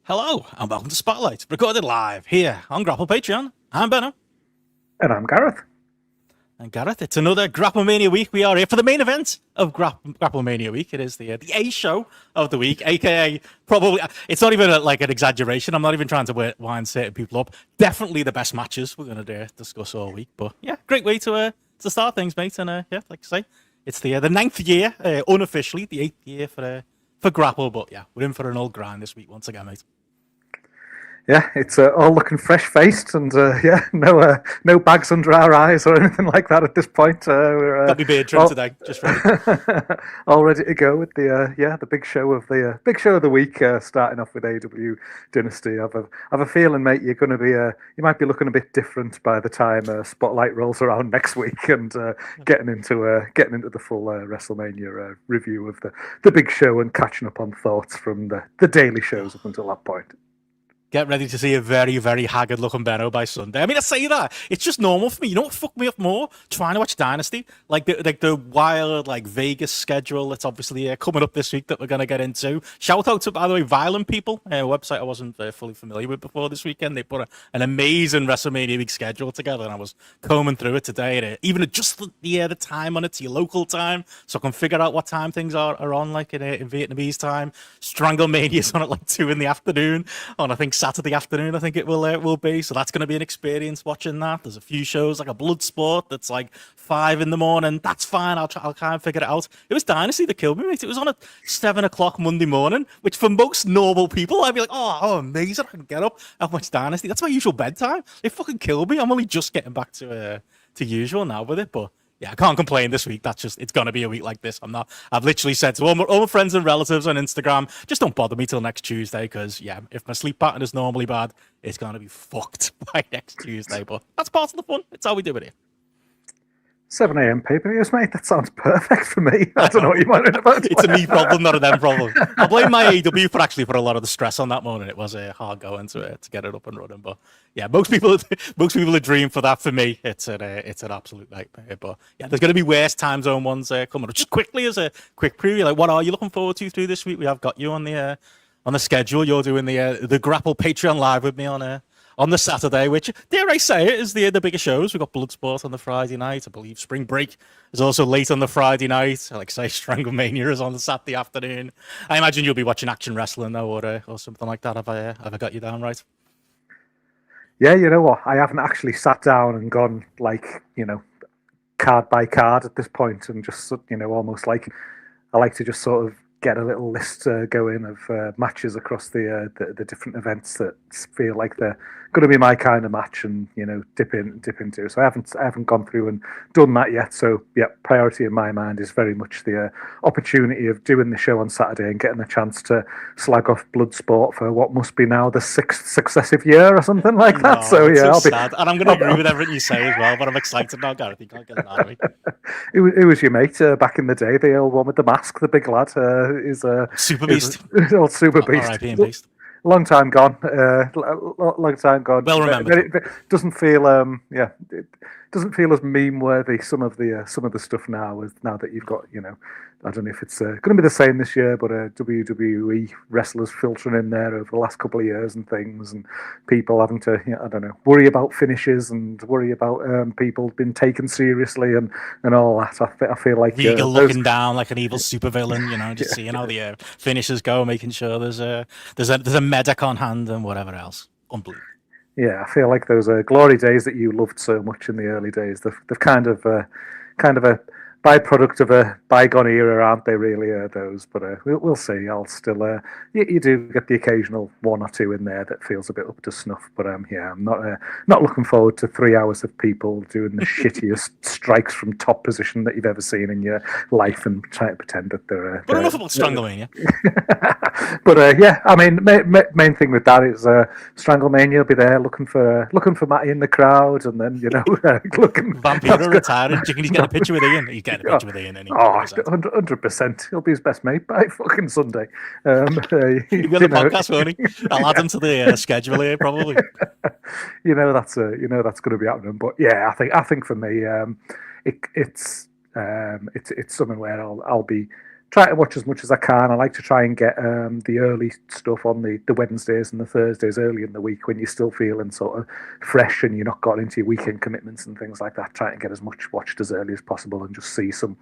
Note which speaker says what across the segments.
Speaker 1: Hello, and welcome to Spotlight, recorded live here on Grapple Patreon. I'm Benno.
Speaker 2: And I'm Gareth.
Speaker 1: And Gareth, it's another GRAPPLMania week. We are here for the main event of GRAPPLMania week. It is the A show of the week, aka probably, it's not even like an exaggeration. I'm not even trying to wind certain people up. Definitely the best matches we're going to discuss all week. But yeah, great way to start things, mate. And yeah, like I say, it's the ninth year, unofficially, the 8th year for Grapple. But yeah, we're in for an old grind this week once again, mate.
Speaker 2: Yeah, it's all looking fresh-faced, and no bags under our eyes or anything like that at this point.
Speaker 1: Got me beard trim today, just ready.
Speaker 2: All ready to go with the big show of the week, starting off with AEW Dynasty. I've a feeling, mate, you're going to be you might be looking a bit different by the time Spotlight rolls around next week, and getting into the full WrestleMania review of the big show and catching up on thoughts from the daily shows up until that point.
Speaker 1: Get ready to see a very, very haggard-looking Benno by Sunday. I mean, I say that. It's just normal for me. You know what fucked me up more? Trying to watch Dynasty. Like the wild, Vegas schedule that's obviously coming up this week that we're going to get into. Shout out to, by the way, Violent People, a website I wasn't fully familiar with before this weekend. They put an amazing WrestleMania week schedule together, and I was combing through it today. And even adjust the time on it to your local time, so I can figure out what time things are on, like in Vietnamese time. Stranglemania's on at 2 in the afternoon on, I think, Saturday afternoon, I think it will be. So that's going to be an experience watching that. There's a few shows like a Bloodsport that's 5 in the morning. That's fine. I'll kind of figure it out. It was Dynasty that killed me, mate. It was on at 7 o'clock Monday morning, which for most normal people, I'd be like, oh, amazing. I can get up and watch Dynasty. That's my usual bedtime. It fucking killed me. I'm only just getting back to usual now with it, but yeah, I can't complain this week. It's going to be a week like this. I've literally said to all my friends and relatives on Instagram, just don't bother me till next Tuesday, because yeah, if my sleep pattern is normally bad, it's going to be fucked by next Tuesday. But that's part of the fun. It's how we do it here.
Speaker 2: 7 a.m. pay-per-views, mate. That sounds perfect for me. I don't know what you're wondering about.
Speaker 1: It's a me problem, not a them problem. I blame my AEW for a lot of the stress on that morning. It was hard going to get it up and running. But yeah, most people are dream for that. For me, it's an absolute nightmare. But yeah, there's going to be worse time zone ones coming up. Just quickly as a quick preview, what are you looking forward to through this week? We have got you on the schedule. You're doing the Grapple Patreon live with me on the Saturday, which, dare I say it, is the bigger shows. We've got Bloodsport on the Friday night. I believe Spring Break is also late on the Friday night. Like I say, Stranglemania is on the Saturday afternoon. I imagine you'll be watching Action Wrestling, though, or something like that. Have I got you down right?
Speaker 2: Yeah, you know what? I haven't actually sat down and gone, card by card at this point, and just, almost I like to just sort of get a little list going of matches across the different events that feel like they're going to be my kind of match, and dip into. So I haven't gone through and done that yet. So yeah, priority in my mind is very much the opportunity of doing the show on Saturday and getting a chance to slag off Bloodsport for what must be now the 6th successive year or something like that. So yeah,
Speaker 1: I'll be sad, and I'm going to agree with everything you say as well. But I'm excited now, Gareth. You can't get it out of me.
Speaker 2: It was your mate back in the day, the old one with the mask, the big lad. Is
Speaker 1: Super Beast,
Speaker 2: old Super Beast.
Speaker 1: R.I.P. Beast.
Speaker 2: Long time gone. Long time gone.
Speaker 1: Well remembered.
Speaker 2: It doesn't feel it doesn't feel as meme worthy some of the stuff now that you've got I don't know if it's going to be the same this year, but WWE wrestlers filtering in there over the last couple of years and things, and people having to I don't know, worry about finishes and worry about people being taken seriously and all that. I feel like
Speaker 1: Regal looking down like an evil supervillain, just seeing how the finishes go, making sure there's a medic on hand and whatever else. Unbelievable.
Speaker 2: Yeah, I feel like those glory days that you loved so much in the early days, they've kind of a byproduct of a bygone era, aren't they? Really, those. But we'll see. I'll still. You do get the occasional one or two in there that feels a bit up to snuff. But yeah, I'm not looking forward to 3 hours of people doing the shittiest strikes from top position that you've ever seen in your life and trying to pretend that they're.
Speaker 1: But enough about Stranglemania.
Speaker 2: But yeah, I mean, main thing with that is Stranglemania will be there looking for Matty in the crowd, and then looking.
Speaker 1: Vampiro retiring. Do you think he's getting a picture with Ian? He's getting a picture with Ian.
Speaker 2: 100%. He'll be his best mate by fucking Sunday.
Speaker 1: He'll be on the podcast, won't he? I'll add him to the schedule here, probably.
Speaker 2: That's going to be happening. But yeah, I think for me, it's something where I'll be try to watch as much as I can. I like to try and get the early stuff on the Wednesdays and the Thursdays early in the week when you're still feeling sort of fresh and you're not got into your weekend commitments and things like that. Try and get as much watched as early as possible and just see some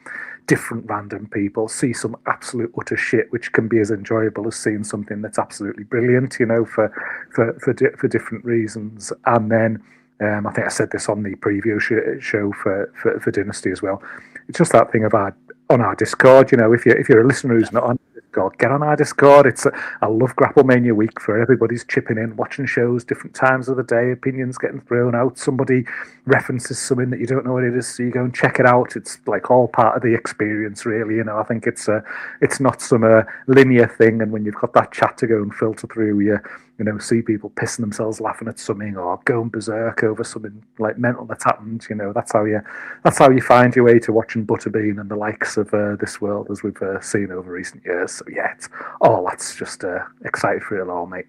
Speaker 2: different random people, see some absolute utter shit, which can be as enjoyable as seeing something that's absolutely brilliant, you know, for different reasons. And then I think I said this on the preview show for Dynasty as well. It's just that thing about on our Discord, you know, if you're a listener who's not on Discord, get on our Discord. I love GRAPPLMania week for everybody's chipping in, watching shows, different times of the day, opinions getting thrown out. Somebody references something that you don't know what it is, so you go and check it out. It's like all part of the experience, really. You know, I think it's not some linear thing, and when you've got that chat to go and filter through, you know, see people pissing themselves laughing at something or going berserk over something like mental that's happened. You know, that's how you find your way to watching Butterbean and the likes of this world as we've seen over recent years. So yeah, that's just excited for it all, mate.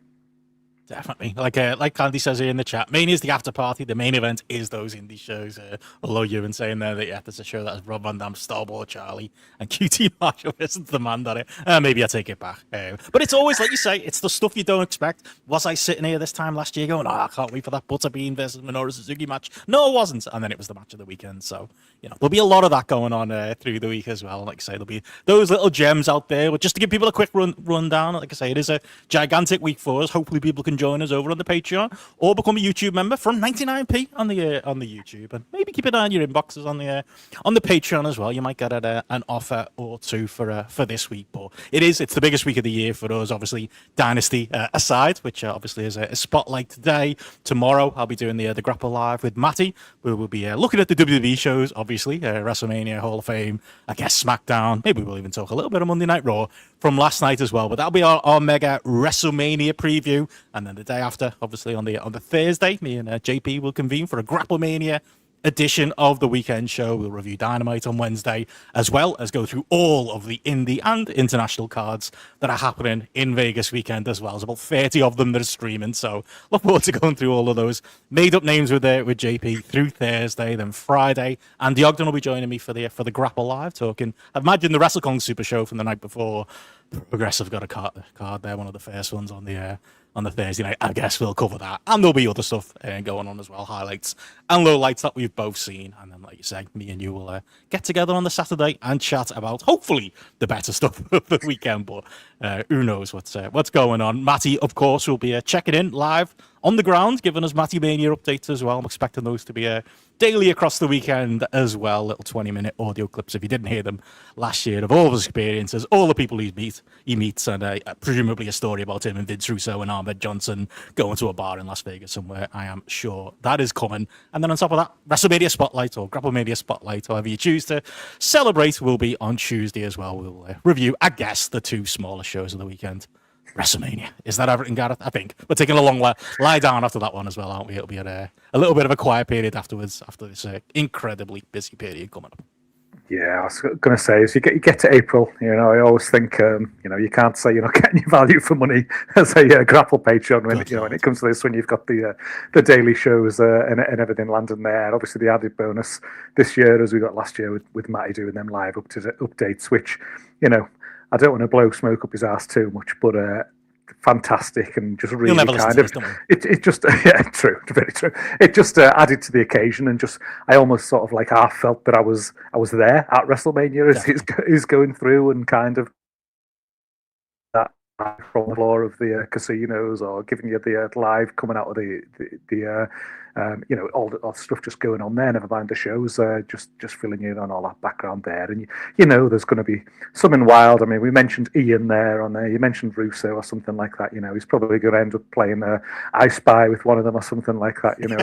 Speaker 1: Definitely. Like Candy says here in the chat, Mania is the after party. The main event is those indie shows. Although you've been saying there that, yeah, there's a show that has Rob Van Dam, Starboy Charlie, and QT Marshall versus the man on it. Maybe I take it back. But it's always, like you say, it's the stuff you don't expect. Was I sitting here this time last year going, I can't wait for that Butterbean versus Minoru Suzuki match? No, it wasn't. And then it was the match of the weekend. So, you know, there'll be a lot of that going on through the week as well. Like I say, there'll be those little gems out there. But just to give people a quick rundown, like I say, it is a gigantic week for us. Hopefully people can join us over on the Patreon or become a YouTube member from 99p on the YouTube, and maybe keep an eye on your inboxes on the Patreon as well. You might get an offer or two for this week. But it's the biggest week of the year for us, obviously, Dynasty aside, which obviously is a spotlight today. Tomorrow I'll be doing the Grapple Live with Matty, where we'll be looking at the WWE shows, obviously, WrestleMania, Hall of Fame, I guess SmackDown. Maybe we'll even talk a little bit of Monday Night Raw from last night as well. But that'll be our mega WrestleMania preview, and then the day after, obviously on the Thursday, me and JP will convene for a GRAPPLMania edition of the weekend show. We'll review Dynamite on Wednesday, as well as go through all of the indie and international cards that are happening in Vegas weekend as well. There's about 30 of them that are streaming, so look forward to going through all of those made up names with JP through Thursday. Then Friday, Andy Ogden will be joining me for the Grapple Live, talking, I imagine, the WrestleCon Super Show from the night before. Progressive got a card there, one of the first ones on the Thursday night. I guess we'll cover that, and there'll be other stuff going on as well, highlights and lowlights that we've both seen. And then, like you say, me and you will get together on the Saturday and chat about hopefully the better stuff of the weekend. But who knows what's going on. Matty, of course, will be checking in live on the ground, giving us Matty Mania updates as well. I'm expecting those to be daily across the weekend as well. Little 20-minute audio clips, if you didn't hear them last year, of all of his experiences, all the people he meets, and presumably a story about him and Vince Russo and Ahmed Johnson going to a bar in Las Vegas somewhere. I am sure that is coming. And then on top of that, WrestleMania Spotlight or GRAPPLMania Spotlight, however you choose to celebrate, will be on Tuesday as well. We'll review, I guess, the two smaller shows of the weekend. WrestleMania. Is that everything, Gareth? I think we're taking a long lie down after that one as well, aren't we? It'll be a little bit of a quiet period afterwards, after this incredibly busy period coming up.
Speaker 2: Yeah, I was going to say, as you get to April, you know, I always think, you know, you can't say you're not getting your value for money as a Grapple Patreon when it comes to this, when you've got the daily shows and everything landing there. And obviously the added bonus this year, as we got last year with Matty doing them live updates, which, you know, I don't want to blow smoke up his ass too much, but fantastic and just really kind of it just yeah, true, very true. It just added to the occasion, and just I almost sort of like half felt that I was there at WrestleMania as he's going through, and kind of that from the floor of the casinos, or giving you the live coming out of the you know, all the stuff just going on there, never mind the shows, just filling you in on all that background there. And you know there's going to be something wild. I mean, we mentioned Ian there on there, you mentioned Russo or something like that. You know, he's probably going to end up playing I Spy with one of them or something like that. You know,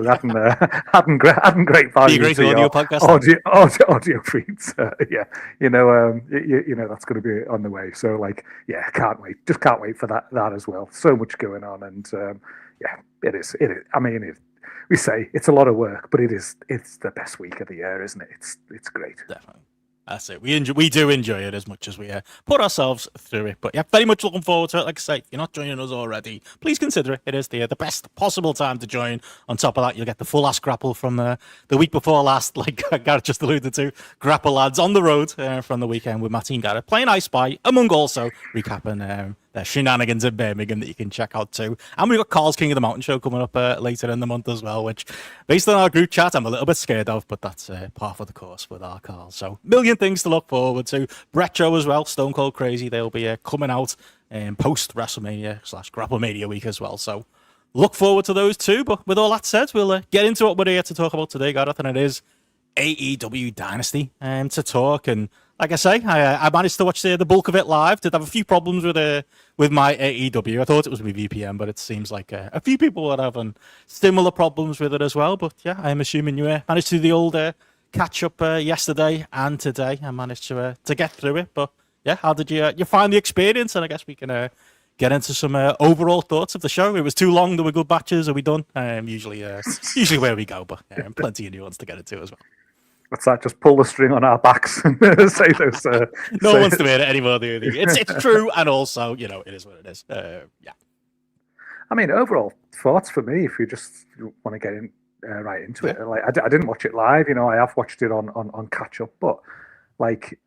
Speaker 2: having great value.
Speaker 1: Be a great audio podcast.
Speaker 2: Audio feeds. Yeah, you know, you know that's going to be on the way. So like, yeah, can't wait for that as well. So much going on, and yeah, it is. I mean, we say it's a lot of work, but it's the best week of the year, isn't it? It's great.
Speaker 1: Definitely. That's it. We do enjoy it as much as we put ourselves through it. But yeah, very much looking forward to it. Like I say, if you're not joining us already, please consider it. It is the best possible time to join. On top of that, you'll get the full Ask Grapple from the week before last, like Gareth just alluded to. Grapple lads on the road from the weekend with my team Gareth playing I Spy, among also recapping their shenanigans in Birmingham that you can check out too. And we've got Carl's King of the Mountain show coming up later in the month as well, which based on our group chat, I'm a little bit scared of, but that's par for the course with our Carl. So million things to look forward to. Brett Show as well, Stone Cold Crazy. They'll be coming out post WrestleMania / GRAPPLMania week as well. So look forward to those too. But with all that said, we'll get into what we're here to talk about today, Gareth, and it is AEW Dynasty to talk. And like I say, I managed to watch the bulk of it live. Did have a few problems with my AEW. I thought it was my VPN, but it seems like a few people are having similar problems with it as well. But yeah, I'm assuming you managed to do the old catch up yesterday and today. I managed to get through it. But yeah, how did you find the experience? And I guess we can get into some overall thoughts of the show. It was too long. There were good matches. Are we done? Usually where we go, but plenty of new ones to get into as well.
Speaker 2: What's that? Just pull the string on our backs and say those.
Speaker 1: No one wants to hear it anymore. It's true, and also, it is what it is. Yeah.
Speaker 2: I mean, overall thoughts for me, if you just want to get in right into it, like I didn't watch it live. I have watched it on catch up, but like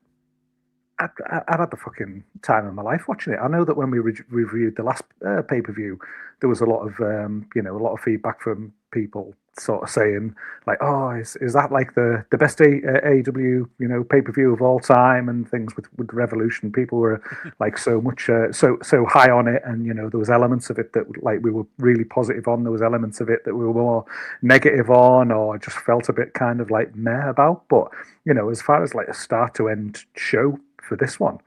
Speaker 2: I've had the fucking time of my life watching it. I know that when we reviewed the last pay-per-view, there was a lot of feedback from people sort of saying like, oh, is that like the best AEW pay-per-view of all time and things with Revolution. People were like so much so high on it, and there was elements of it that like we were really positive on. There was elements of it that we were more negative on, or just felt a bit kind of like meh about. But as far as like a start to end show for this one,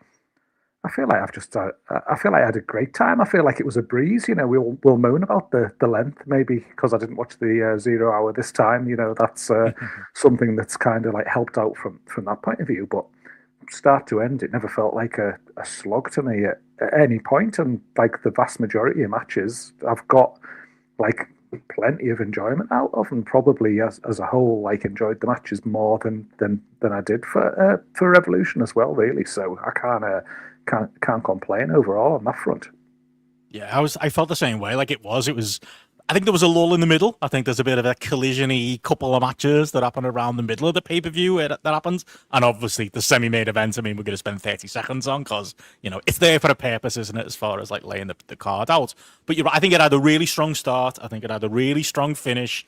Speaker 2: I feel like I had a great time. I feel like it was a breeze. We'll moan about the length, maybe because I didn't watch the 0 hour this time. That's something that's kind of like helped out from that point of view. But start to end, it never felt like a slog to me at any point. And like the vast majority of matches, I've got like plenty of enjoyment out of, and probably as a whole, like enjoyed the matches more than I did for Revolution as well. Really, so I can't complain overall on that front.
Speaker 1: Yeah, I felt the same way. Like it was. I think there was a lull in the middle. I think there's a bit of a collision-y couple of matches that happen around the middle of the pay-per-view that happens. And obviously the semi-main event, I mean, we're going to spend 30 seconds on because, it's there for a purpose, isn't it, as far as like laying the card out. But you're right, I think it had a really strong start. I think it had a really strong finish.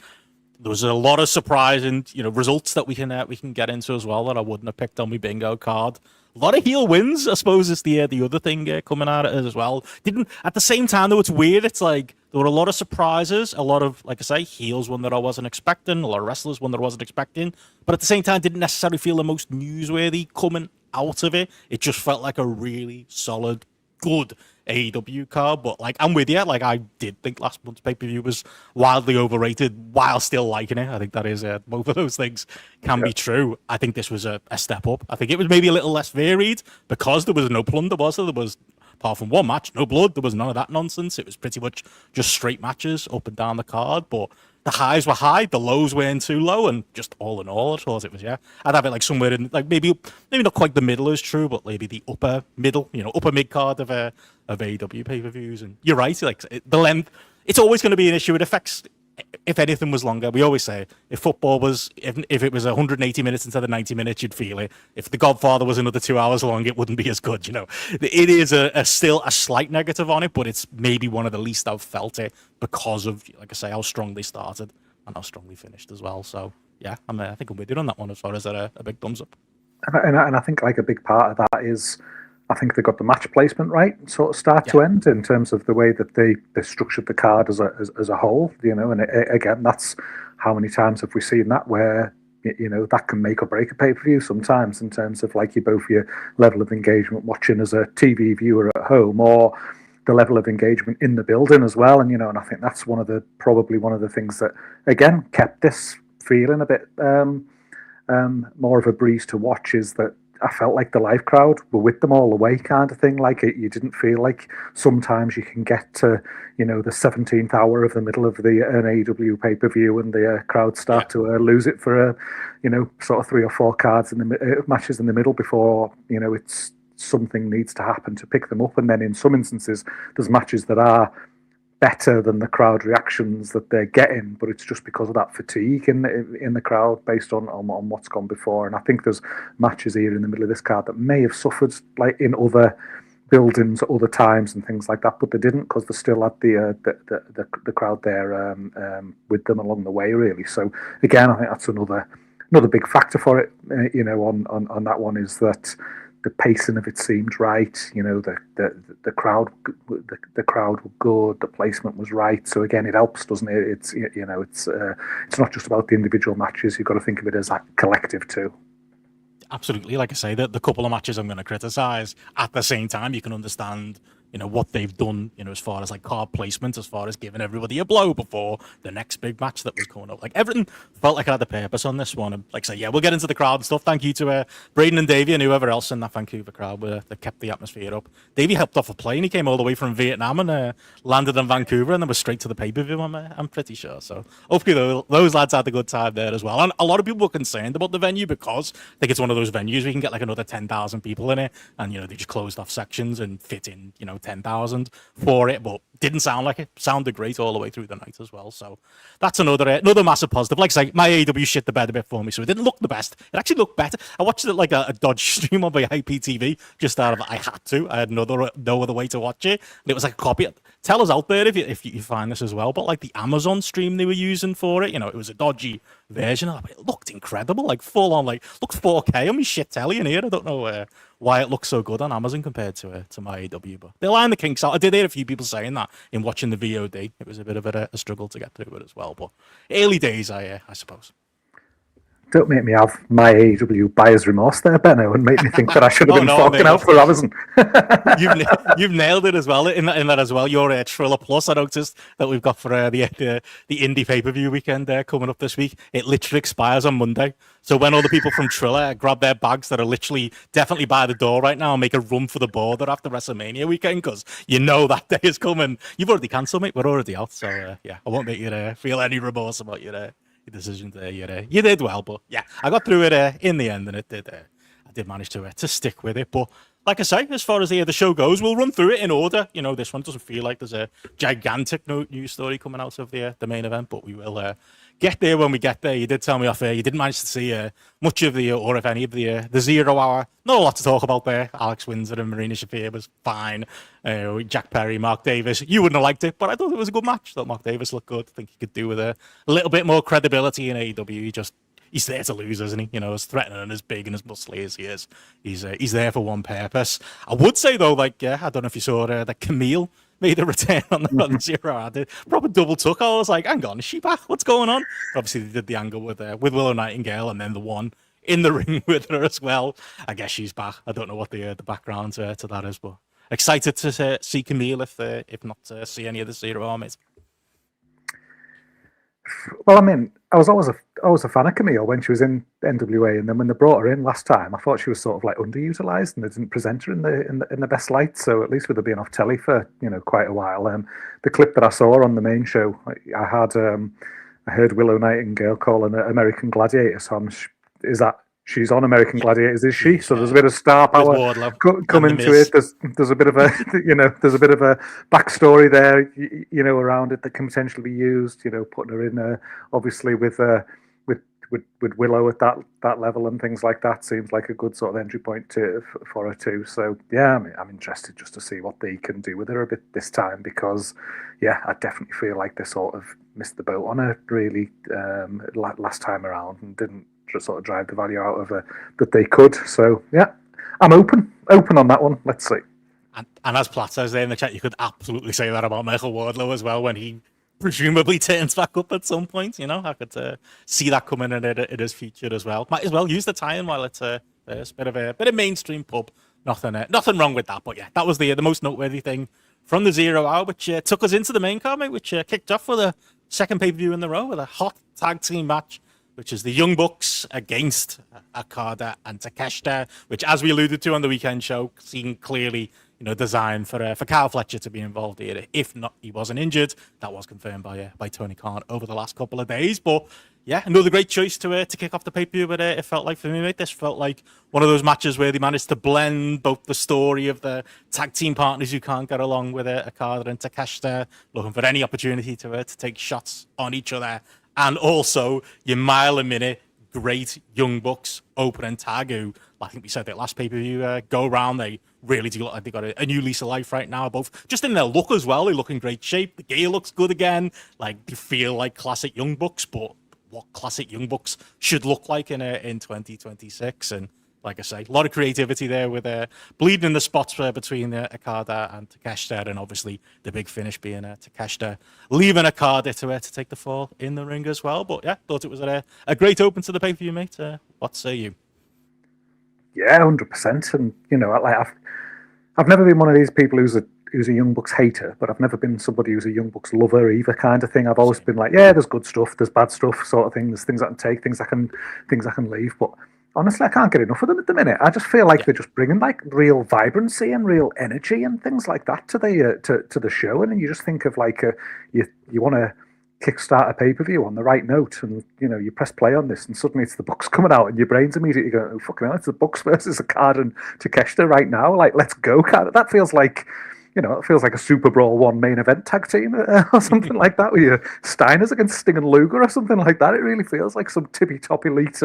Speaker 1: There was a lot of surprising, results that we can get into as well that I wouldn't have picked on my bingo card. A lot of heel wins, I suppose, is the other thing coming out of it as well. At the same time, though, it's weird. It's like there were a lot of surprises, a lot of, like I say, heels, one that I wasn't expecting, a lot of wrestlers, one that I wasn't expecting. But at the same time, didn't necessarily feel the most newsworthy coming out of it. It just felt like a really solid, good AEW card. But like, I'm with you. Like, I did think last month's pay-per-view was wildly overrated while still liking it. I think that is both of those things can be true. I think this was a step up. I think it was maybe a little less varied because there was no plunder, was there? There was, apart from one match, no blood. There was none of that nonsense. It was pretty much just straight matches up and down the card. But the highs were high, the lows weren't too low, and just all in all, I thought it was, I'd have it like somewhere in, like maybe not quite the middle is true, but maybe the upper middle, upper mid card of AEW pay-per-views. And you're right, like the length, it's always going to be an issue. It affects, if anything was longer. We always say if football was, if it was 180 minutes instead of 90 minutes, you'd feel it. If The Godfather was another 2 hours long, it wouldn't be as good. It is still a slight negative on it, but it's maybe one of the least I've felt it because of, like I say, how strong they started and how strong they finished as well. So yeah, I think I'm with you on that one as far as a big thumbs up.
Speaker 2: And I think like a big part of that is, I think they got the match placement right, sort of start to end, in terms of the way that they structured the card as a whole. And again, that's how many times have we seen that where that can make or break a pay-per-view sometimes, in terms of like your level of engagement watching as a TV viewer at home, or the level of engagement in the building as well. And and I think that's probably one of the things that again kept this feeling a bit more of a breeze to watch, is that I felt like the live crowd were with them all the way, kind of thing. Like you didn't feel like sometimes you can get to, the 17th hour of the middle of the an AEW pay per view and the crowd start to lose it for sort of 3 or 4 cards in the matches in the middle before it's something needs to happen to pick them up. And then in some instances, there's matches that are better than the crowd reactions that they're getting, but it's just because of that fatigue in the crowd based on what's gone before. And I think there's matches here in the middle of this card that may have suffered like in other buildings at other times and things like that, but they didn't because they still had the crowd there with them along the way, really. So again, I think that's another big factor for it. On that one is that the pacing of it seemed right. The crowd were good. The placement was right. So again, it helps, doesn't it? It's it's not just about the individual matches. You've got to think of it as a collective too.
Speaker 1: Absolutely. Like I say, the couple of matches I'm going to criticize, at the same time, you can understand what they've done, as far as like card placement, as far as giving everybody a blow before the next big match that was coming up. Like everything felt like it had a purpose on this one. And like I say, yeah, we'll get into the crowd and stuff. Thank you to Braden and Davey and whoever else in that Vancouver crowd that kept the atmosphere up. Davey helped off a plane. He came all the way from Vietnam and landed in Vancouver and then was straight to the pay-per-view, I'm pretty sure. So hopefully those lads had a good time there as well. And a lot of people were concerned about the venue because I think it's one of those venues we can get like another 10,000 people in it. And, they just closed off sections and fit in, 10,000 for it, but didn't sound like it. Sounded great all the way through the night as well. So that's another massive positive. Like I say, my AEW shit the bed a bit for me, so it didn't look the best. It actually looked better. I watched it like a dodge stream on my IPTV just out of I had to. I had no other way to watch it. And it was like a copy. Tell us out there if you find this as well. But like the Amazon stream they were using for it, it was a dodgy version of it. It looked incredible, like full on, like looked 4K on my shit telly in here. I don't know why it looks so good on Amazon compared to my AEW, but they line the kinks out. I did hear a few people saying that in watching the VOD. It was a bit of a struggle to get through it as well, but early days, I suppose.
Speaker 2: Don't make me have my AEW buyer's remorse there, Benno, and make me think that I should have been forking out for Amazon.
Speaker 1: You've nailed it as well in that as well. Your Triller Plus, I noticed that we've got for the indie pay-per-view weekend coming up this week. It literally expires on Monday. So when all the people from Triller grab their bags that are literally definitely by the door right now and make a run for the border after WrestleMania weekend, because that day is coming. You've already cancelled, mate. We're already out. So yeah, I won't make you feel any remorse about your decision there. You did well, but yeah, I got through it in the end, and I did manage to stick with it. But like I say, as far as the show goes, we'll run through it in order. This one doesn't feel like there's a gigantic news story coming out of the main event, but we will get there when we get there. You did tell me off air you didn't manage to see much of or if any of the 0 hour. Not a lot to talk about there. Alex Windsor and Marina Shafir was fine. Jack Perry, Mark Davis. You wouldn't have liked it, but I thought it was a good match. Thought Mark Davis looked good. I think he could do with a little bit more credibility in AEW. He's there to lose, isn't he? As threatening and as big and as muscly as he is. He's there for one purpose. I would say, though, I don't know if you saw that Camille made a return on the 0 hour. I did proper double took. I was like, hang on, is she back? What's going on? Obviously, they did the angle with Willow Nightingale and then the one in the ring with her as well. I guess she's back. I don't know what the background to that is, but excited to see Camille if not to see any of the 0 hour mates.
Speaker 2: Well, I mean, I was always a fan of Camille when she was in NWA, and then when they brought her in last time, I thought she was sort of like underutilized, and they didn't present her in the best light. So at least with her being off telly for quite a while, the clip that I saw on the main show, I heard Willow Nightingale calling her American Gladiator. So is that she's on American Gladiators? Is she? So there's a bit of star power coming to it. There's a bit of a there's a bit of a backstory there around it that can potentially be used. Putting her in obviously with Willow at that level and things like that seems like a good sort of entry point for her too. So yeah, I'm interested just to see what they can do with her a bit this time, because yeah, I definitely feel like they sort of missed the boat on her really last time around and didn't just sort of drive the value out of her that they could. So yeah, I'm open on that one. Let's see.
Speaker 1: And as Platt says there in the chat, you could absolutely say that about Michael Wardlow as well when he presumably turns back up at some point. I could see that coming in it is featured as well. Might as well use the tie-in while it's a bit of mainstream pub. Nothing wrong with that. But yeah, that was the most noteworthy thing from the 0 hour, which took us into the main card, mate, which kicked off with a second pay-per-view in the row with a hot tag team match which is the Young Bucks against Okada and Takeshita, which, as we alluded to on the weekend show, seemed clearly, designed for Kyle Fletcher to be involved here. If not, he wasn't injured. That was confirmed by Tony Khan over the last couple of days. But yeah, another great choice to kick off the pay-per-view. But it felt like, for me, mate, this felt like one of those matches where they managed to blend both the story of the tag team partners who can't get along with Okada and Takeshita, looking for any opportunity to take shots on each other, and also your mile-a-minute great Young Bucks opening tag, who, I think we said that last pay-per-view go around, they really do look like they got a new lease of life right now, both just in their look as well. They look in great shape. The gear looks good again. Like, they feel like classic Young Bucks, but what classic Young Bucks should look like in 2026. And like I say, a lot of creativity there with bleeding in the spots between Okada and Takeshita, and obviously the big finish being Takeshita leaving Okada to take the fall in the ring as well. But yeah, thought it was a great open to the pay-per-view, mate. What say you?
Speaker 2: Yeah, 100%. And I've never been one of these people who's a Young Bucks hater, but I've never been somebody who's a Young Bucks lover either, kind of thing. I've always been like, yeah, there's good stuff, there's bad stuff, sort of thing. There's things I can take, things I can leave. But honestly, I can't get enough of them at the minute. I just feel like they're just bringing like real vibrancy and real energy and things like that to the show. And then you just think of like you want to kickstart a pay-per-view on the right note, and you press play on this, and suddenly it's the Bucks coming out, and your brain's immediately going, oh, fucking hell, it's the Bucks versus Okada and Takeshita right now. Like, let's go, kind of. That feels like, it feels like a Super Brawl 1 main event tag team or something like that, with your Steiners against Sting and Luger or something like that. It really feels like some tippy-top elite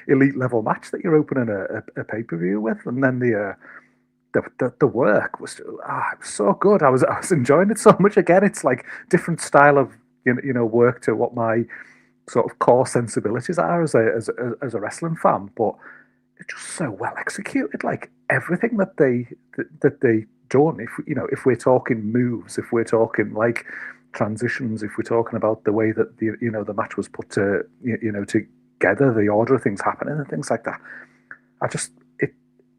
Speaker 2: level match that you're opening a pay-per-view with. And then the work was it was so good. I was enjoying it so much. Again, it's like different style of work to what my sort of core sensibilities are as a wrestling fan, but it's just so well executed. Like, everything that they done. If we're talking moves, if we're talking like transitions, if we're talking about the way that the match was put together, the order of things happening and things like that,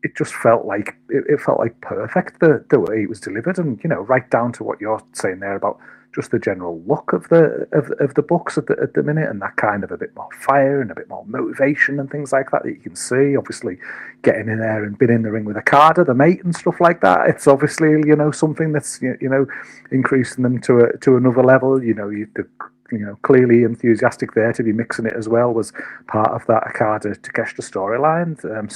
Speaker 2: it just felt like it felt like perfect the way it was delivered, and right down to what you're saying there about just the general look of the Bucks at the minute, and that kind of a bit more fire and a bit more motivation and things like that you can see. Obviously, getting in there and being in the ring with Okada, the mate, and stuff like that. It's obviously something that's increasing them to another level. Clearly enthusiastic there to be mixing it as well was part of that Okada Takeshita storyline.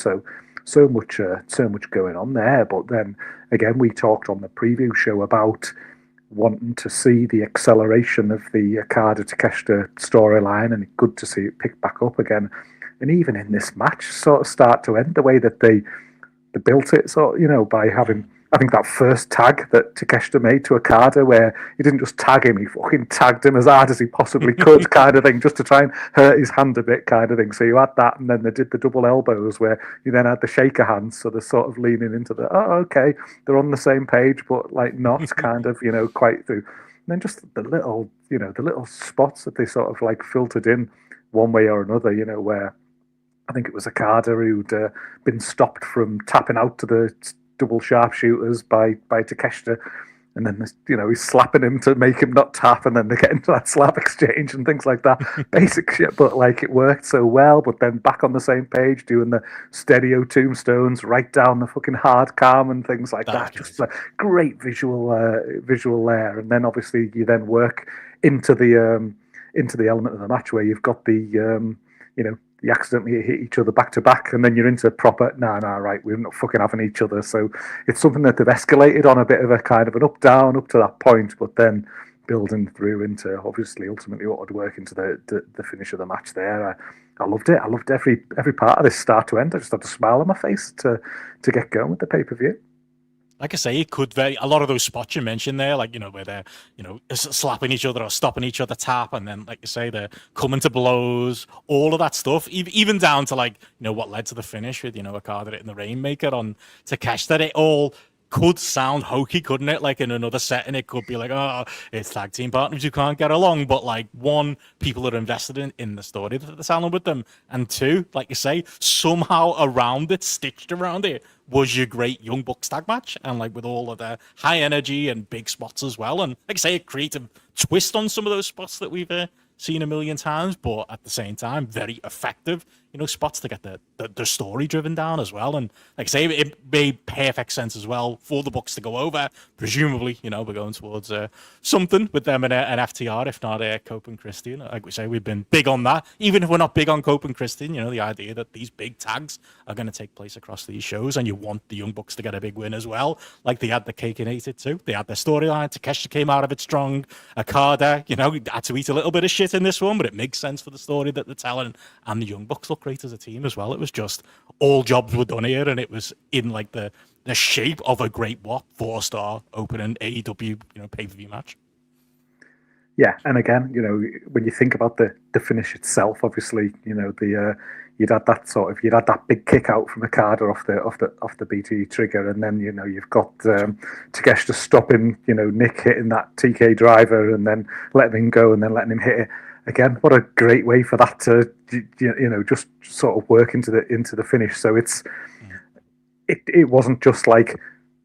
Speaker 2: So much going on there. But then again, we talked on the preview show about wanting to see the acceleration of the Okada Takeshita storyline, and good to see it pick back up again. And even in this match, sort of start to end, the way that they built it, by having, I think, that first tag that Takeshita made to Okada, where he didn't just tag him, he fucking tagged him as hard as he possibly could, kind of thing, just to try and hurt his hand a bit, kind of thing. So you had that, and then they did the double elbows, where you then had the shaker hands, so they're sort of leaning into okay, they're on the same page, but like not kind of, quite through. And then just the little spots that they sort of like filtered in one way or another, where I think it was Okada who'd been stopped from tapping out to the double sharpshooters by Takeshita, and then he's slapping him to make him not tap, and then they get into that slap exchange and things like that. Basic shit, but like it worked so well. But then back on the same page, doing the stereo tombstones right down the fucking hard cam and things like that. Just a great visual there. And then obviously you then work into the element of the match where you've got the you accidentally hit each other back to back, and then you're into proper, right, we're not fucking having each other. So it's something that they've escalated on a bit of a kind of an up-down up to that point, but then building through into obviously ultimately what would work into the finish of the match there. I loved it. I loved every part of this start to end. I just had a smile on my face to get going with the pay-per-view.
Speaker 1: Like I say, it could a lot of those spots you mentioned there, like, where they're, slapping each other or stopping each other tap. And then, like you say, they're coming to blows, all of that stuff, even down to like, what led to the finish with, Okada hitting the Rainmaker on Takeshita. It all could sound hokey, couldn't it? Like in another setting, it could be like, oh, it's tag team partners who can't get along. But like, one, people are invested in the story that they're selling with them. And two, like you say, somehow around it, stitched around it, was your great Young Bucks tag match. And like with all of the high energy and big spots as well. And like I say, a creative twist on some of those spots that we've seen a million times, but at the same time, very effective, spots to get the story driven down as well. And like I say, it made perfect sense as well for the Bucks to go over. Presumably, we're going towards something with them and FTR, if not Cope and Christian. Like we say, we've been big on that. Even if we're not big on Cope and Christian, the idea that these big tags are going to take place across these shows, and you want the Young Bucks to get a big win as well. Like they had the cake and ate it too. They had their storyline. Takeshita came out of it strong. Okada, had to eat a little bit of shit in this one, but it makes sense for the story that they're telling. And the Young Bucks look great as a team as well. It was just all jobs were done here, and it was in like the shape of a great 4-star opening AEW pay-per-view match.
Speaker 2: Yeah, and again, when you think about the finish itself, obviously, you'd had that big kick out from Okada off the BT trigger, and then you've got Takeshita stopping Nick hitting that TK driver, and then letting him go, and then letting him hit it again. What a great way for that to just sort of work into the finish. So it wasn't just like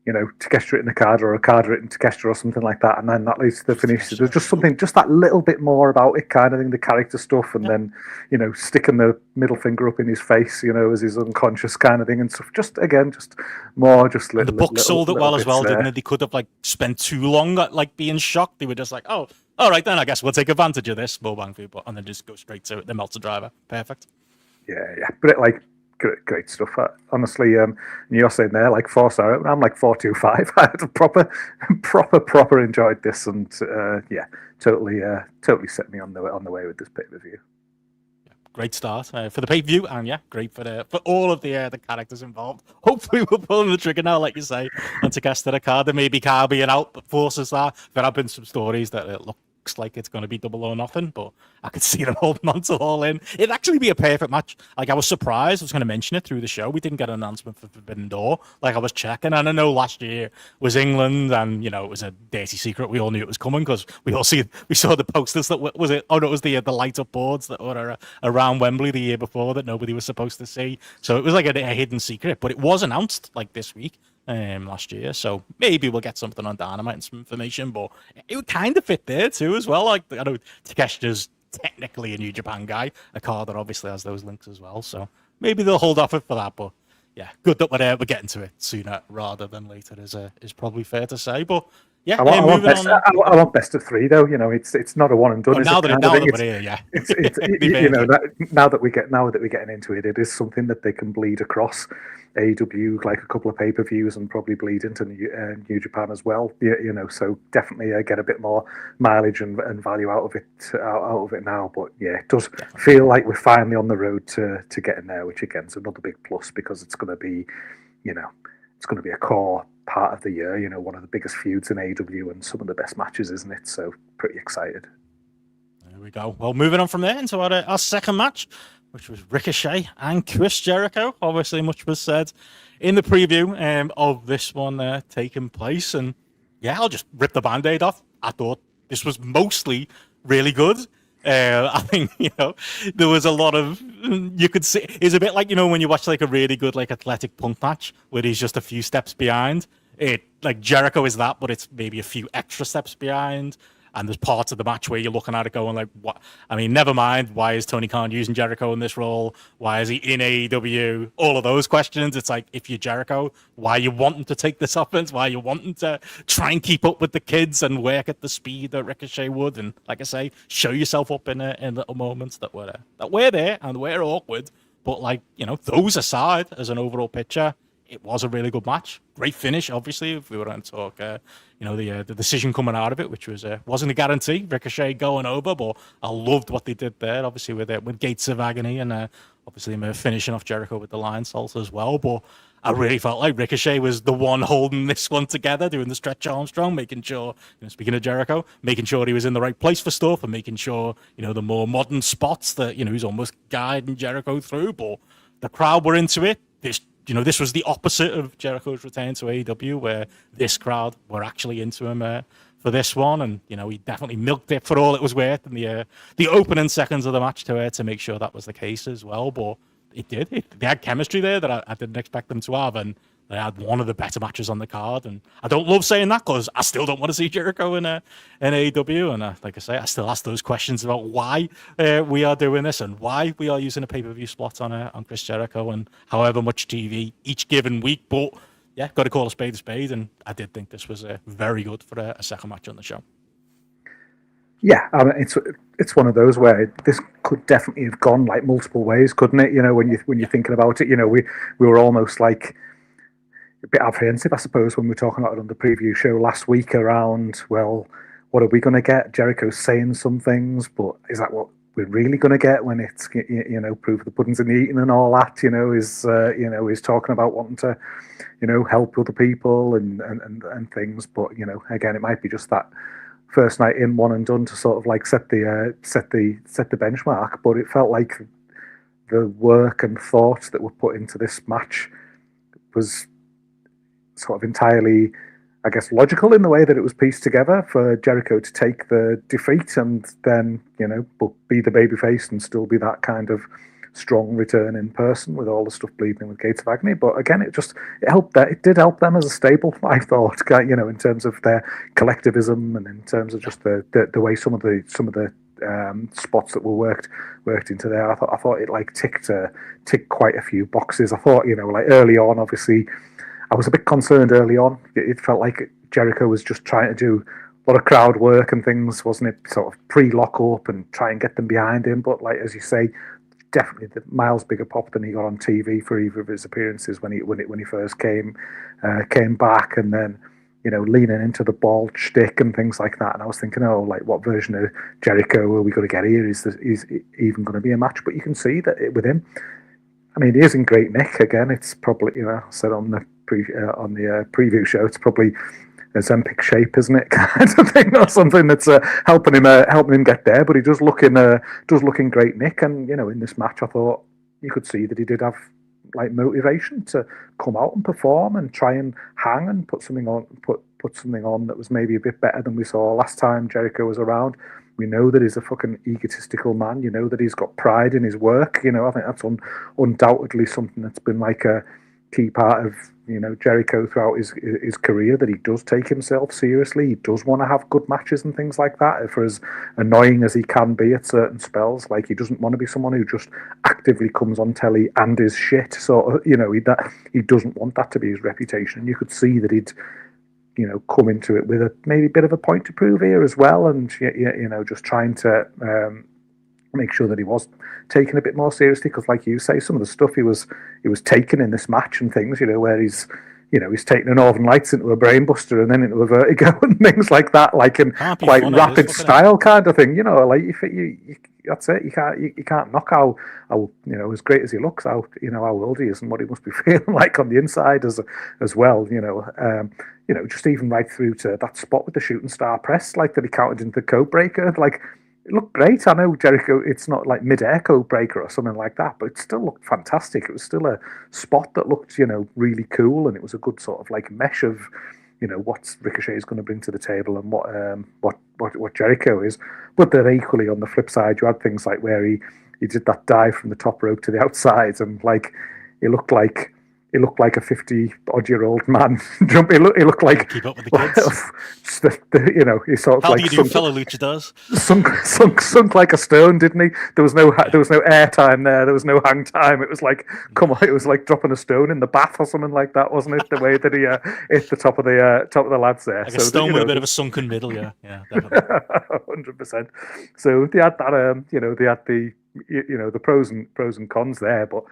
Speaker 2: Takeshita hitting Okada or Okada hitting Takeshita or something like that, and then that leads to the finish. There's just something, just that little bit more about it, kind of thing, the character stuff, and then sticking the middle finger up in his face, as he's unconscious, kind of thing, and stuff. Just more, just little.
Speaker 1: And the book sold it well as well, didn't it? They could have spent too long at being shocked. They were just like, oh, all right then, I guess we'll take advantage of this, more bang for your buck, and then just go straight to it. The Meltzer driver, perfect.
Speaker 2: Yeah, but great stuff. Honestly, you're saying there 4-star. I'm 4.25. I had a proper enjoyed this, and totally set me on the way with this pay-per-view.
Speaker 1: Great start for the pay-per-view, and great for all of the characters involved. Hopefully we're pulling the trigger now, like you say, and Takeshita Okada, maybe Carl being out forces that. There have been some stories that it looks like it's going to be double or nothing, but I could see them holding on to All In. It'd actually be a perfect match. I was surprised. I was going to mention it through the show. We didn't get an announcement for Forbidden Door. I was checking, and I know last year was England, and it was a dirty secret. We all knew it was coming because we saw the posters that was it. Oh no, it was the light up boards that were around Wembley the year before that nobody was supposed to see. So it was like a hidden secret, but it was announced this week. Last year, so maybe we'll get something on Dynamite and some information, but it would kind of fit there too as well. I know Takeshita's technically a New Japan guy. Okada obviously has those links as well, so maybe they'll hold off it for that. But yeah, good that we're getting to it sooner rather than later is probably fair to say. But yeah,
Speaker 2: I want best of 3 though. It's not a one and done.
Speaker 1: Now that we're here, yeah.
Speaker 2: Now that we're getting into it, it is something that they can bleed across AEW, a couple of pay-per-views, and probably bleed into New Japan as well. So definitely get a bit more mileage and value out of it now. But yeah, it does feel like we're finally on the road to getting there, which again is another big plus because it's going to be, it's going to be a core part of the year. One of the biggest feuds in AEW and some of the best matches, isn't it? So pretty excited.
Speaker 1: There we go. Well, moving on from there into our second match, which was Ricochet and Chris Jericho. Obviously, much was said in the preview of this one taking place. And yeah, I'll just rip the Band-Aid off. I thought this was mostly really good. I think, there was a lot of, you could see, it's a bit like, when you watch a really good athletic punk match where he's just a few steps behind. Jericho is that, but it's maybe a few extra steps behind. And there's parts of the match where you're looking at it going what? I mean, never mind. Why is Tony Khan using Jericho in this role? Why is he in AEW? All of those questions. It's if you're Jericho, why are you wanting to take this offense? Why are you wanting to try and keep up with the kids and work at the speed that Ricochet would? And like I say, show yourself up in little moments that were there and were awkward. But those aside, as an overall picture, it was a really good match. Great finish, obviously, if we were going to talk, the decision coming out of it, which wasn't a guarantee, Ricochet going over, but I loved what they did there, obviously, with Gates of Agony, and obviously finishing off Jericho with the Lion Salt as well. But I really felt like Ricochet was the one holding this one together, doing the stretch Armstrong, making sure, speaking of Jericho, making sure he was in the right place for stuff and making sure, the more modern spots that, he's almost guiding Jericho through. But the crowd were into it. This was the opposite of Jericho's return to AEW, where this crowd were actually into him for this one, and he definitely milked it for all it was worth in the opening seconds of the match to make sure that was the case as well. But it did. They had chemistry there that I didn't expect them to have, and They had one of the better matches on the card, and I don't love saying that because I still don't want to see Jericho in AEW. And like I say, I still ask those questions about why we are doing this and why we are using a pay-per-view slot on Chris Jericho and however much TV each given week. But yeah, got to call a spade, and I did think this was very good for a second match on the show.
Speaker 2: Yeah, I mean, it's one of those where this could definitely have gone like multiple ways, couldn't it? You know, when you're thinking about it, you know, we were almost like a bit apprehensive, I suppose, when we were talking about it on the preview show last week around, well, what are we going to get? Jericho's saying some things, but is that what we're really going to get when it's, you know, proof of the pudding's in the eating and all that? You know, is talking about wanting to, you know, help other people and things. But you know, again, it might be just that first night in, one and done to sort of like set the benchmark. But it felt like the work and thought that were put into this match was sort of entirely, I guess, logical in the way that it was pieced together for Jericho to take the defeat and then, you know, but be the babyface and still be that kind of strong return in person with all the stuff bleeding with Gates of Agony. But again, it did help them as a stable, I thought, you know, in terms of their collectivism and in terms of just the way some of the spots that were worked into there. I thought it like ticked quite a few boxes. I thought, you know, like early on, obviously, I was a bit concerned early on. It felt like Jericho was just trying to do a lot of crowd work and things, wasn't it? Sort of pre-lock up and try and get them behind him. But like, as you say, definitely the miles bigger pop than he got on TV for either of his appearances when he first came back, and then, you know, leaning into the bald shtick and things like that. And I was thinking, oh, like, what version of Jericho are we going to get here? Is even going to be a match? But you can see that with him, I mean, he is in great nick. Again, it's probably, you know, I said on the preview show, it's probably a Zempic shape, isn't it? Kind of thing, or something that's helping him get there. But he does look in great nick. And you know, in this match, I thought you could see that he did have like motivation to come out and perform and try and hang and put something on that was maybe a bit better than we saw last time Jericho was around. We know that he's a fucking egotistical man. You know that he's got pride in his work. You know, I think that's undoubtedly something that's been like a key part of, you know, Jericho throughout his career, that he does take himself seriously. He does want to have good matches and things like that. For as annoying as he can be at certain spells, like, he doesn't want to be someone who just actively comes on telly and is shit. So, you know, he doesn't want that to be his reputation. And you could see that he'd, you know, come into it with a maybe bit of a point to prove here as well, and you know, just trying to make sure that he was taken a bit more seriously, because, like you say, some of the stuff he was taking in this match and things, you know, where he's taking a Northern Lights into a Brainbuster and then into a Vertigo and things like that, like in quite rapid style kind of thing, you know, like you that's it. You can't knock how you know, as great as he looks, how, you know, how old he is and what he must be feeling like on the inside as well, you know, just even right through to that spot with the shooting star press, like that he counted into the code breaker, like, it looked great. I know Jericho, it's not like mid-air code breaker or something like that, but it still looked fantastic. It was still a spot that looked, you know, really cool, and it was a good sort of like mesh of, you know, what Ricochet is going to bring to the table and what Jericho is. But then equally on the flip side, you had things like where he did that dive from the top rope to the outside, and like it looked like a 50-odd-year-old man jump. He looked like,
Speaker 1: keep up with the kids.
Speaker 2: You know, he sort of
Speaker 1: how
Speaker 2: like
Speaker 1: do you do, fellow luchadors?
Speaker 2: Sunk like a stone, didn't he? There was no air time there. There was no hang time. It was like, come on, it was like dropping a stone in the bath or something like that, wasn't it? The way that he hit the top of the lads there.
Speaker 1: Like a stone with a bit of a sunken middle, yeah, definitely.
Speaker 2: 100%. So they had that, you know, they had the, you know, the pros and cons there, but,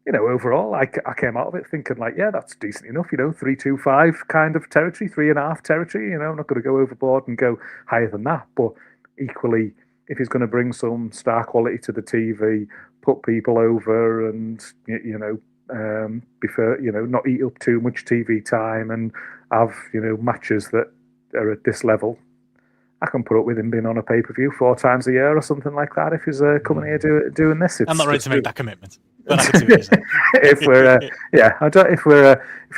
Speaker 2: you know, overall, I came out of it thinking like, yeah, that's decent enough, you know, 3.25 kind of territory, 3.5 territory, you know, I'm not going to go overboard and go higher than that. But equally, if he's going to bring some star quality to the TV, put people over and, you know, before, you know, not eat up too much TV time and have, you know, matches that are at this level, I can put up with him being on a pay-per-view 4 times a year or something like that if he's coming here doing this.
Speaker 1: I'm not ready to make that commitment. But I can see what you're saying.
Speaker 2: If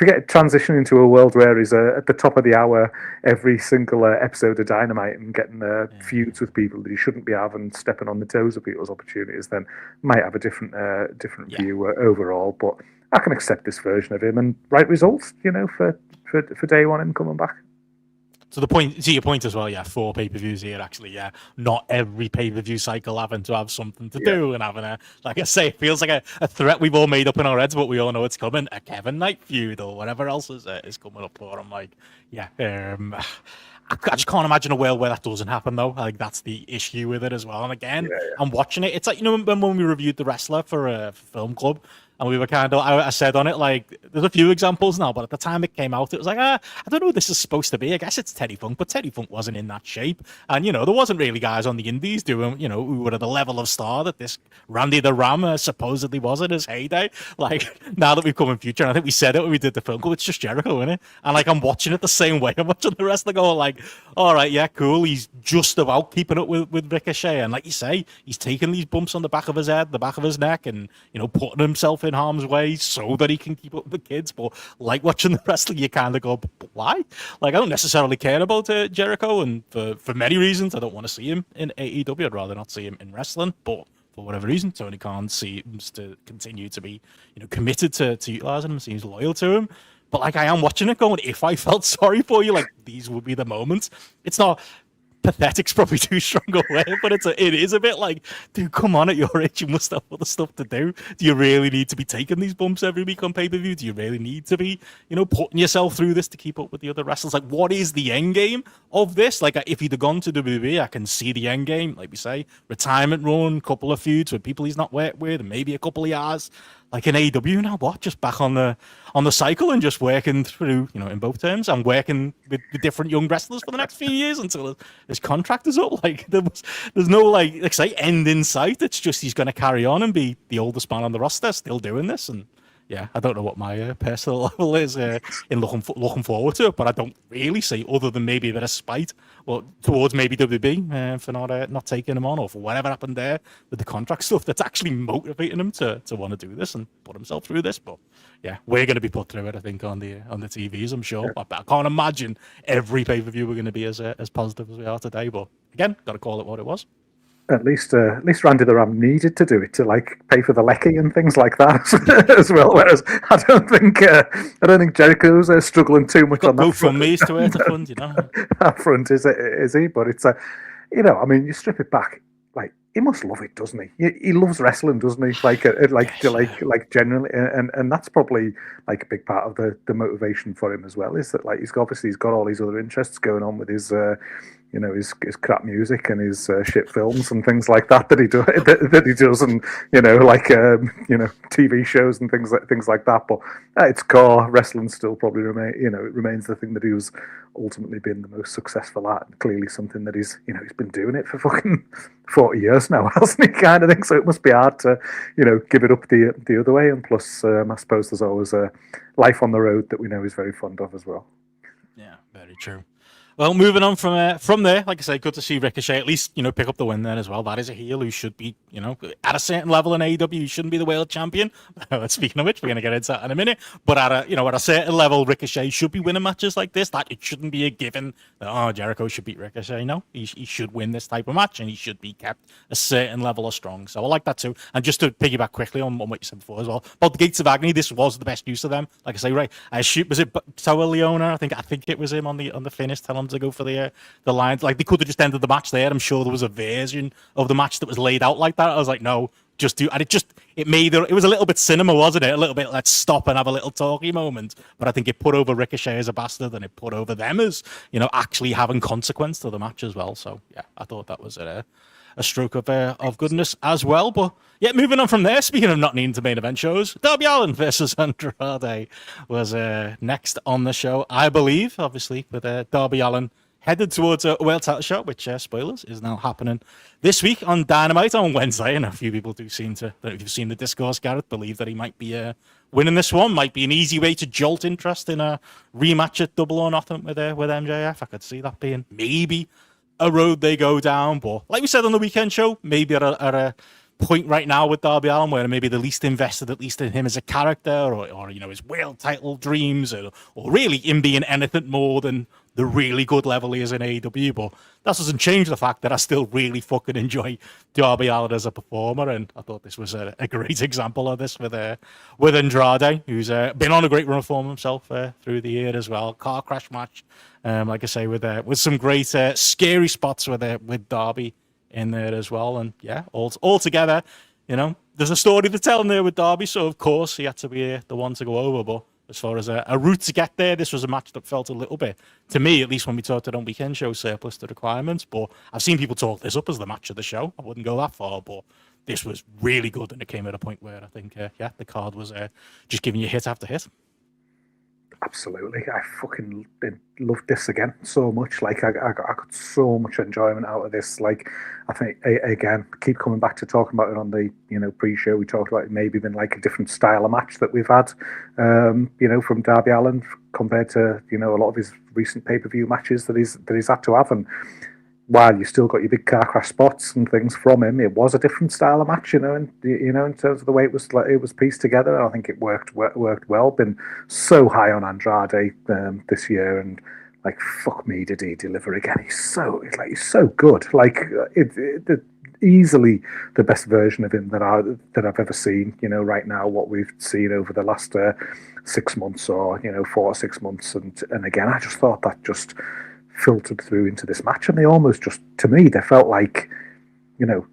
Speaker 2: we get transitioning into a world where he's at the top of the hour every single episode of Dynamite and getting feuds with people that he shouldn't be having, stepping on the toes of people's opportunities, then might have a different view overall. But I can accept this version of him and right results, for day one him coming back.
Speaker 1: So to your point as well, yeah, 4 pay-per-views here, actually, yeah. Not every pay-per-view cycle having to have something to do and having like I say, it feels like a threat we've all made up in our heads, but we all know it's coming, a Kevin Knight feud or whatever else is coming up for him. Like, yeah, I just can't imagine a world where that doesn't happen, though. Like, that's the issue with it as well. And again, I'm watching it. It's like, when we reviewed The Wrestler for Film Club, and we were I said on it, like, there's a few examples now, but at the time it came out, it was like, I don't know what this is supposed to be. I guess it's Teddy Funk, but Teddy Funk wasn't in that shape. And, there wasn't really guys on the indies doing, who were at the level of star that this Randy the Ram supposedly was in his heyday. Like, now that we've come in future, and I think we said it when we did the Film Club, it's just Jericho, isn't it? And, like, I'm watching it the same way. I'm watching the wrestler going, like, all right, yeah, cool. He's just about keeping up with Ricochet. And like you say, he's taking these bumps on the back of his head, the back of his neck, and, putting himself in harm's way so that he can keep up with the kids. But like watching the wrestling, you kind of go, but why? Like, I don't necessarily care about Jericho, and for many reasons, I don't want to see him in AEW. I'd rather not see him in wrestling, but for whatever reason, Tony Khan seems to continue to be, committed to utilizing him, seems loyal to him. But like, I am watching it going, if I felt sorry for you, like, these would be the moments. It's not pathetic's probably too strong a word, but it is a bit like, dude, come on, at your age, you must have other stuff to do. Do you really need to be taking these bumps every week on pay-per-view? Do you really need to be, putting yourself through this to keep up with the other wrestlers? Like, what is the end game of this? Like, if he'd have gone to WWE, I can see the end game, like we say, retirement run, couple of feuds with people he's not worked with, and maybe a couple of years. Like in AEW now, what? Just back on the cycle and just working through, in both terms, and working with the different young wrestlers for the next few years until his contract is up. Like, there's no like say end in sight. It's just he's going to carry on and be the oldest man on the roster, still doing this. And yeah, I don't know what my personal level is in looking forward to it, but I don't really see, other than maybe a bit of spite, towards maybe WB for not taking him on, or for whatever happened there with the contract stuff, that's actually motivating him to want to do this and put himself through this. But yeah, we're going to be put through it, I think, on the TVs, I'm sure. I can't imagine every pay-per-view we're going to be as positive as we are today. But again, got to call it what it was.
Speaker 2: At least Randy the Ram needed to do it to like pay for the lecky and things like that as well. Whereas I don't think Jericho's struggling too much on that.
Speaker 1: Go from me to where to fund,
Speaker 2: that front is he? But it's I mean, you strip it back, like, he must love it, doesn't he? He loves wrestling, doesn't he? Like generally, and that's probably like a big part of the motivation for him as well. Is that, like, he's got all these other interests going on with his his crap music and his shit films and things like that he does, and TV shows and things like that. But at its core, wrestling still probably remains the thing that he was ultimately been the most successful at, and clearly something that he's been doing it for fucking 40 years now, hasn't he, kind of thing. So it must be hard to give it up the other way. And plus, I suppose there's always a life on the road that we know he's very fond of as well.
Speaker 1: Yeah, very true. Well, moving on from there, like I say, good to see Ricochet at least, pick up the win there as well. That is a heel who should be, at a certain level in AEW, he shouldn't be the world champion. Speaking of which, we're going to get into that in a minute. But at a certain level, Ricochet should be winning matches like this. That it shouldn't be a given that, Jericho should beat Ricochet. No, he should win this type of match, and he should be kept a certain level of strong. So I like that too. And just to piggyback quickly on what you said before as well, about the Gates of Agony, this was the best use of them. Like I say, right, was it Toa Leona? I think it was him on the finish. Tell him to go for the lines. Like, they could have just ended the match there. I'm sure there was a version of the match that was laid out like that. I was like, no, just do. And it was a little bit cinema, wasn't it? A little bit, let's stop and have a little talky moment. But I think it put over Ricochet as a bastard, and it put over them as, actually having consequence to the match as well. So yeah, I thought that was a stroke of goodness as well. But yeah, moving on from there, speaking of not needing to main event shows, Darby Allin versus Andrade was next on the show, I believe, obviously, with Darby Allin headed towards a world title shot, which, spoilers, is now happening this week on Dynamite on Wednesday. And a few people do seem to, I don't know if you've seen the discourse, Gareth, believe that he might be winning this one. Might be an easy way to jolt interest in a rematch at Double or Nothing with MJF. I could see that being maybe a road they go down. But like we said on the weekend show, maybe at a point right now with Darby Allin where maybe the least invested, at least in him as a character, or his world title dreams, or really him being anything more than the really good level he is in AEW, but that doesn't change the fact that I still really fucking enjoy Darby Allin as a performer, and I thought this was a great example of this with Andrade, who's been on a great run of form himself through the year as well. Car crash match, like I say, with some great scary spots with Darby in there as well, and yeah, all together, you know, there's a story to tell in there with Darby, so of course he had to be the one to go over, but as far as a route to get there, this was a match that felt a little bit, to me, at least when we talked it on Weekend Show, surplus to requirements. But I've seen people talk this up as the match of the show. I wouldn't go that far, but this was really good, and it came at a point where I think, the card was just giving you hit after hit.
Speaker 2: Absolutely, I fucking loved this again so much. Like I got so much enjoyment out of this. Like I think again, keep coming back to talking about it on the pre-show. We talked about it maybe been like a different style of match that we've had, from Darby Allin compared to a lot of his recent pay-per-view matches that he's had to have. And while you still got your big car crash spots and things from him, it was a different style of match, in terms of the way it was pieced together. I think it worked well. Been so high on Andrade this year, and like fuck me, did he deliver again? He's so good. Like easily the best version of him that I've ever seen. Right now, what we've seen over the last 6 months or 4 or 6 months, and again, I just thought that just filtered through into this match, and they almost just, to me, they felt like, the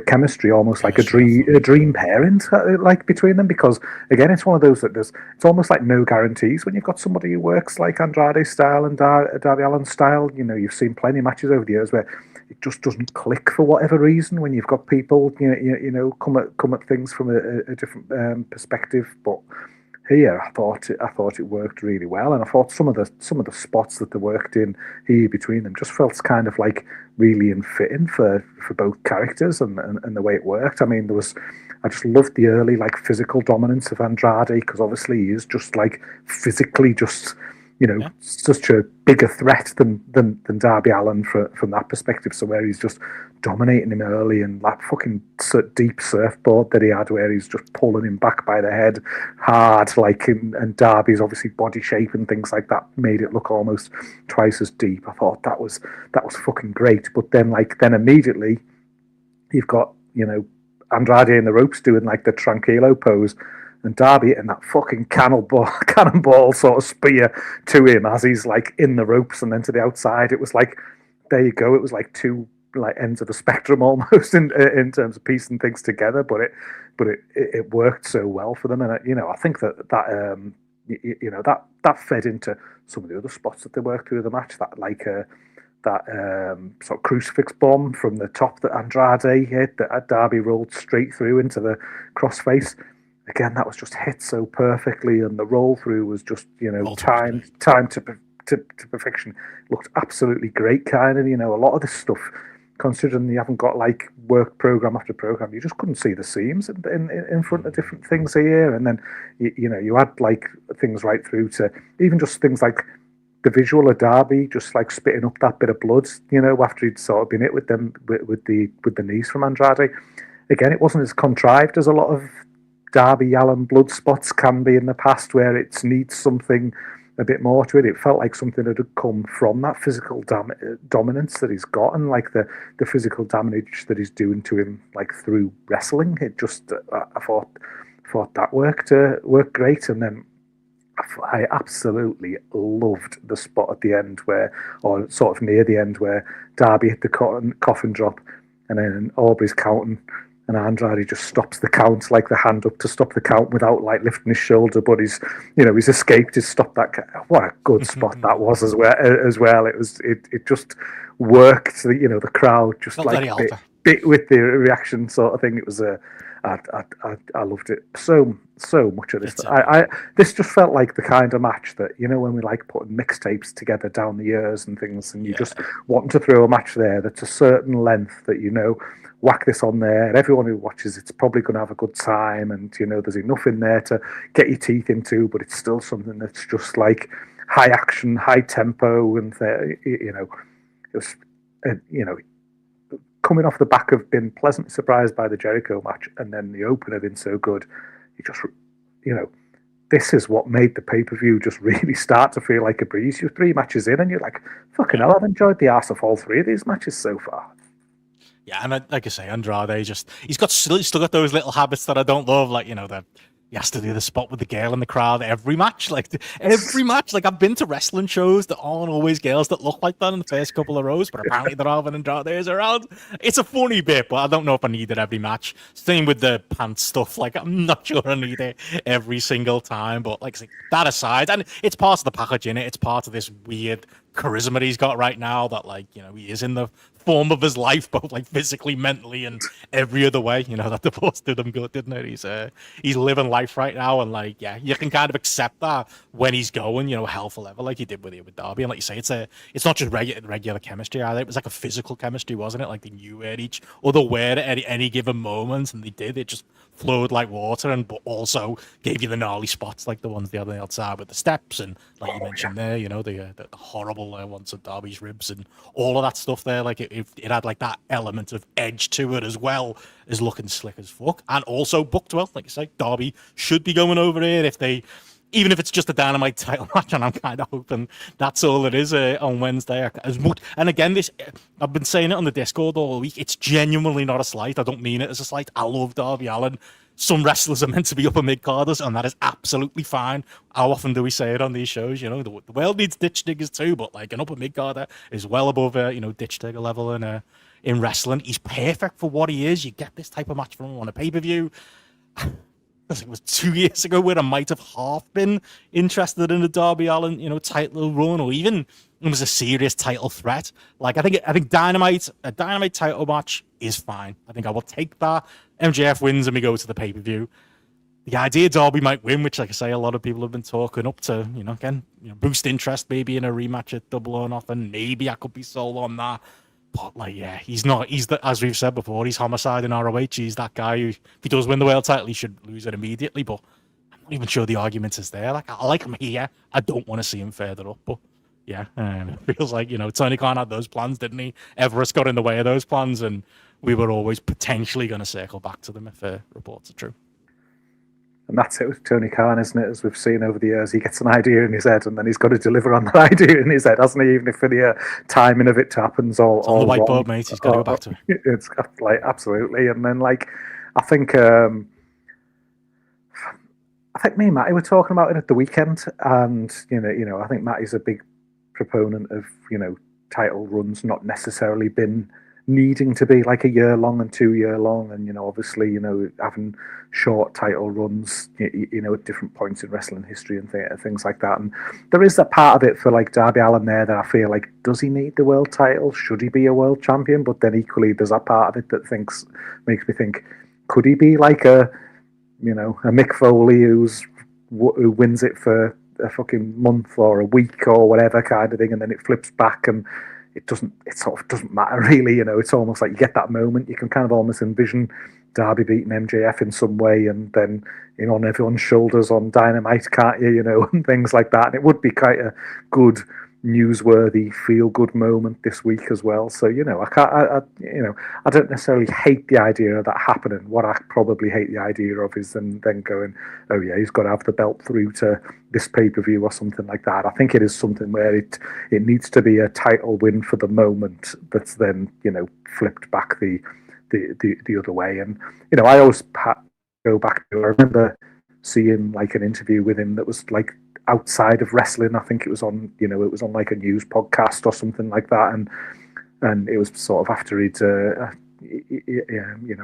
Speaker 2: chemistry almost like a dream pairing, like between them, because again, it's one of those that it's almost like no guarantees when you've got somebody who works like Andrade style and Darby Allin style. You've seen plenty of matches over the years where it just doesn't click for whatever reason when you've got people come at things from a different perspective, but here, I thought it worked really well, and I thought some of the spots that they worked in here between them just felt kind of like really fitting for both characters and the way it worked. I mean, I just loved the early like physical dominance of Andrade, because obviously he is just like physically just such a bigger threat than Darby Allin from that perspective. So where he's just dominating him early, and that fucking deep surfboard that he had where he's just pulling him back by the head hard, like, and Darby's obviously body shape and things like that made it look almost twice as deep. I thought that was fucking great. But then immediately you've got Andrade in the ropes doing like the tranquilo pose, and Darby and that fucking cannonball sort of spear to him as he's like in the ropes and then to the outside. It was like, there you go. It was like two like ends of the spectrum almost in terms of piecing things together. But it worked so well for them, and I think that fed into some of the other spots that they worked through the match. That like that sort of crucifix bomb from the top that Andrade hit, that Darby rolled straight through into the crossface. Again, that was just hit so perfectly, and the roll through was just time to perfection. Looked absolutely great, kind of. A lot of this stuff, considering you haven't got like work program after program, you just couldn't see the seams in front of different things here. And then you had like things right through to even just things like the visual of Darby just like spitting up that bit of blood, after he'd sort of been hit with the knees from Andrade. Again, it wasn't as contrived as a lot of Darby Allin blood spots can be in the past, where it needs something a bit more to it. It felt like something that had come from that physical dominance that he's got, and like the physical damage that he's doing to him, like through wrestling. It just, I thought that worked great. And then I absolutely loved the spot at the end or sort of near the end, where Darby hit the coffin drop, and then Aubrey's counting, and Andrade just stops the count, like the hand up to stop the count without like lifting his shoulder, but he's escaped, he's stopped that. What a good spot that was as well. It just worked. The crowd just felt like bit with the reaction sort of thing. It was I loved it so much of this. This just felt like the kind of match that when we like putting mixtapes together down the years and things, and you just want to throw a match there that's a certain length that whack this on there, and everyone who watches it's probably going to have a good time, and there's enough in there to get your teeth into, but it's still something that's just like high action, high tempo, and it was coming off the back of being pleasantly surprised by the Jericho match, and then the opener being so good. You just this is what made the pay-per-view just really start to feel like a breeze. You're 3 matches in and you're like, fucking hell, I've enjoyed the arse of all 3 of these matches so far.
Speaker 1: Yeah, and like I say, Andrade he's still got those little habits that I don't love, like, that he has to do the spot with the girl in the crowd every match. Like I've been to wrestling shows that aren't always girls that look like that in the first couple of rows, but apparently they're all when Andrade is around. It's a funny bit, but I don't know if I need it every match. Same with the pants stuff. Like, I'm not sure I need it every single time, but like that aside, and it's part of the package in it. It's part of this weird charisma that he's got right now that, like, he is in the form of his life, both like physically, mentally, and every other way. That divorce did him good, didn't it? He's living life right now, and like, yeah, you can kind of accept that when he's going, hell for leather, like he did with Darby. And like you say, it's not just regular chemistry either. It was like a physical chemistry, wasn't it? Like they knew where each other were at any given moment, and they did. It just flowed like water, and but also gave you the gnarly spots like the ones the other outside with the steps, and like you mentioned there, the horrible ones of Darby's ribs and all of that stuff there. Like it had like that element of edge to it, as well as looking slick as fuck, and also booked well. Like you say, Darby should be going over here even if it's just a Dynamite title match, and I'm kind of hoping that's all it is on Wednesday. And again, I've been saying it on the Discord all week. It's genuinely not a slight. I don't mean it as a slight. I love Darby Allin. Some wrestlers are meant to be upper mid-carders, and that is absolutely fine. How often do we say it on these shows? The world needs ditch diggers too, but like an upper mid-carder is well above ditch digger level in wrestling. He's perfect for what he is. You get this type of match from him on a pay-per-view. I think it was 2 years ago where I might have half been interested in a Darby Allin, title run, or even it was a serious title threat. Like I think a Dynamite title match is fine. I think I will take that. MJF wins and we go to the pay-per-view. The idea Darby might win, which, like I say, a lot of people have been talking up to, boost interest maybe in a rematch at Double or Nothing. Maybe I could be sold on that. But like, yeah, he's as we've said before, he's homicide in ROH. He's that guy who, if he does win the world title, he should lose it immediately. But I'm not even sure the argument is there. Like, I like him here. I don't want to see him further up. But yeah, it feels like, Tony Khan had those plans, didn't he? Everest got in the way of those plans, and we were always potentially going to circle back to them if reports are true.
Speaker 2: And that's it with Tony Khan, isn't it? As we've seen over the years, he gets an idea in his head, and then he's got to deliver on that idea in his head, hasn't he? Even if the timing of it happens all
Speaker 1: on the whiteboard, mate. He's got to go back to it.
Speaker 2: It's like absolutely. And then like, I think me and Matty were talking about it at the weekend, and I think Matty's a big proponent of title runs not necessarily been needing to be like a year long and 2 year long, and obviously having short title runs at different points in wrestling history and things like that. And there is that part of it for like Darby Allin there that I feel like, does he need the world title? Should he be a world champion? But then equally there's that part of it that makes me think, could he be like a Mick Foley who wins it for a fucking month or a week or whatever kind of thing, and then it flips back and it sort of doesn't matter really. It's almost like you get that moment. You can kind of almost envision Darby beating MJF in some way, and then on everyone's shoulders on Dynamite, can't you? And things like that. And it would be quite a good, newsworthy, feel-good moment this week as well. So I don't necessarily hate the idea of that happening. What I probably hate the idea of is then going, oh yeah, he's got to have the belt through to this pay-per-view or something like that. I think it is something where it needs to be a title win for the moment that's then flipped back the other way. And I always go back to, I remember seeing like an interview with him that was like outside of wrestling. I think it was on like a news podcast or something like that, and it was sort of after he'd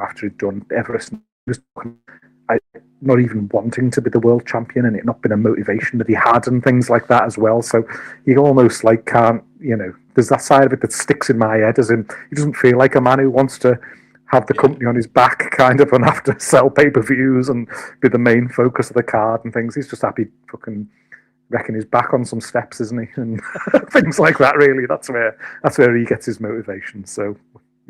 Speaker 2: after he'd done Everest, not even wanting to be the world champion, and it not been a motivation that he had and things like that as well. So you almost like can't, there's that side of it that sticks in my head, as in he doesn't feel like a man who wants to have the company on his back kind of and have to sell pay-per-views and be the main focus of the card and things. He's just happy fucking wrecking his back on some steps, isn't he? And things like that, really. That's where he gets his motivation. So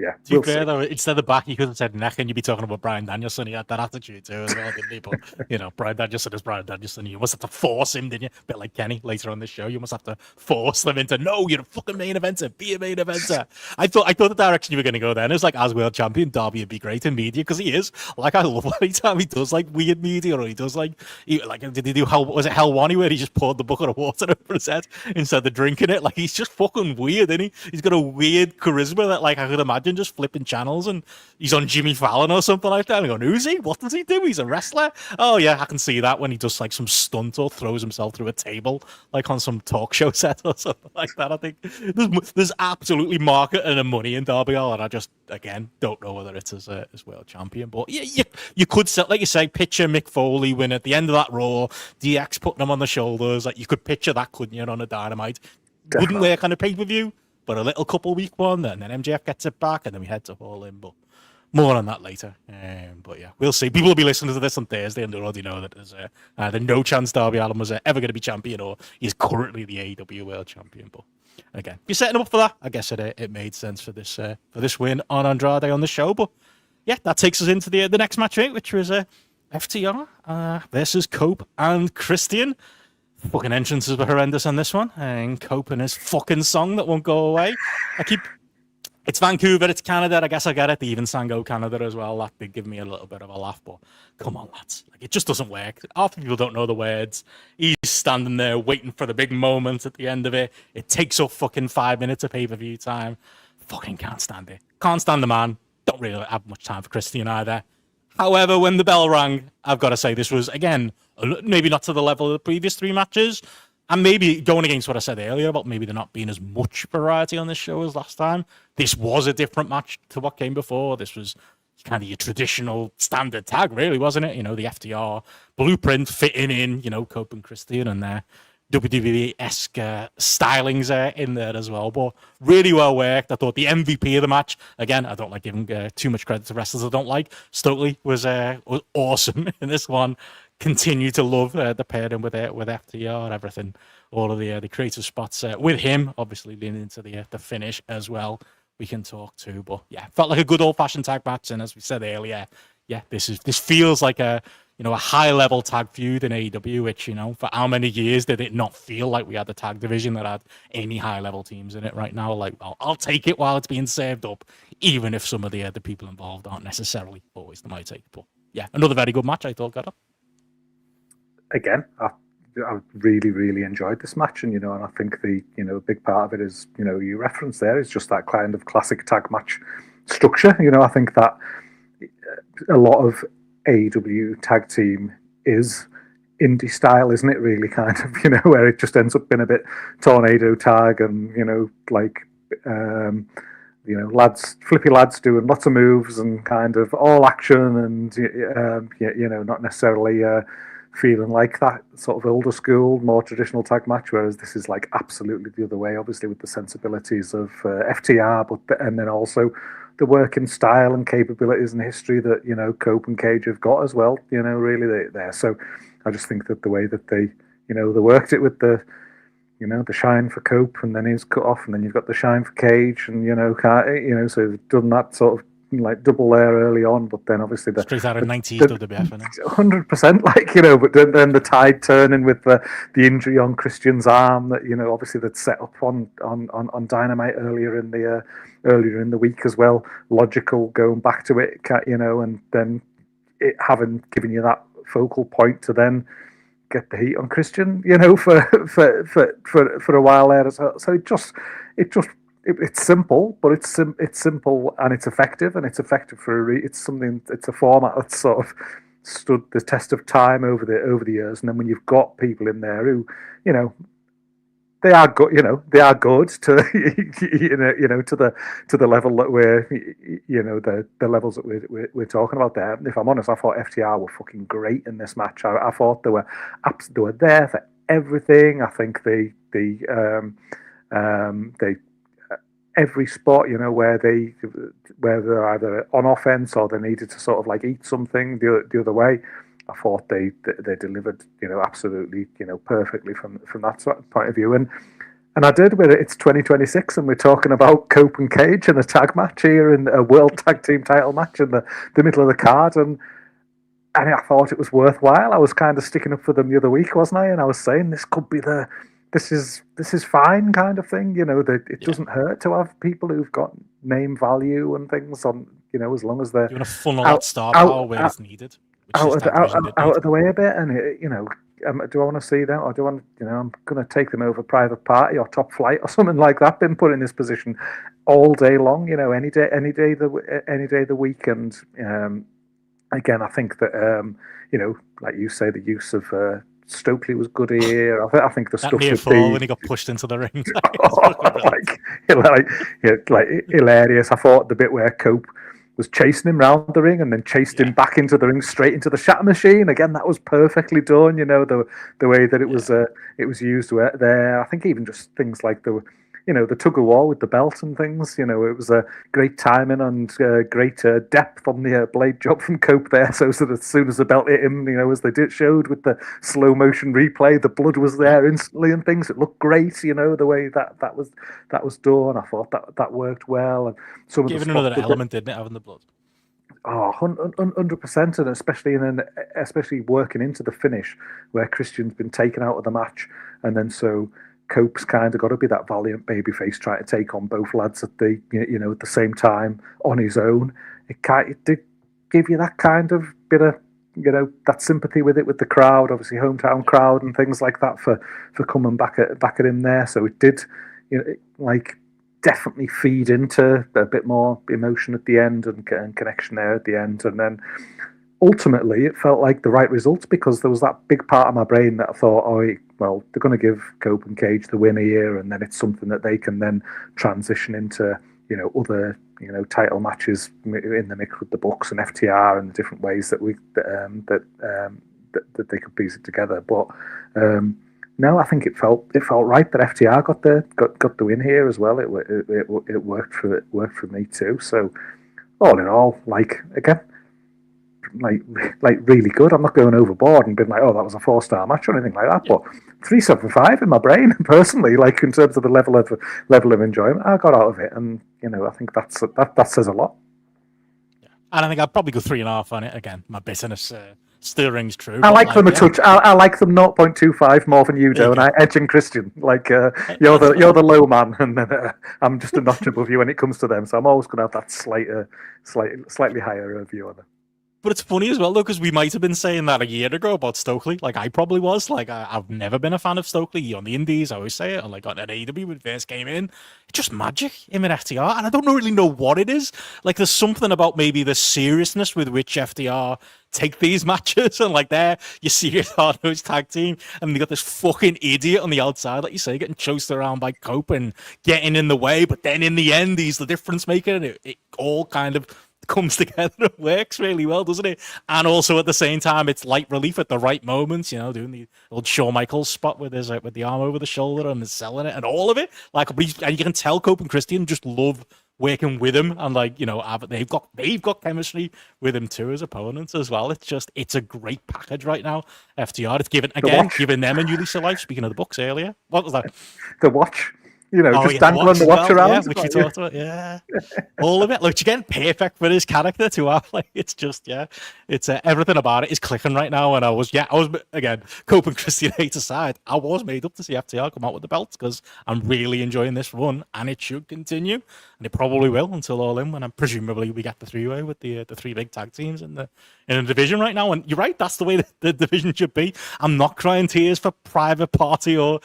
Speaker 2: yeah,
Speaker 1: To be
Speaker 2: we'll
Speaker 1: fair,
Speaker 2: see.
Speaker 1: though, instead of back, you could have said neck, and you'd be talking about Brian Danielson. He had that attitude too, as well, didn't he? But, Brian Danielson is Brian Danielson. You must have to force him, didn't you? A bit like Kenny later on this show. You must have to force them into, no, you're a fucking main eventer. Be a main eventer. I thought the direction you were going to go then is like, as world champion, Darby would be great in media, because he is. Like, I love any time he does, like, weird media, or he does, like, did he do was it Hell One, where he just poured the bucket of water over his head instead of drinking it? Like, he's just fucking weird, isn't he? He's got a weird charisma that, like, I could imagine just flipping channels, and he's on Jimmy Fallon or something like that. And I'm going, who's he? What does he do? He's a wrestler? Oh, yeah, I can see that when he does, like, some stunt or throws himself through a table, like on some talk show set or something like that. I think there's absolutely market and money in Darby Allin, and I just, again, don't know whether it's as world champion. But yeah, you could, like you say, picture Mick Foley win at the end of that Raw, DX putting him on the shoulders. Like, you could picture that, couldn't you, on a Dynamite?
Speaker 2: Definitely.
Speaker 1: Wouldn't work on a pay-per-view, but a little couple week one, and then MJF gets it back, and then we head to All In. But more on that later. But yeah, we'll see. People will be listening to this on Thursday, and they already know that there's no chance Darby Allin was ever going to be champion, or he's currently the AEW World Champion. But again, you're setting him up for that. I guess it made sense for this win on Andrade on the show. But yeah, that takes us into the next match, right, which was FTR versus Cope and Christian. Fucking entrances were horrendous on this one, and Cope and his fucking song that won't go away. It's Vancouver, it's Canada. I guess I get it. They even sang "Go Canada" as well. That did give me a little bit of a laugh, but come on, lads. Like, it just doesn't work. Half the people don't know the words. He's standing there waiting for the big moment at the end of it. It takes up fucking 5 minutes of pay-per-view time. Fucking can't stand it. Can't stand the man. Don't really have much time for Christian either. However, when the bell rang, I've got to say this was, again, maybe not to the level of the previous three matches, and maybe going against what I said earlier about maybe there not being as much variety on this show as last time. This was a different match to what came before. This was kind of your traditional standard tag, really, wasn't it? The FTR blueprint fitting in, Cope and Christian and their WWE-esque stylings in there as well. But really well worked. I thought the MVP of the match, again, I don't like giving too much credit to wrestlers I don't like. Stokely was awesome in this one. Continue to love the pairing with FTR and everything. All of the creative spots with him, obviously leaning into the finish as well. We can talk too, but yeah, felt like a good old-fashioned tag match. And as we said earlier, yeah, this feels like a high-level tag feud in AEW, which, for how many years did it not feel like we had a tag division that had any high-level teams in it right now? Like, I'll take it while it's being served up, even if some of the people involved aren't necessarily always the my take. But yeah, another very good match, I thought, Gareth.
Speaker 2: Again, I really, really enjoyed this match, and I think the a big part of it is you reference there is just that kind of classic tag match structure. I think that a lot of AEW tag team is indie style, isn't it? Really, kind of where it just ends up being a bit tornado tag, and flippy lads doing lots of moves and kind of all action, and not necessarily feeling like that sort of older school, more traditional tag match, whereas this is like absolutely the other way, obviously with the sensibilities of FTR, and then also the working style and capabilities and history that Cope and Cage have got as well. Really there. So I just think that the way that they they worked it with the the shine for Cope, and then he's cut off, and then you've got the shine for Cage, and so they've done that sort of like double there early on, but then obviously
Speaker 1: straight out of 90s WWF,
Speaker 2: 100%, but then the tide turning with the injury on Christian's arm that obviously that's set up on Dynamite earlier in the week as well. Logical going back to it, and then it having given you that focal point to then get the heat on Christian, for a while there as well. So it's simple, but it's simple and it's effective, and it's effective it's a format that's sort of stood the test of time over the years. And then when you've got people in there who, they are good, they are good to to the level that we're the levels that we're talking about there. And if I'm honest, I thought FTR were fucking great in this match. I thought they were there for everything. I think they every spot, where they're either on offense or they needed to sort of like eat something the other way, I thought they delivered, absolutely, perfectly from that point of view. And And I did. It's 2026, and we're talking about Cope and Cage in a tag match here in a World Tag Team Title match in the middle of the card, and I thought it was worthwhile. I was kind of sticking up for them the other week, wasn't I? And I was saying this could be this is fine kind of thing. That it doesn't hurt to have people who've got name value and things on. As long as they're
Speaker 1: doing a funnel that star power where it's needed,
Speaker 2: out of the way a bit, and do I want to see that, or do I want? I'm going to take them over Private Party or Top Flight or something like that. Been put in this position all day long. Any day of the week, and again, I think that like you say, the use of Stokely was good here. I think the stuff
Speaker 1: with when he got pushed into the ring,
Speaker 2: like hilarious. I thought the bit where Cope was chasing him round the ring and then chased him back into the ring, straight into the shatter machine. Again, that was perfectly done. The way that it was used there. I think even just things like the tug of war with the belt and things. It was a great timing and great depth on the blade job from Cope there. So that as soon as the belt hit him, as they showed with the slow motion replay, the blood was there instantly and things. It looked great. The way that was done. I thought that worked well. And some
Speaker 1: giving another element, didn't it, having the blood?
Speaker 2: Oh, 100%, and especially working into the finish where Christian's been taken out of the match, and then so Cope's kind of got to be that valiant babyface trying to take on both lads at the at the same time on his own. It did give you that kind of bit of that sympathy with the crowd, obviously hometown crowd and things like that for coming back at him there. So it did definitely feed into a bit more emotion at the end and connection there at the end, and then ultimately it felt like the right result, because there was that big part of my brain that I thought, well, they're going to give Cope and Cage the winner here, and then it's something that they can then transition into other title matches in the mix with the Bucks and FTR and the different ways that that they could piece it together. But no, I think it felt right that FTR got the win here as well. It worked for me too. So all in all, again, really good. I'm not going overboard and being like, oh, that was a 4-star match or anything like that. But 3.75 in my brain, personally, in terms of the level of enjoyment I got out of it, and I think that says a lot.
Speaker 1: Yeah, and I think I'd probably go 3.5 on it. Again, my bitterness still rings true.
Speaker 2: I like them a touch. I like them 0.25 more than you do, and I edge and Christian. You're the low man, and I'm just a notch above you when it comes to them. So I'm always going to have that slightly higher view on it.
Speaker 1: But it's funny as well, though, because we might have been saying that a year ago about Stokely. I probably was. I've never been a fan of Stokely on the indies. I always say it. And on AEW when it first came in, it's just magic, him and FTR. And I don't really know what it is. There's something about maybe the seriousness with which FTR take these matches, and they're your serious hard-nosed tag team, and they got this fucking idiot on the outside, like you say, getting chased around by Cope and getting in the way. But then in the end, he's the difference maker, and it all kind of comes together and works really well, doesn't it? And also at the same time, it's light relief at the right moments, doing the old Shawn Michaels spot with the arm over the shoulder and selling it and all of it. And you can tell Cope and Christian just love working with him, and they've got chemistry with him too as opponents as well. It's a great package right now. FTR, it's giving them a new lease of life. Speaking of the Bucks earlier, what was that?
Speaker 2: The watch. Just dangling the watch around.
Speaker 1: Yeah, which we talked about. Yeah. All of it. Again, perfect for his character to have. It's just, it's everything about it is clicking right now. And I was, again, Cope and Christian hate aside, I was made up to see FTR come out with the belts, because I'm really enjoying this run, and it should continue. And it probably will until All In, when presumably we get the 3-way with the 3 big tag teams in the division right now. And you're right, that's the way the division should be. I'm not crying tears for Private Party or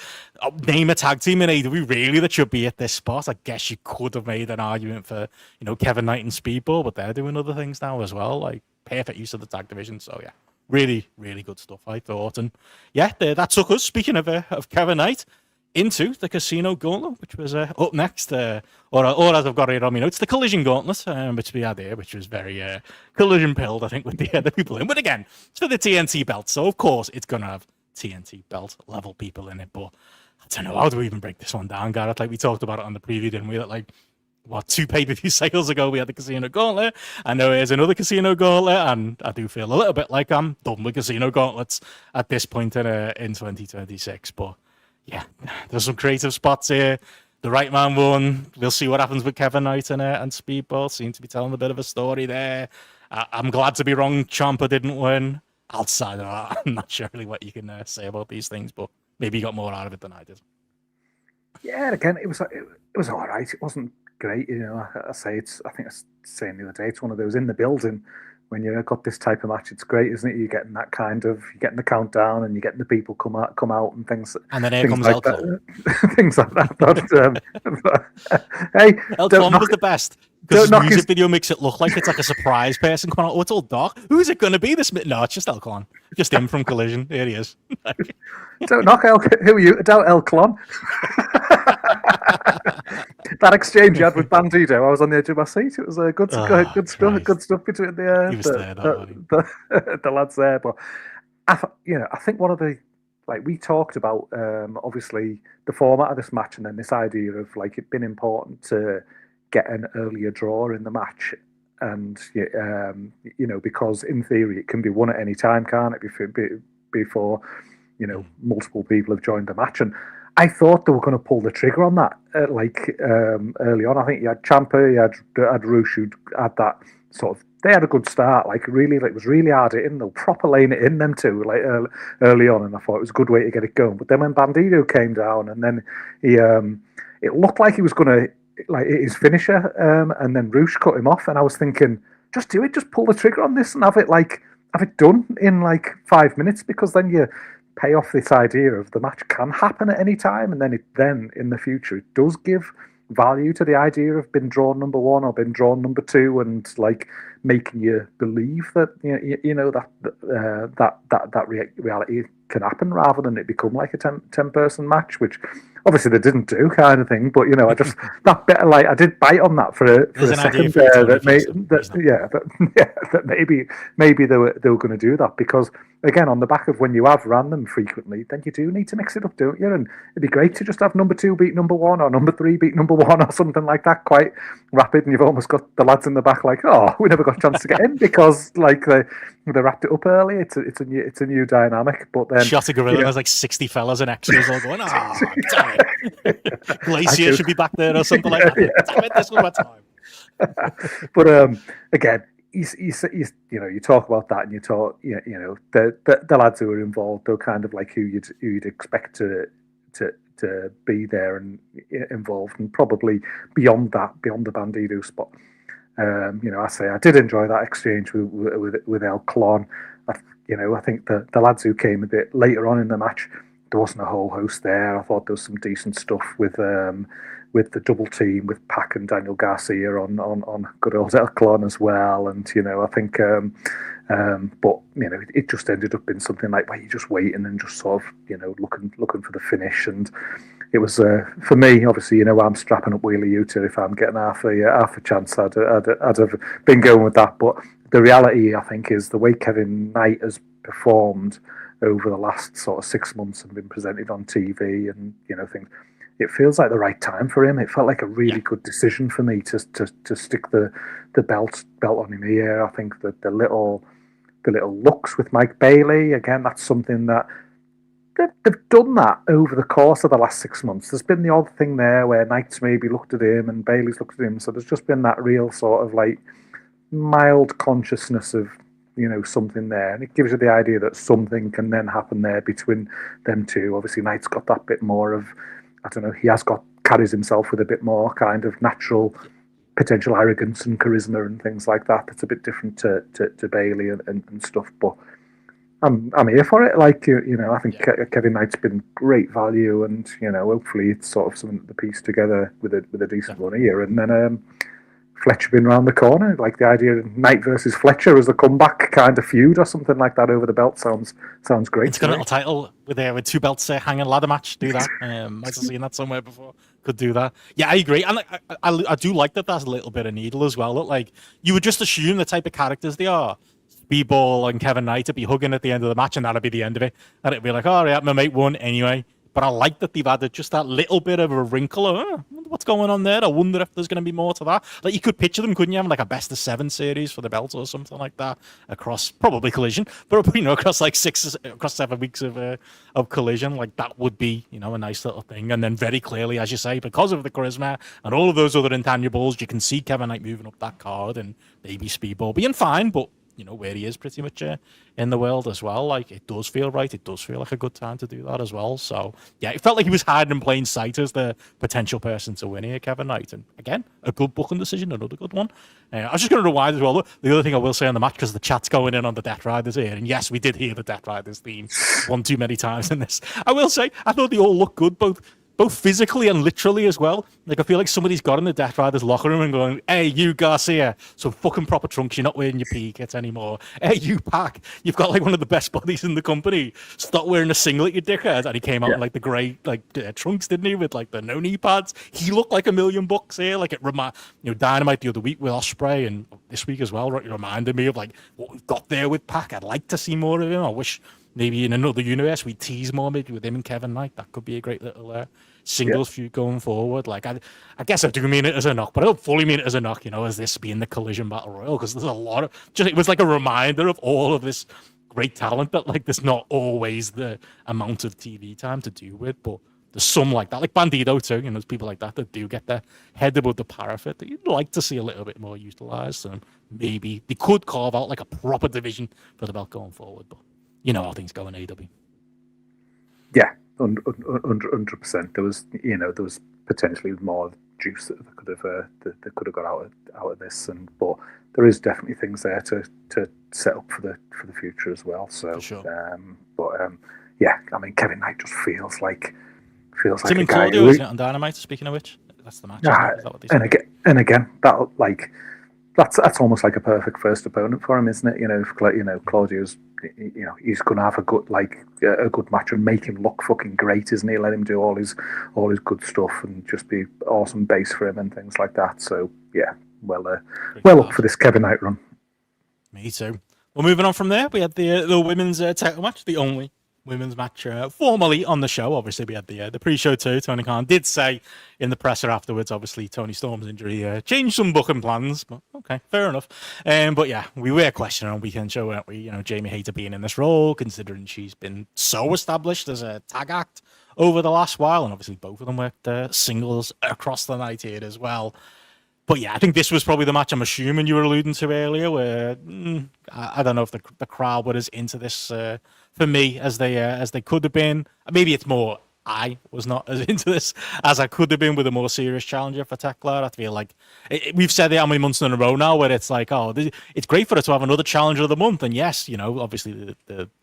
Speaker 1: name a tag team in AEW really that should be at this spot. I guess you could have made an argument for Kevin Knight and Speedball, but they're doing other things now as well. Perfect use of the tag division. So yeah, really, really good stuff, I thought. And yeah, that took us, speaking of Kevin Knight, into the Casino Gauntlet, which was up next, or as I've got it on my notes, the Collision Gauntlet, which we had here, which was very collision-pilled, I think, with the people in. But again, it's for the TNT belt, so of course it's going to have TNT belt level people in it. But I don't know, how do we even break this one down, Gareth? We talked about it on the preview, didn't we? That 2 pay-per-view cycles ago, we had the Casino Gauntlet. I know here's another Casino Gauntlet, and I do feel a little bit like I'm done with Casino Gauntlets at this point in 2026. But Yeah, there's some creative spots here. The right man won. We'll see what happens with Kevin Knight and Speedball. Seem to be telling a bit of a story there. I'm glad to be wrong. Ciampa didn't win. Outside of that, I'm not sure really what you can say about these things, but maybe you got more out of it than I did.
Speaker 2: Yeah, again, it was all right. It wasn't great, I say I think I was saying the other day, it's one of those in the building when you've got this type of match. It's great, isn't it? You're getting that you're getting the countdown, and you're getting the people come out and things.
Speaker 1: And then here comes like
Speaker 2: things like that. Hey,
Speaker 1: El Clon was the best. Because his music video makes it look like it's like a surprise person coming out. Oh, it's all dark. Who's it going to be? No, it's just El Clon. Just him from Collision. Here he is.
Speaker 2: Don't knock who are you? Doubt El Clon. That exchange you had with Bandito, I was on the edge of my seat. It was a good stuff between the lads there. But I think one of the we talked about obviously the format of this match, and then this idea of it being important to get an earlier draw in the match, and because in theory it can be won at any time, can't it? Before multiple people have joined the match, and I thought they were going to pull the trigger on that early on. I think you had Ciampa, you had Roosh, who had that sort of. They had a good start. It was really hard hitting. They were proper laying it in them too, early on, and I thought it was a good way to get it going. But then when Bandito came down, and then it looked like he was going to his finisher, and then Roosh cut him off, and I was thinking, just do it, just pull the trigger on this and have it done in 5 minutes, because then you pay off this idea of the match can happen at any time, and then in the future it does give value to the idea of being drawn number one or being drawn number two, and making you believe that that reality can happen, rather than it become like a 10 person match, which obviously they didn't do, kind of thing. But I just that bit I did bite on that for a second there, that maybe they were going to do that, because again, on the back of when you have ran them frequently, then you do need to mix it up, don't you? And it'd be great to just have number two beat number one, or number three beat number one, or something like that, quite rapid, and you've almost got the lads in the back oh, we never got a chance to get in, because they wrapped it up early. It's a new dynamic. But then
Speaker 1: shot a gorilla, there's 60 fellas and extras all going, oh, damn it. Glacier should be back there or something like that. Yeah. Damn it, this was my time.
Speaker 2: But again, he's you talk about that, and you talk the lads who are involved, they're kind of who you'd expect to be there and involved, and probably beyond the Bandito spot. I say I did enjoy that exchange with El Clon. I think the lads who came a bit later on in the match, there wasn't a whole host there. I thought there was some decent stuff with the double team with Pac and Daniel Garcia on good old El Clon as well. And I think, but it just ended up being something where you're just waiting and just sort of looking for the finish. And it was for me, obviously, I'm strapping up Wheeler Yuta. If I'm getting half a chance, I'd have been going with that. But the reality, I think, is the way Kevin Knight has performed over the last sort of 6 months and been presented on TV and things. It feels like the right time for him. It felt like a really good decision for me to stick the belt on him here. I think that the little looks with Mike Bailey, again, that's something that they've done that over the course of the last 6 months. There's been the odd thing there where Knight's maybe looked at him and Bailey's looked at him. So there's just been that real sort of mild consciousness of something there, and it gives you the idea that something can then happen there between them two. Obviously, Knight's got that bit more of, I don't know, carries himself with a bit more kind of natural potential arrogance and charisma and things like that. That's a bit different to Bailey and stuff. But I'm here for it. I think Kevin Knight's been great value, and hopefully it's sort of something to piece together with a decent run here. And then Fletcher been around the corner, the idea of Knight versus Fletcher as a comeback kind of feud or something like that over the belt sounds great.
Speaker 1: It's got a little title with two belts hanging ladder match. Do that. I've seen that somewhere before. Could do that. Yeah, I agree, and I do like that. That's a little bit of needle as well. That you would just assume the type of characters they are. Speedball and Kevin Knight would be hugging at the end of the match, and that'd be the end of it. And it'd be oh yeah, my mate won anyway. but I like that they've added just that little bit of a wrinkle. I wonder what's going on there. I wonder if there's going to be more to that. Like, you could picture them, couldn't you, having like a best of 7 series for the belt or something like that across probably Collision, but across like 7 weeks of Collision. Like, that would be a nice little thing. And then very clearly, as you say, because of the charisma and all of those other intangibles, you can see Kevin Knight moving up that card and maybe Speedball being fine, but where he is pretty much in the world as well. Like, it does feel right. It does feel like a good time to do that as well. So, yeah, it felt like he was hiding in plain sight as the potential person to win here, Kevin Knight. And again, a good booking decision, another good one. I was just going to rewind as well. The other thing I will say on the match, because the chat's going in on the Death Riders here, and yes, we did hear the Death Riders theme one too many times in this. I will say, I thought they all looked good, both physically and literally as well. Like, I feel like somebody's got in the Death Riders locker room and going, hey, you Garcia, some fucking proper trunks, you're not wearing your PE kits anymore. Hey, you Pac, you've got like one of the best bodies in the company. Stop wearing a singlet, you dickhead. And he came out in like the grey trunks, didn't he, with like the no knee pads. He looked like $1,000,000 here. Like, it Dynamite the other week with Ospreay, and this week as well, it reminded me of like what we've got there with Pac. I'd like to see more of him. I wish maybe in another universe we tease more, maybe with him and Kevin Knight. That could be a great little singles feud going forward. Like, I guess I do mean it as a knock, but I don't fully mean it as a knock, as this being the Collision Battle Royal, because there's a lot of it was like a reminder of all of this great talent that, like, there's not always the amount of TV time to do with, but there's some like that, like Bandido too. There's people like that that do get their head above the parapet that you'd like to see a little bit more utilized. And maybe they could carve out like a proper division for the belt going forward, but how things go in AEW.
Speaker 2: Yeah, 100%. There was potentially more juice that they could have got out of this, but there is definitely things there to set up for the future as well. So, for sure. Yeah, I mean, Kevin Knight just feels like
Speaker 1: Tim and Claudio, isn't it, on Dynamite? Speaking of which, that's the match. Is that what they said?
Speaker 2: And again, that like. That's almost like a perfect first opponent for him, isn't it? If Claudio's, he's going to have a good match and make him look fucking great, isn't he? Let him do all his good stuff and just be awesome base for him and things like that. So yeah, well up for this Kevin Knight run.
Speaker 1: Me too. Well, moving on from there, we had the women's title match, the only women's match formally on the show. Obviously, we had the pre-show too. Tony Khan did say in the presser afterwards, obviously, Tony Storm's injury changed some booking plans, but okay, fair enough. But yeah, we were questioning on weekend show, weren't we? Jamie Hayter being in this role, considering she's been so established as a tag act over the last while, and obviously both of them worked singles across the night here as well. But yeah, I think this was probably the match I'm assuming you were alluding to earlier, where I don't know if the crowd were as into this for me as they could have been. Maybe it's more I was not as into this as I could have been with a more serious challenger for Tekla. I feel like we've said it how many months in a row now, where it's like, it's great for her to have another challenger of the month. And yes, obviously the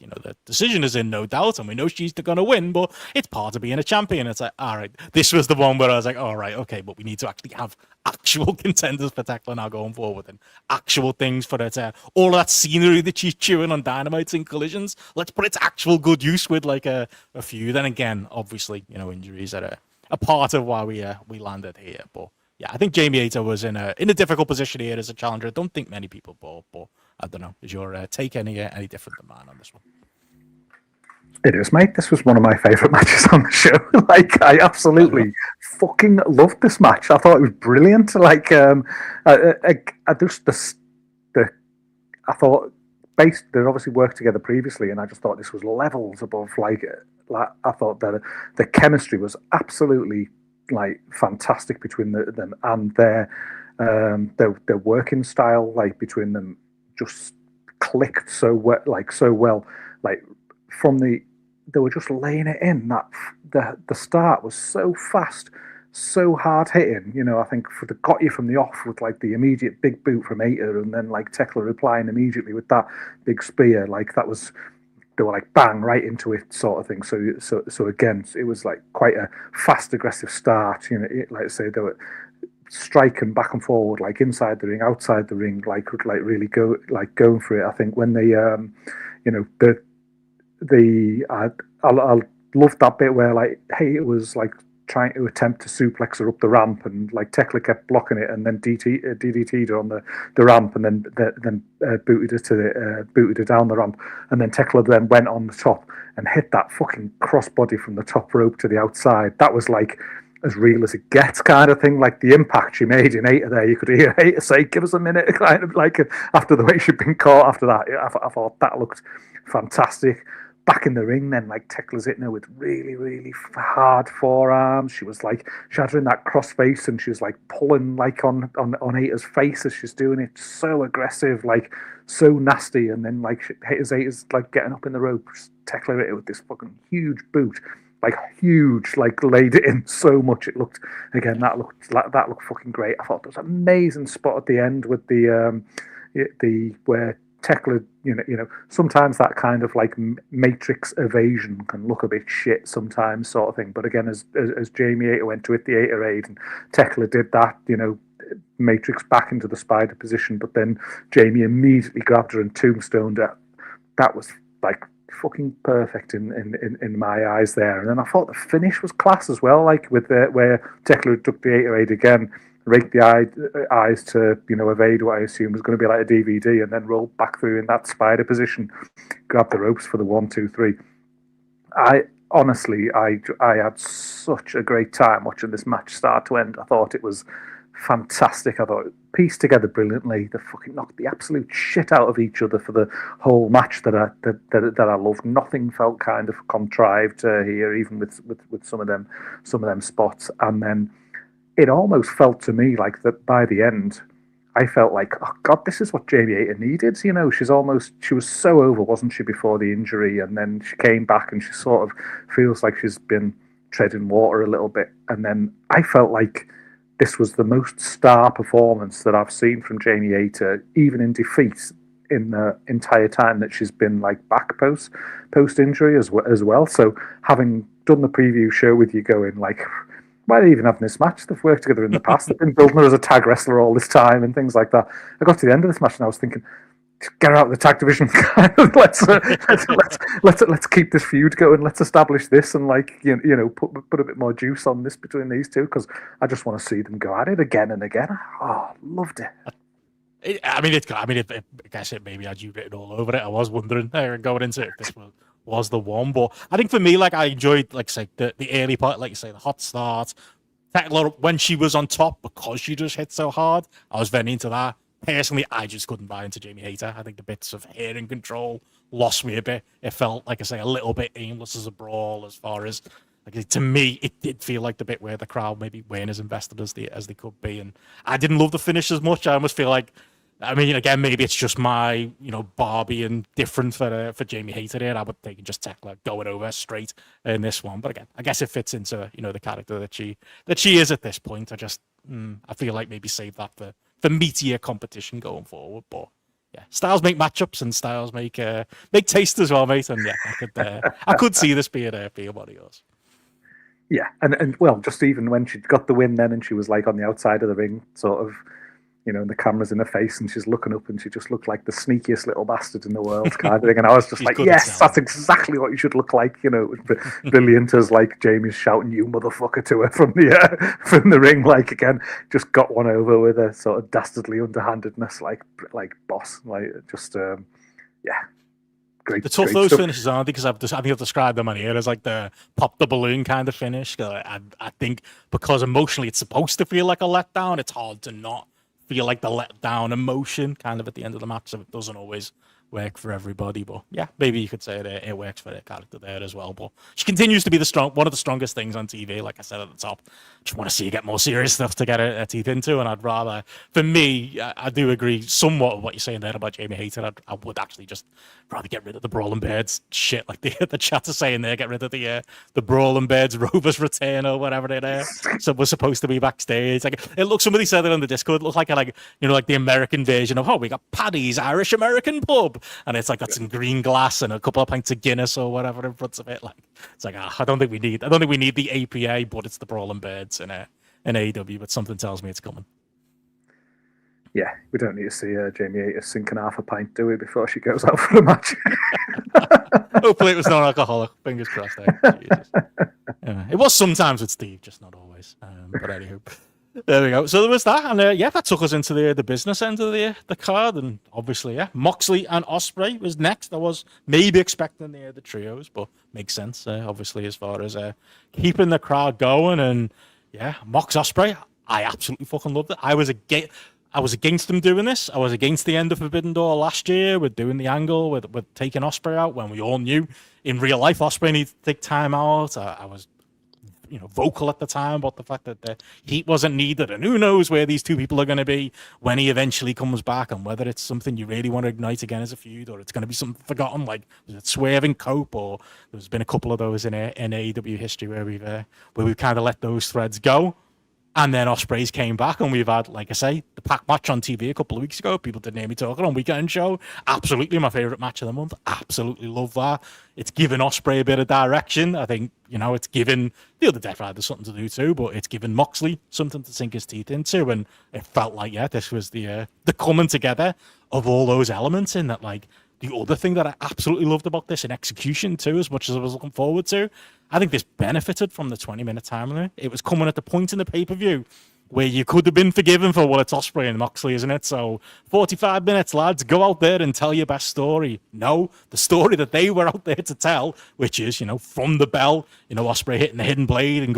Speaker 1: decision is in, no doubt, and we know she's going to win, but it's part of being a champion. It's like, all right, this was the one where I was like, all right, okay, but we need to actually have actual contenders for Tekla now going forward, and actual things for it. All of that scenery that she's chewing on Dynamites and Collisions, let's put it to actual good use with like a few. Then again, obviously, injuries are a part of why we landed here. But yeah, I think Jamie Hayter was in a difficult position here as a challenger. I don't think many people bought, but I don't know. Is your take any different than mine on this one?
Speaker 2: It is, mate. This was one of my favourite matches on the show. Like, I absolutely fucking loved this match. I thought it was brilliant. Like, I thought they obviously worked together previously, and I just thought this was levels above. Like I thought that the chemistry was absolutely like fantastic between them, and their working style, like between them, just clicked so well. Like from they were just laying it in. That the start was so fast, so hard hitting. I think they got you from the off with like the immediate big boot from Hayter, and then like Tekla replying immediately with that big spear. Like that was, they were like bang right into it sort of thing. So again, it was like quite a fast, aggressive start. Like I say, they were striking back and forward, like inside the ring, outside the ring, like really going for it. I think when they I loved that bit where like, hey, it was like trying to attempt to suplex her up the ramp, and like Tekla kept blocking it, and then DDT'd her on the ramp, and then booted her down the ramp, and then Tekla then went on the top and hit that fucking crossbody from the top rope to the outside. That was like as real as it gets kind of thing. Like the impact she made in Hater there, you could hear Hater say, "Give us a minute," kind of like after the way she'd been caught after that. I thought that looked fantastic. Back in the ring then, like Tekla's hitting her with really, really hard forearms. She was like, she had her in that crossface, and she was like pulling like on Hater's face as she's doing it. So aggressive, like so nasty. And then like Hater's like getting up in the ropes. Tekla hit it with this fucking huge boot, like huge, like laid it in so much. It looked, again, that looked fucking great. I thought there was an amazing spot at the end with the where Tekla, you know, sometimes that kind of like matrix evasion can look a bit shit sometimes, sort of thing. But again, as Jamie Hater went to hit the Hater aid, and Tekla did that, you know, matrix back into the spider position, but then Jamie immediately grabbed her and tombstoned her. That was like fucking perfect in my eyes there. And then I thought the finish was class as well, like with where Tekla took the Hater aid again, raked the eyes to, you know, evade what I assume was going to be like a DVD, and then rolled back through in that spider position, grabbed the ropes for the 1, 2, 3. I honestly had such a great time watching this match start to end. I thought it was fantastic. I thought it pieced together brilliantly. They fucking knocked the absolute shit out of each other for the whole match that I loved. Nothing felt kind of contrived here, even with some of them spots. And then it almost felt to me like that by the end, I felt like, oh God, this is what Jamie Hater needed. You know, she was so over, wasn't she, before the injury? And then she came back and she sort of feels like she's been treading water a little bit. And then I felt like this was the most star performance that I've seen from Jamie Hater, even in defeat, in the entire time that she's been like back post injury as well. So having done the preview show with you, going like, why are they even having this match? They've worked together in the past. They've been building her as a tag wrestler all this time and things like that. I got to the end of this match and I was thinking, get her out of the tag division. let's keep this feud going. Let's establish this and like you know put a bit more juice on this between these two, because I just want to see them go at it again and again. Oh, loved it.
Speaker 1: I guess it maybe had you written all over it. I was wondering going into it if this was the one, but I think for me, like, I enjoyed, like, say the early part, like you say, the hot start. When she was on top, because she just hit so hard, I was very into that. Personally, I just couldn't buy into Jamie Hater. I think the bits of her in control lost me a bit. It felt, like I say, a little bit aimless as a brawl, as far as, like, to me, it did feel like the bit where the crowd maybe weren't as invested as they could be, and I didn't love the finish as much. I almost feel like, I mean, again, maybe it's just my, you know, Barbie and different for Jamie Hater here. I would think just Tekla going over straight in this one. But again, I guess it fits into, you know, the character that she is at this point. I feel like maybe save that for meatier competition going forward. But yeah, styles make matchups and styles make taste as well, mate. And yeah, I could see this being one of yours.
Speaker 2: Yeah, and well, just even when she got the win then, and she was like on the outside of the ring, sort of, you know, and the camera's in her face and she's looking up and she just looked like the sneakiest little bastard in the world kind of thing. And I was just like, yes, that's exactly what you should look like. You know, it was brilliant as like Jamie's shouting, "You motherfucker," to her from the ring. Like, again, just got one over with a sort of dastardly underhandedness, like boss. Like, just, yeah. Great,
Speaker 1: the tough
Speaker 2: great
Speaker 1: those
Speaker 2: stuff.
Speaker 1: Finishes are, because I think I've described them on here as like the pop the balloon kind of finish. I think because emotionally it's supposed to feel like a letdown, it's hard to not feel like the letdown emotion kind of at the end of the match, so it doesn't always work for everybody. But yeah, maybe you could say that it works for their character there as well. But she continues to be one of the strongest things on TV, like I said at the top. Just want to see her get more serious stuff to get her teeth into, and I'd rather, for me, I do agree somewhat with what you're saying there about Jamie Hater. I would actually just rather get rid of the Brawling Birds shit, like the chat is saying there, get rid of the Brawling Birds Rovers return or whatever it is. So we're supposed to be backstage. Like, it looks, somebody said it on the Discord, it looks like like the American version of, we got Paddy's Irish American pub, and it's like got some green glass and a couple of pints of Guinness or whatever in front of it. Like, it's like, I don't think we need the APA, but it's the Brawling Birds in AEW. But something tells me it's coming.
Speaker 2: Yeah, we don't need to see Jamie Hater sinking half a pint, do we, before she goes out for the match?
Speaker 1: Hopefully it was non-alcoholic. Fingers crossed. Jesus. It was sometimes with Steve, just not always. But anywho, there we go. So there was that, and that took us into the business end of the card, and obviously, Moxley and Ospreay was next. I was maybe expecting the trios, but makes sense, obviously, as far as keeping the crowd going, and Mox Ospreay, I absolutely fucking loved it. I was against them doing this. I was against the end of Forbidden Door last year with doing the angle with taking Ospreay out when we all knew in real life Ospreay needed to take time out. I was vocal at the time about the fact that the heat wasn't needed, and who knows where these two people are going to be when he eventually comes back, and whether it's something you really want to ignite again as a feud, or it's going to be something forgotten, like was it Swerve and Cope, or there's been a couple of those in AEW history where we've kind of let those threads go. And then Ospreay's came back, and we've had, like I say, the Pac match on TV a couple of weeks ago. People didn't hear me talking on Weekend Show. Absolutely my favourite match of the month. Absolutely love that. It's given Ospreay a bit of direction. I think, it's given the other Death Riders something to do too, but it's given Moxley something to sink his teeth into. And it felt like, this was the coming together of all those elements in that, like, the other thing that I absolutely loved about this in execution too, as much as I was looking forward to, I think this benefited from the 20-minute time limit. It was coming at the point in the pay-per-view where you could have been forgiven for, well, it's Ospreay and Moxley, isn't it? So 45 minutes, lads, go out there and tell your best story. No, the story that they were out there to tell, which is, from the bell, Ospreay hitting the hidden blade and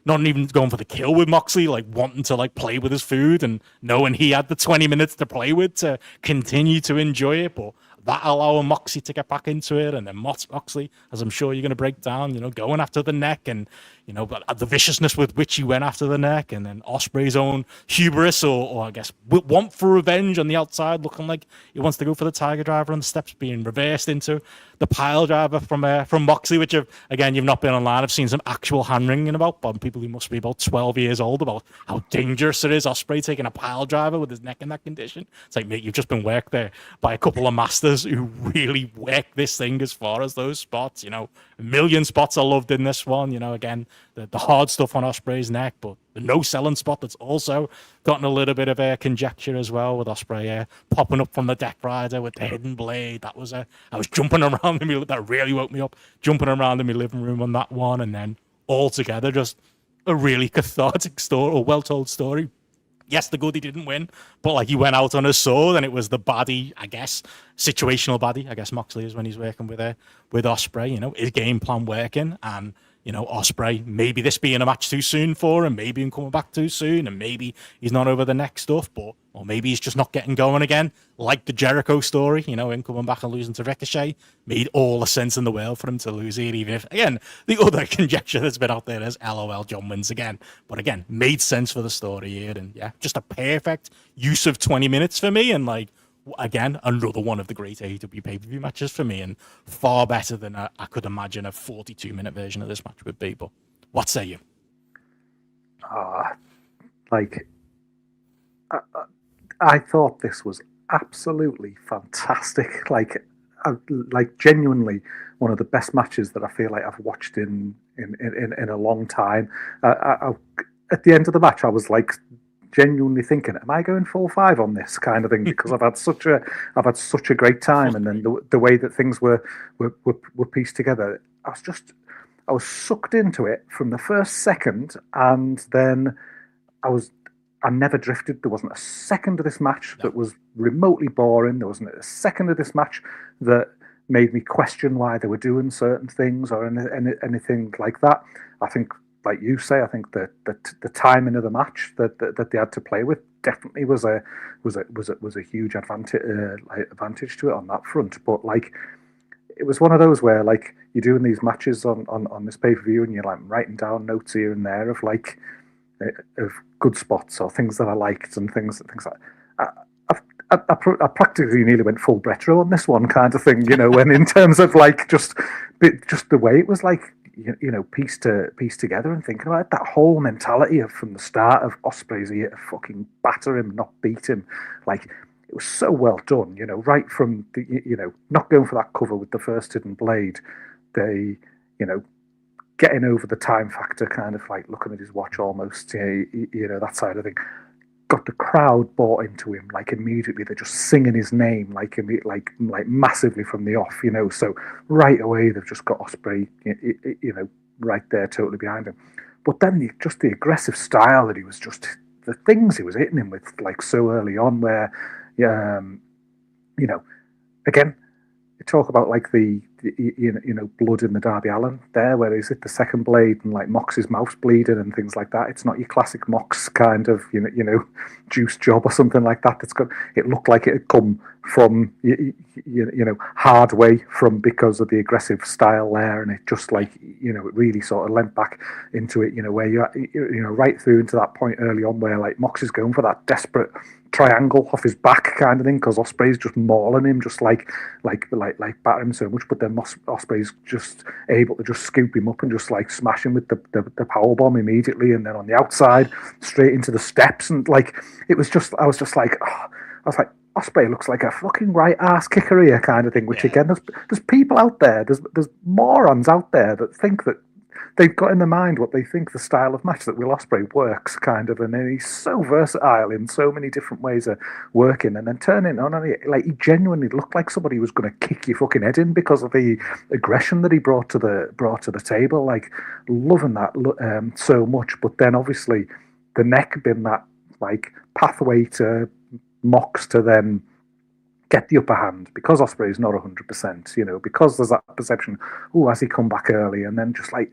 Speaker 1: not even going for the kill with Moxley, like wanting to like play with his food and knowing he had the 20 minutes to play with to continue to enjoy it, but that allowing Moxley to get back into it, and then Moxley, as I'm sure you're going to break down, going after the neck, and but the viciousness with which he went after the neck, and then Ospreay's own hubris, or I guess want for revenge on the outside, looking like he wants to go for the Tiger Driver on the steps, being reversed into the pile driver from Moxley, which again you've not been online. I've seen some actual hand wringing about by people who must be about 12 years old about how dangerous it is. Ospreay taking a pile driver with his neck in that condition. It's like, mate, you've just been worked there by a couple of masters who really work this thing as far as those spots. A million spots I loved in this one. Again, the hard stuff on Ospreay's neck, but the no-selling spot that's also gotten a little bit of conjecture as well, with Ospreay popping up from the deck rider with the hidden blade. That was I was jumping around that really woke me up, jumping around in my living room on that one, and then altogether just a really cathartic story, or well-told story. Yes, the goodie didn't win, but like he went out on his sword, and it was the baddie, I guess, situational baddie. I guess Moxley is when he's working with Ospreay. His game plan working, and Ospreay, maybe this being a match too soon for him, maybe him coming back too soon, and maybe he's not over the neck stuff, or maybe he's just not getting going again, like the Jericho story, him coming back and losing to Ricochet, made all the sense in the world for him to lose it, even if, again, the other conjecture that's been out there is LOL, John wins again. But again, made sense for the story here, and just a perfect use of 20 minutes for me, and like, again, another one of the great AEW pay-per-view matches for me, and far better than I could imagine a 42-minute version of this match would be. But what say you?
Speaker 2: I thought this was absolutely fantastic. Like genuinely one of the best matches that I feel like I've watched in a long time. At the end of the match, I was like genuinely thinking, am I going 4-5 on this kind of thing? Because I've had such a great time, and then the way that things were pieced together, I was sucked into it from the first second, and then I never drifted. There wasn't a second of this match that was remotely boring. There wasn't a second of this match that made me question why they were doing certain things or anything like that. I think, like you say, I think that the timing of the match that they had to play with definitely was a huge advantage to it on that front. But like, it was one of those where like you're doing these matches on this pay-per-view, and you're like writing down notes here and there of like of good spots or things that I liked and things like. I practically nearly went full retro on this one kind of thing, when in terms of like just the way it was like pieced together, and thinking about that whole mentality of from the start of Ospreay's here to fucking batter him, not beat him, like it was so well done, right from the not going for that cover with the first hidden blade, they getting over the time factor, kind of like looking at his watch almost, that side of thing. Got the crowd bought into him, like immediately they're just singing his name, like massively from the off, So right away they've just got Ospreay, right there, totally behind him. But then the aggressive style that he was just, the things he was hitting him with, like so early on, where, you know, again, you talk about like the blood in the Darby Allin there, where he's hit the second blade and like Mox's mouth's bleeding and things like that. It's not your classic Mox kind of juice job or something like that. It looked like it had come from hard way from, because of the aggressive style there, and it just like it really sort of leant back into it, where you're right through into that point early on where like Mox is going for that desperate triangle off his back kind of thing, because Ospreay's just mauling him, just like batter him so much, but then Ospreay's just able to just scoop him up and just like smash him with the power bomb immediately, and then on the outside straight into the steps, and like I was just like Ospreay looks like a fucking right ass kicker here kind of thing, which again, there's people out there, there's morons out there that think that they've got in their mind what they think the style of match that Will Ospreay works kind of, and then he's so versatile in so many different ways of working, and then turning on like he genuinely looked like somebody who was going to kick your fucking head in because of the aggression that he brought to the table. Like, loving that so much. But then obviously the neck being that like pathway to Mox to then get the upper hand, because Ospreay is not 100%, because there's that perception, has he come back early, and then just like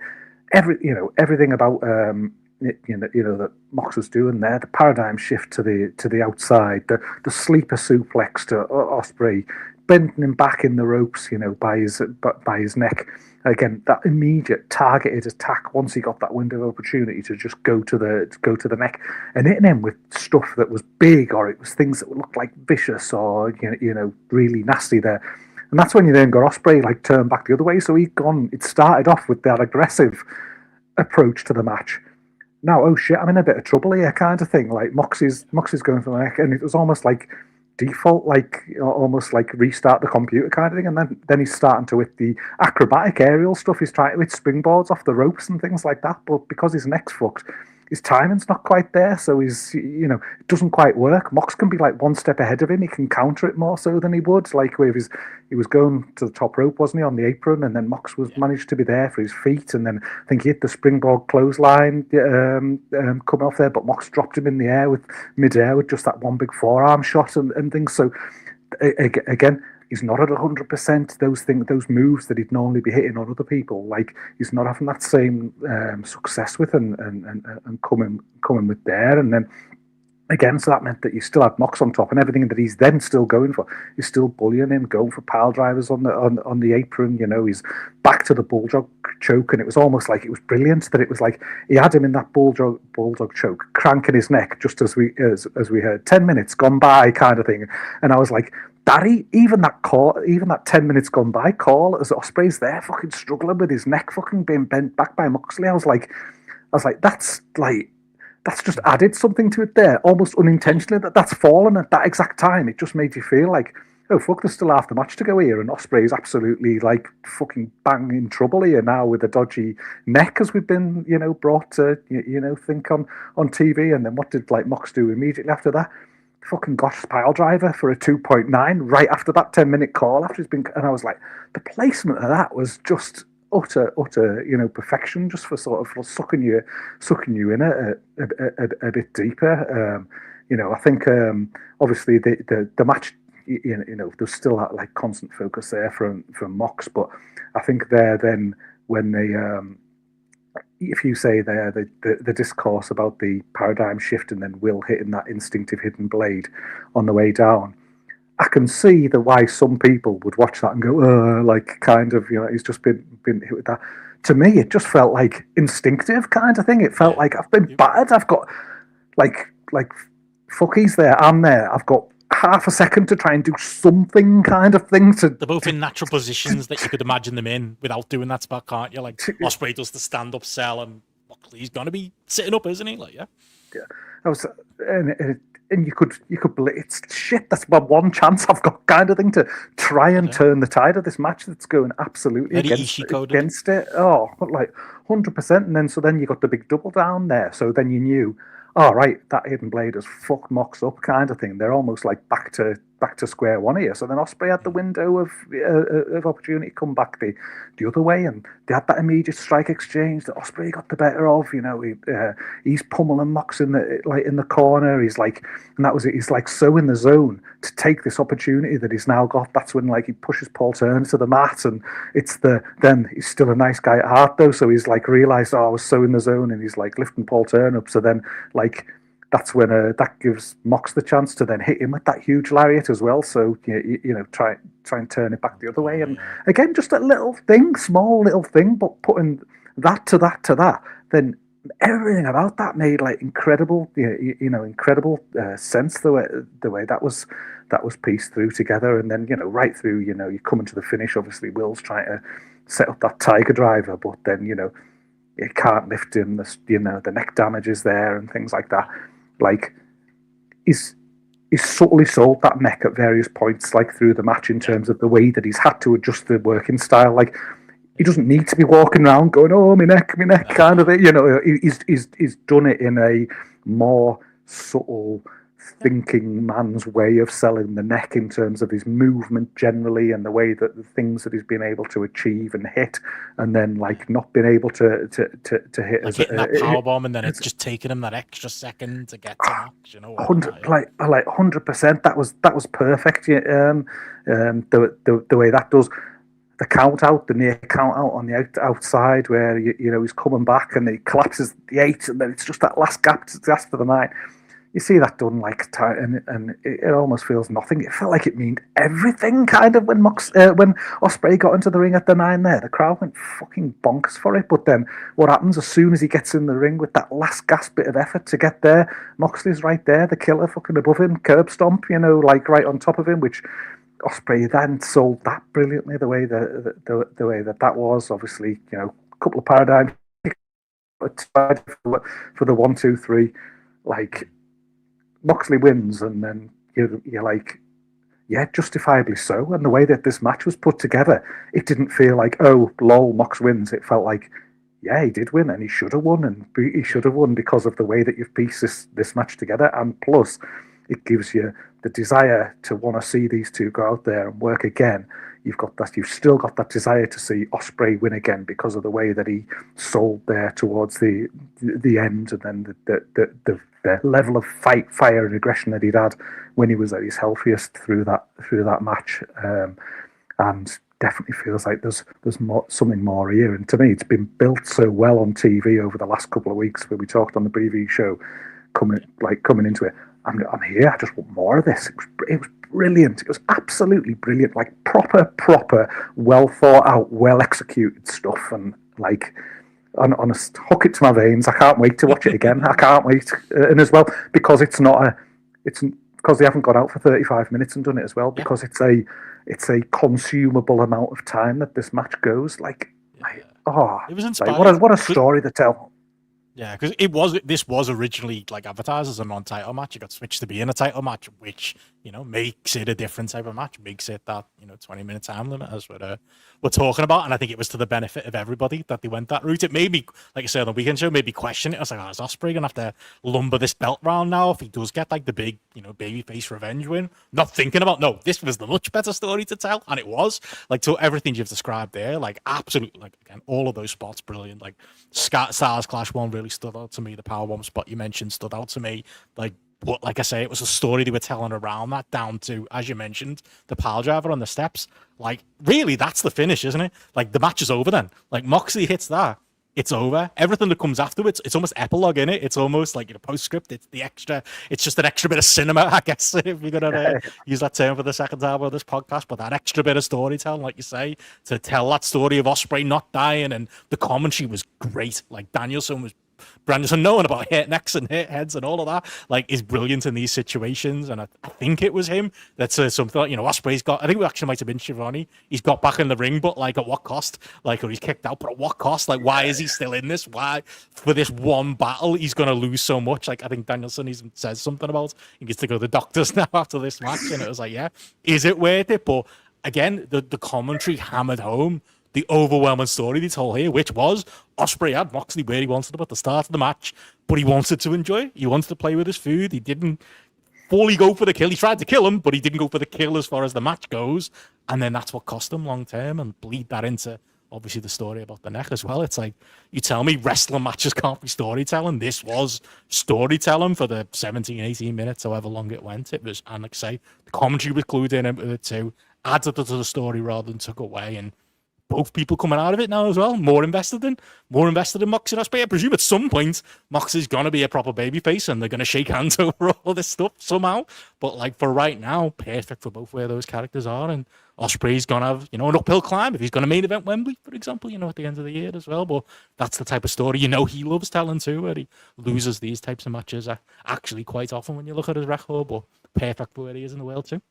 Speaker 2: everything about that Mox was doing there, the paradigm shift to the outside, the sleeper suplex to Ospreay, bending him back in the ropes, by his neck. Again, that immediate targeted attack once he got that window of opportunity to just go to the neck, and hitting him with stuff that was big, or it was things that looked like vicious or really nasty there. And that's when you then got Ospreay like turned back the other way. So it started off with that aggressive approach to the match. Now, oh shit, I'm in a bit of trouble here kind of thing. Like Mox is going for the neck, and it was almost like default, like almost like restart the computer kind of thing. And then he's starting to hit the acrobatic aerial stuff. He's trying to hit springboards off the ropes and things like that. But because his neck's fucked, his timing's not quite there, so it doesn't quite work. Mox can be like one step ahead of him. He can counter it more so than he would. Like he was going to the top rope, wasn't he, on the apron, and then Mox managed to be there for his feet, and then I think he hit the springboard clothesline coming off there, but Mox dropped him in the air with midair with just that one big forearm shot and things. So again, he's not at 100%. Those moves that he'd normally be hitting on other people, like he's not having that same success with and coming with there. And then again, so that meant that you still had Mox on top, and everything that he's then still going for, he's still bullying him, going for pile drivers on the apron. He's back to the bulldog choke, and it was almost like it was brilliant that it was like he had him in that bulldog choke, cranking his neck, just as we heard 10 minutes gone by kind of thing. And I was like, Daddy, even that 10 minutes gone by call, as Ospreay's there fucking struggling with his neck fucking being bent back by Moxley, I was like, that's just added something to it there, almost unintentionally, that's fallen at that exact time. It just made you feel like, oh fuck, there's still half the match to go here, and Ospreay's absolutely like fucking bang in trouble here now with a dodgy neck, as we've been brought to think on TV. And then what did like Mox do immediately after that? Fucking gosh, pile driver for a 2.9 right after that 10-minute call after he's been, and I was like, the placement of that was just utter perfection, just for sort of sucking you in a bit deeper. I think obviously the match, there's still that like constant focus there from Mox, but I think there then when they if you say there the discourse about the paradigm shift and then Will hitting that instinctive hidden blade on the way down, I can see why some people would watch that and go, like kind of, he's just been hit with that. To me, it just felt like instinctive kind of thing. It felt like I've been battered. I've got like fuck, he's there, I'm there. I've got half a second to try and do something kind of thing. They're
Speaker 1: both in natural positions that you could imagine them in without doing that spot, can't you? Like Ospreay does the stand-up sell, and Moxley's gonna be sitting up, isn't he? Like, yeah.
Speaker 2: I was, and you could it's shit. That's my one chance I've got, kind of thing, to try and turn the tide of this match that's going absolutely against it. Oh, like 100%. And then you got the big double down there. So then you knew, all right, that hidden blade has fucked Mox up, kind of thing. They're almost like back to back to square one here. So then Ospreay had the window of opportunity to come back the other way, and they had that immediate strike exchange that Ospreay got the better of. You know, he's pummeling Mox in the corner. He's like, and that was it. He's like so in the zone to take this opportunity that he's now got. That's when like he pushes Paul Turner to the mat, and then he's still a nice guy at heart though. So he's like realized, oh, I was so in the zone, and he's like lifting Paul Turner up. So then like, that's when that gives Mox the chance to then hit him with that huge lariat as well. So you know, try and turn it back the other way. And again, just a little thing, small little thing, but putting that to that, then everything about that made like incredible, incredible sense. The way that was pieced through together, and then right through, you come into the finish. Obviously, Will's trying to set up that Tiger Driver, but then you can't lift him. The neck damage is there and things like that. Like, he's subtly sold that neck at various points, like through the match, in terms of the way that he's had to adjust the working style. Like, he doesn't need to be walking around going, "Oh, my neck," kind of thing. He's done it in a more subtle, thinking man's way of selling the neck in terms of his movement generally, and the way that the things that he's been able to achieve and hit, and then like not been able to hit,
Speaker 1: like hitting that power bomb, and then it's just taking him that extra second to get to Mox.
Speaker 2: 100%. That was perfect. The way that does the count out, the near count out on the outside, where he's coming back and he collapses the 8, and then it's just that last gap to for the 9. You see that done like and it almost feels nothing. It felt like it meant everything kind of when Ospreay got into the ring at the 9 there. The crowd went fucking bonkers for it. But then what happens as soon as he gets in the ring with that last gasp bit of effort to get there, Moxley's right there, the killer fucking above him, curb stomp, like right on top of him, which Ospreay then sold that brilliantly, the way that was. Obviously, a couple of paradigms for the 1, 2, 3, like. Moxley wins, and then you're like, yeah, justifiably so. And the way that this match was put together, it didn't feel like, oh, lol, Mox wins. It felt like, yeah, he did win, and he should have won, and he should have won because of the way that you've pieced this match together. And plus, it gives you the desire to want to see these two go out there and work again. You've still got that desire to see Ospreay win again because of the way that he sold there towards the end, and then the level of fire and aggression that he'd had when he was at his healthiest through that match, and definitely feels like there's something more here. And to me, it's been built so well on TV over the last couple of weeks, where we talked on the preview show, coming into it. I'm here. I just want more of this. It was brilliant. It was absolutely brilliant. Like proper, well thought out, well executed stuff, and like. Honest, hook it to my veins. I can't wait to watch it again. I can't wait, and as well because it's because they haven't gone out for 35 minutes and done it as well. Because it's a consumable amount of time that this match goes. Like, it was inspiring. Like, what a story to tell.
Speaker 1: Yeah, because this was originally like advertised as a non-title match. It got switched to being a title match, which makes it a different type of match, makes it that 20-minute time limit as we're talking about. And I think it was to the benefit of everybody that they went that route. It made me, like I said on the weekend show, made me question it. I was like, is Ospreay gonna have to lumber this belt round now if he does get like the big babyface revenge win? Not thinking about, no, this was the much better story to tell, and it was like, to everything you've described there, like absolutely, like again, all of those spots brilliant. Like Stars Clash one really stood out to me. The powerbomb spot you mentioned stood out to me. But like I say, it was a story they were telling around that, down to, as you mentioned, the pile driver on the steps. Like, really, that's the finish, isn't it? Like, the match is over then. Like, Moxley hits that, it's over. Everything that comes afterwards, it's almost epilogue in it. It's almost like postscript. It's the extra. It's just an extra bit of cinema, I guess, if you're gonna use that term for the second time of this podcast. But that extra bit of storytelling, like you say, to tell that story of Ospreay not dying, and the commentary was great. Like Danielson knowing about hit necks and hit heads and all of that, like, is brilliant in these situations. And I think it was him that said something like, Ospreay's got, I think it actually might have been Shivani, he's got back in the ring, but like at what cost? Like, or he's kicked out, but at what cost? Like, why is he still in this? Why, for this one battle, he's going to lose so much? Like, I think Danielson even says something about he gets to go to the doctors now after this match. And it was like, yeah, is it worth it? But again, the commentary hammered home the overwhelming story they told here, which was Ospreay had Moxley where he wanted him at the start of the match, but he wanted to enjoy it. He wanted to play with his food. He didn't fully go for the kill. He tried to kill him, but he didn't go for the kill as far as the match goes. And then that's what cost him long term, and bleed that into obviously the story about the neck as well. It's like, you tell me wrestling matches can't be storytelling. This was storytelling for the 17, 18 minutes, however long it went. It was, and like I say, the commentary was glued in with it too, added to the story rather than took away. And both people coming out of it now as well, more invested in Mox and Ospreay. I presume at some point Mox is gonna be a proper babyface and they're gonna shake hands over all this stuff somehow. But like for right now, perfect for both where those characters are. And Ospreay's gonna have, an uphill climb if he's gonna main event Wembley, for example, at the end of the year as well. But that's the type of story he loves telling too, where he loses these types of matches actually quite often when you look at his record. But perfect for where he is in the world too.
Speaker 2: It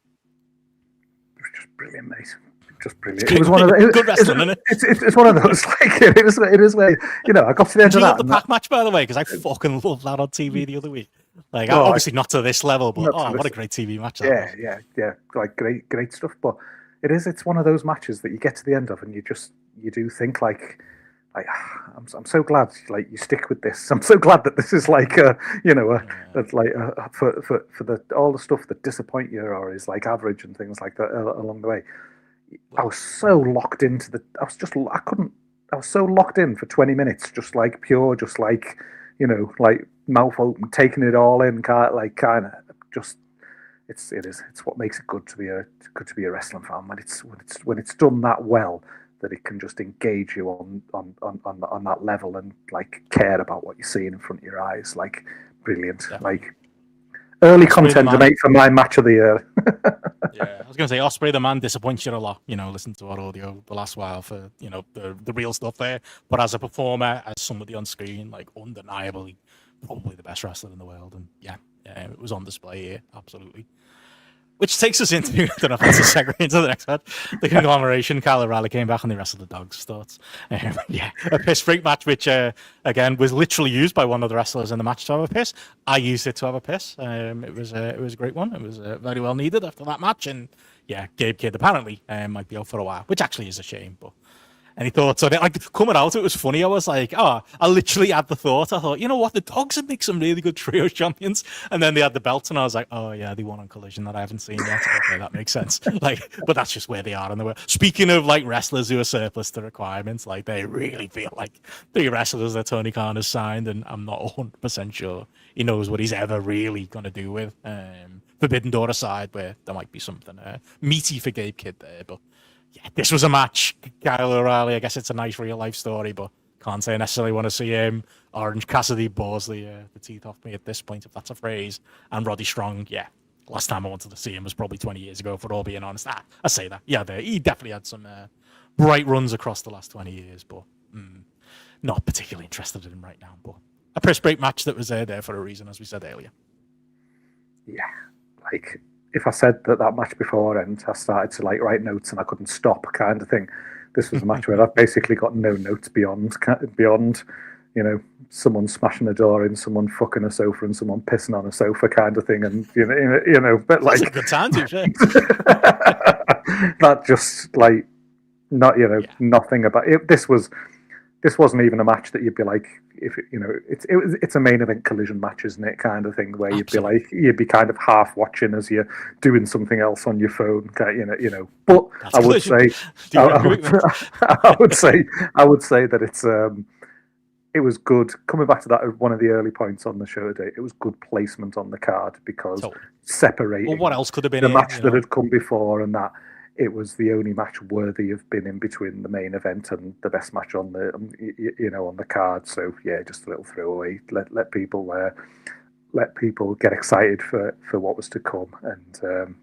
Speaker 2: was just brilliant, mate. Just brilliant. It was one of the good wrestling, isn't it? It's one of those like it is where I got to the end of that.
Speaker 1: The Pac match, by the way, because I fucking love that on TV the other week. Like, obviously not to this level, but what a great TV match!
Speaker 2: Yeah. Like great stuff. But it's one of those matches that you get to the end of, and you do think like I'm so glad like you stick with this. I'm so glad that this is like that's like for the all the stuff that disappoint you or is like average and things like that along the way. I was so locked into I was so locked in for 20 minutes, just like pure, just like, like mouth open, taking it all in, it's what makes it good to be a wrestling fan when it's done that well, that it can just engage you on that level and like care about what you're seeing in front of your eyes. Like brilliant. Yeah. Like early contender, mate, for my match of the year.
Speaker 1: Yeah, I was going to say, Ospreay the man disappoints you a lot, listen to our audio the last while for, the real stuff there. But as a performer, as somebody on screen, like undeniably, probably the best wrestler in the world. And yeah, it was on display here, absolutely. Which takes us into, I don't know if that's a segue into the next match. The conglomeration, Kyle O'Reilly came back and they wrestled the dogs. Thoughts? A piss freak match, which again was literally used by one of the wrestlers in the match to have a piss. I used it to have a piss. It was a great one. It was very well needed after that match. And yeah, Gabe Kidd apparently might be out for a while, which actually is a shame. But any thoughts on it? Like coming out, it was funny. I was like, I literally had the thought. I thought, you know what, the dogs would make some really good trio champions. And then they had the belts, and I was like, oh yeah, they won on Collision that I haven't seen yet. Okay, that makes sense. Like, but that's just where they are in the world. Speaking of like wrestlers who are surplus to requirements, like they really feel like the wrestlers that Tony Khan has signed, and I'm not 100% sure he knows what he's ever really going to do with. Forbidden Door aside, where there might be something meaty for Gabe Kidd there, but. Yeah, this was a match. Kyle O'Reilly, I guess it's a nice real life story, but can't say I necessarily want to see him. Orange Cassidy bores the teeth off me at this point, if that's a phrase. And Roddy Strong, yeah. Last time I wanted to see him was probably 20 years ago, for all being honest. I say that. Yeah, he definitely had some bright runs across the last 20 years, but not particularly interested in him right now. But a press break match that was there for a reason, as we said earlier.
Speaker 2: Yeah, like... If I said that match before and I started to like write notes and I couldn't stop kind of thing, this was a match where I've basically got no notes beyond someone smashing a door in, someone fucking a sofa and someone pissing on a sofa kind of thing, and but like
Speaker 1: that's a good time to say.
Speaker 2: That just like nothing about it. This wasn't even a match that you'd be like, if it's a main event Collision match, isn't it? Kind of thing where you'd be kind of half watching as you're doing something else on your phone, But that's I would say, I would say that it was good. Coming back to that, one of the early points on the show today, it was good placement on the card because separating.
Speaker 1: Well, what else could have been
Speaker 2: the match that had come before and that. It was the only match worthy of being in between the main event and the best match on the on the card. So yeah, just a little throwaway. Let people get excited for what was to come. And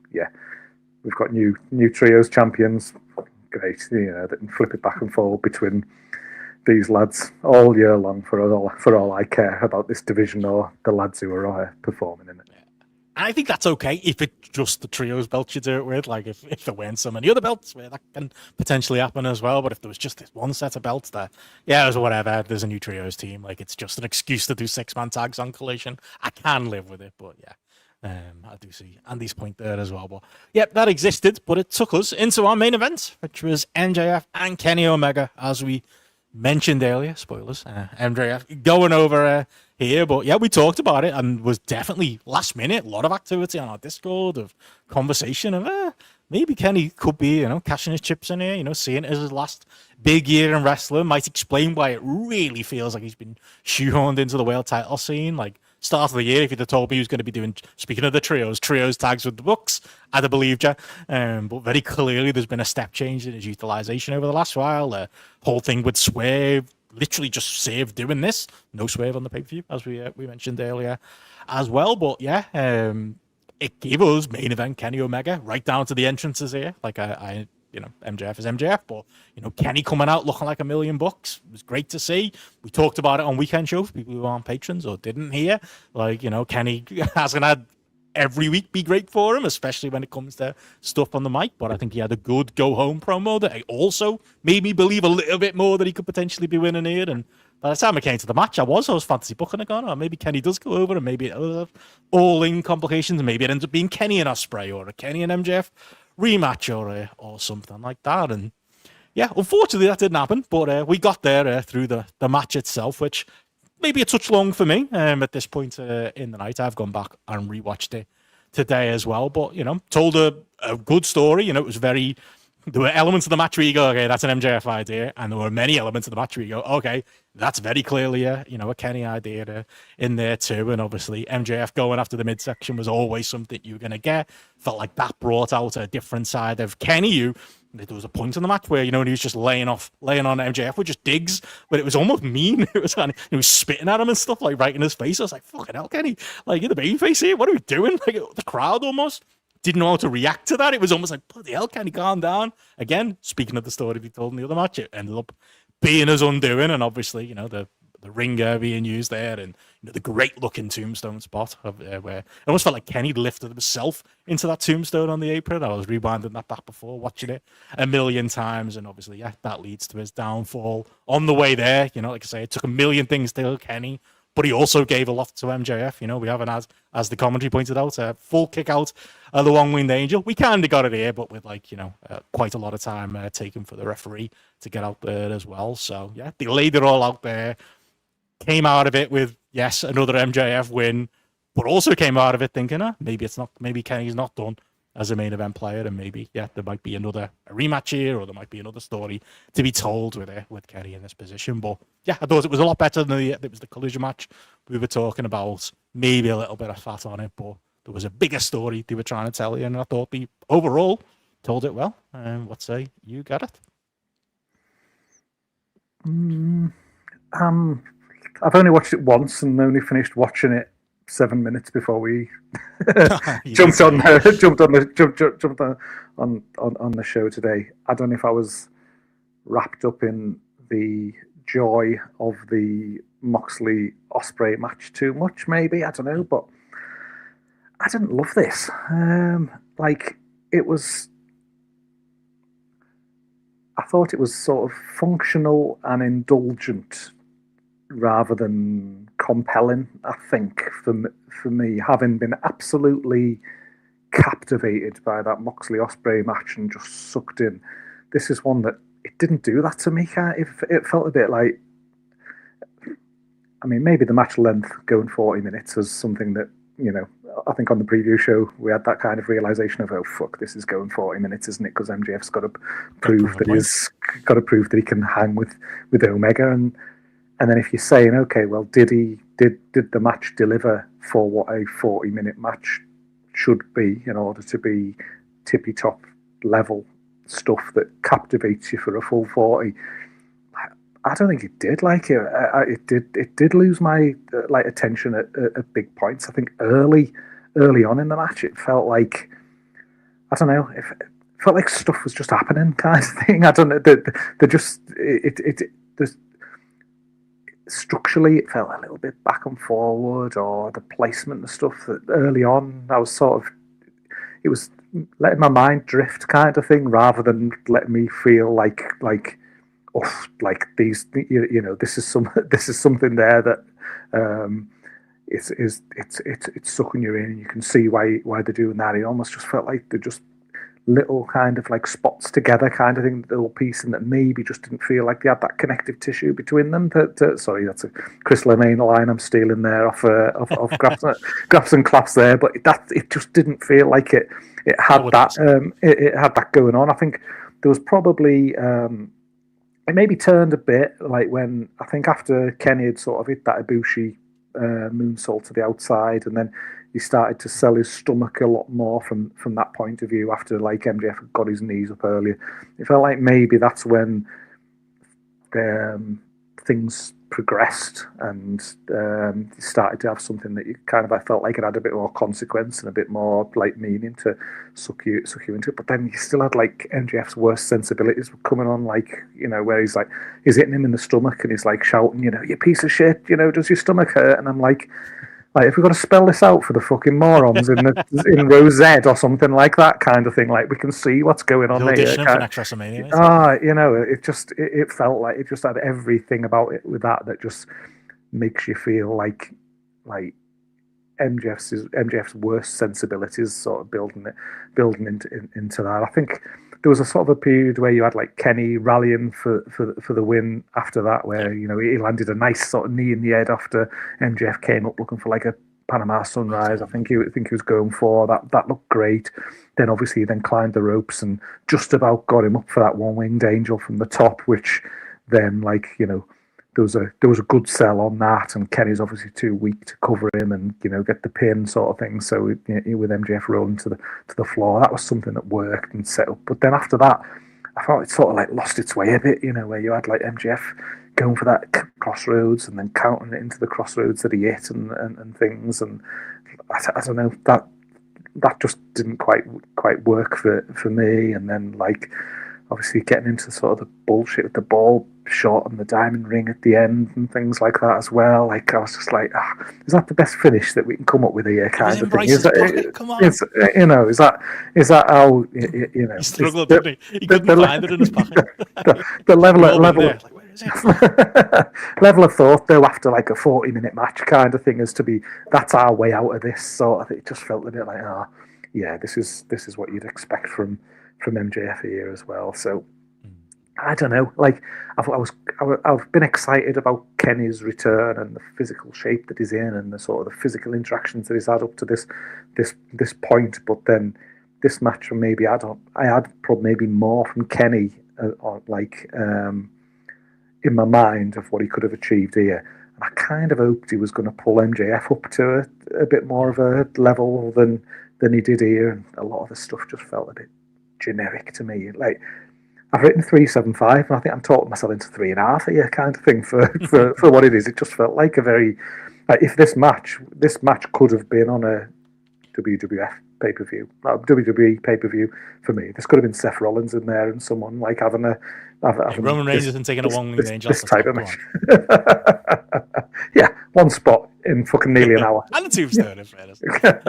Speaker 2: we've got new trios champions. Great, that can flip it back and forth between these lads all year long for all I care about this division or the lads who are performing in it.
Speaker 1: And I think that's okay if it's just the trios belt you do it with. Like if there weren't so many other belts where that can potentially happen as well. But if there was just this one set of belts there, it was whatever. There's a new trios team. Like it's just an excuse to do 6-man tags on Collision. I can live with it, but yeah. I do see Andy's point there as well. But yep, that existed, but it took us into our main event, which was MJF and Kenny Omega as we mentioned earlier, spoilers, MJF going over here, but yeah, we talked about it and was definitely last minute, a lot of activity on our Discord of conversation of maybe Kenny could be, cashing his chips in here, seeing it as his last big year in wrestling, might explain why it really feels like he's been shoehorned into the world title scene. Like, start of the year, if you'd have told me he was going to be doing, speaking of the trios tags with the Bucks, I'd have believed you. But very clearly, there's been a step change in his utilization over the last while. The whole thing with Swerve, literally just saved doing this. No Swerve on the pay-per-view, as we mentioned earlier as well. But yeah, it gave us main event Kenny Omega right down to the entrances here. Like MJF is MJF, but Kenny coming out looking like $1,000,000 it was great to see. We talked about it on weekend shows. People who aren't patrons or didn't hear, Kenny hasn't had every week be great for him, especially when it comes to stuff on the mic. But I think he had a good go home promo that also made me believe a little bit more that he could potentially be winning here. And by the time I came to the match, I was fantasy booking it going, maybe Kenny does go over, and maybe all in complications, and maybe it ends up being Kenny and Ospreay or a Kenny and MJF rematch or something like that. And yeah, unfortunately that didn't happen, but we got there through the match itself, which maybe a touch long for me at this point in the night. I've gone back and rewatched it today as well, but told a good story. It was very, there were elements of the match where you go, okay, that's an MJF idea, and there were many elements of the match where you go, okay, that's very clearly a Kenny idea in there too. And obviously MJF going after the midsection was always something you were going to get. Felt like that brought out a different side of Kenny. There was a point in the match where, he was just laying on MJF with just digs, but it was almost mean. It was he was spitting at him and stuff, like right in his face. I was like, fucking hell, Kenny, like, you're the babyface here. What are we doing? Like, the crowd almost didn't know how to react to that. It was almost like, bloody hell, Kenny, calm down. Again, speaking of the story we told in the other match, it ended up being his undoing, and obviously, the ringer being used there, and the great looking tombstone spot of where it almost felt like Kenny lifted himself into that tombstone on the apron. I was rewinding that back before, watching it a million times, and obviously, yeah, that leads to his downfall on the way there. Like I say, it took a million things to kill Kenny, but he also gave a lot to MJF. We haven't, as the commentary pointed out, a full kick out of the One-Winged Angel. We kind of got it here, but with quite a lot of time taken for the referee to get out there as well. So yeah, they laid it all out there. Came out of it with, yes, another MJF win, but also came out of it thinking, maybe Kenny's not done as a main event player, and maybe, yeah, there might be a rematch here, or there might be another story to be told with Kenny in this position. But yeah, I thought it was a lot better than it was the collision match we were talking about. Maybe a little bit of fat on it, but there was a bigger story they were trying to tell you, and I thought they overall told it well. What say you, Gareth?
Speaker 2: I've only watched it once and only finished watching it 7 minutes before we jumped on the show today. I don't know if I was wrapped up in the joy of the Moxley Ospreay match too much, maybe, I don't know, but I didn't love this. I thought it was sort of functional and indulgent rather than compelling, I think, for me, having been absolutely captivated by that Moxley Ospreay match and just sucked in. This is one that it didn't do that to me. It felt a bit like, maybe the match length going 40 minutes was something that, I think on the preview show we had that kind of realization of, oh fuck, this is going 40 minutes, isn't it? Because MJF's got to prove that he can hang with Omega, and then if you're saying, okay, well, did the match deliver for what a 40-minute match should be in order to be tippy top level stuff that captivates you for a full 40? I don't think it did. It did lose my attention at big points. I think early on in the match, it felt like, I don't know, it felt like stuff was just happening, kind of thing. I don't know. Structurally, it felt a little bit back and forward, or the placement and stuff that early on, I was it was letting my mind drift, kind of thing, rather than letting me feel like these, this is something there that it's sucking you in, and you can see why they're doing that. It almost just felt like they're just little kind of like spots together kind of thing, the little piece, and that maybe just didn't feel like they had that connective tissue between them. Sorry, that's a Chris LeMay line I'm stealing there off Graps and Claps there, but it just didn't feel like it had it had that going on. I think there was probably it maybe turned a bit like when I think after Kenny had sort of hit that Ibushi moonsault to the outside, and then he started to sell his stomach a lot more from that point of view after like MJF had got his knees up earlier. It felt like maybe that's when things progressed and started to have something that you kind of, I felt like it had a bit more consequence and a bit more like meaning to suck you into it. But then you still had like MJF's worst sensibilities were coming on, like, you know, where he's hitting him in the stomach and he's like shouting, you know, you piece of shit, you know, does your stomach hurt? And I'm like, if we've got to spell this out for the fucking morons in row Z or something like that kind of thing, like we can see what's going on there. You know, it felt like it just had everything about it with that just makes you feel like MJF's worst sensibilities sort of building into that. I think there was a sort of a period where you had like Kenny rallying for the win after that, where, you know, he landed a nice sort of knee in the head after MJF came up looking for like a Panama Sunrise. I think he was going for that. That looked great. Then obviously he then climbed the ropes and just about got him up for that one-winged angel from the top, which then, like, you know, there was a good sell on that, and Kenny's obviously too weak to cover him and, you know, get the pin sort of thing. So with MJF rolling to the floor, that was something that worked and set up. But then after that, I felt it sort of like lost its way a bit, you know, where you had like MJF going for that crossroads and then counting it into the crossroads that he hit and things, and I don't know, that just didn't quite work for me. And then like obviously getting into sort of the bullshit with the ball shot and the diamond ring at the end and things like that as well. Like I was just like, is that the best finish that we can come up with here? Kind of thing. Come on. You know, is that how you know? He struggled, didn't he? He couldn't find it in his pocket. the level of thought though after like a 40-minute match kind of thing is to be that's our way out of this sort of thing. It just felt a bit like yeah, this is what you'd expect from MJF here as well. So I don't know. Like I've been excited about Kenny's return and the physical shape that he's in and the sort of the physical interactions that he's had up to this point. But then this match, maybe I had probably maybe more from Kenny, in my mind of what he could have achieved here. And I kind of hoped he was going to pull MJF up to a bit more of a level than he did here. And a lot of the stuff just felt a bit generic to me. Like I've written 3.75, and I think I'm talking myself into 3.5 here, kind of thing for what it is. It just felt like a very if this match could have been on a WWF pay-per-view, WWE pay-per-view for me. This could have been Seth Rollins in there and someone like having
Speaker 1: Roman Reigns isn't taking a one-wing angel.
Speaker 2: This type of match. Yeah, one spot in fucking nearly an hour.
Speaker 1: And the tombstone, in fairness.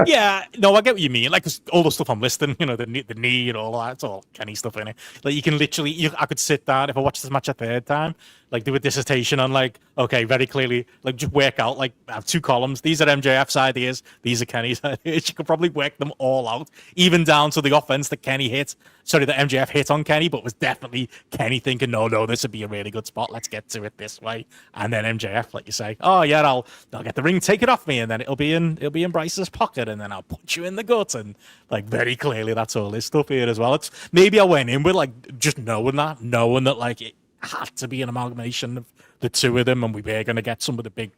Speaker 1: Yeah, no, I get what you mean. Like, all the stuff I'm listing, you know, the knee and all that, it's all Kenny stuff in it. Like, you can literally, I could sit down, if I watch this match a third time, like, do a dissertation on, like, okay, very clearly, like, just work out, like, I have two columns. These are MJF's ideas. These are Kenny's ideas. You could probably work them all out, even down to the offense that that MJF hit on Kenny, but was definitely Kenny thinking, no, this would be a really good spot. Let's get to it this way. And then MJF, like you say, oh yeah, I'll get the ring, take it off me, and then it'll be in Bryce's pocket, and then I'll punch you in the gut. And like very clearly, that's all his stuff here as well. It's maybe I went in with like just knowing that like it had to be an amalgamation of the two of them, and we were going to get some of the big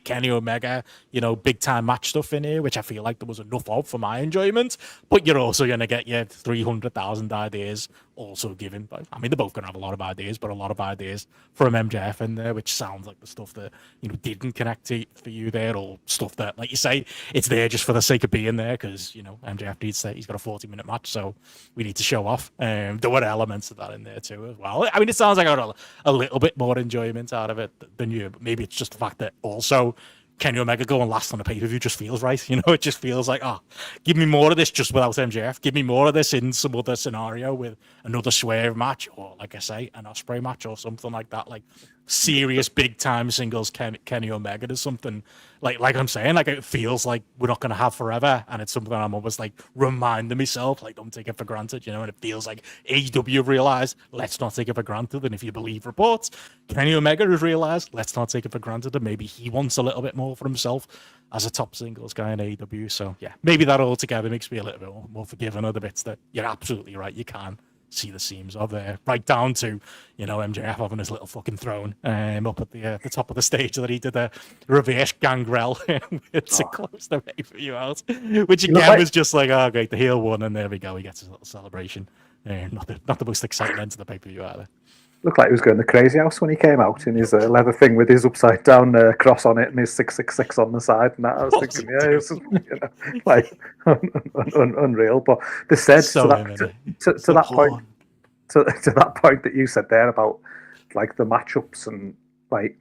Speaker 1: Kenny Omega, you know, big time match stuff in here, which I feel like there was enough of for my enjoyment. But you're also going to get your 300,000 ideas also given. I mean, they're both going to have a lot of ideas, but a lot of ideas from MJF in there, which sounds like the stuff that, you know, didn't connect for you there, or stuff that, like you say, it's there just for the sake of being there because, you know, MJF needs to, he's got a 40-minute match, so we need to show off. There were elements of that in there too as well. I mean, it sounds like I got a little bit more enjoyment out of it than you, but maybe it's just the fact that also Kenny Omega going last on a pay-per-view just feels right. You know, it just feels like, give me more of this just without MJF. Give me more of this in some other scenario with another Swerve match, or like I say, an Ospreay match or something like that. Like, serious big time singles Kenny Omega is something like I'm saying, like it feels like we're not going to have forever, and it's something I'm always like reminding myself, like don't take it for granted, you know. And it feels like AEW have realized, let's not take it for granted. And if you believe reports, Kenny Omega has realized, let's not take it for granted, and maybe he wants a little bit more for himself as a top singles guy in AEW. So yeah, maybe that all together makes me a little bit more forgiving of the bits that you're absolutely right, you can see the seams of there, right down to, you know, MJF having his little fucking throne up at the top of the stage that he did a reverse gangrel to close the pay-per-view out, which again was just like, oh great, the heel won, and there we go, he gets his little celebration. Not the most exciting end to the pay-per-view either.
Speaker 2: Looked like he was going to the crazy house when he came out in his leather thing with his upside down cross on it and his 666 on the side, and that I was thinking, yeah, it was, you know, like unreal. But they said to that point that you said there about like the matchups, and like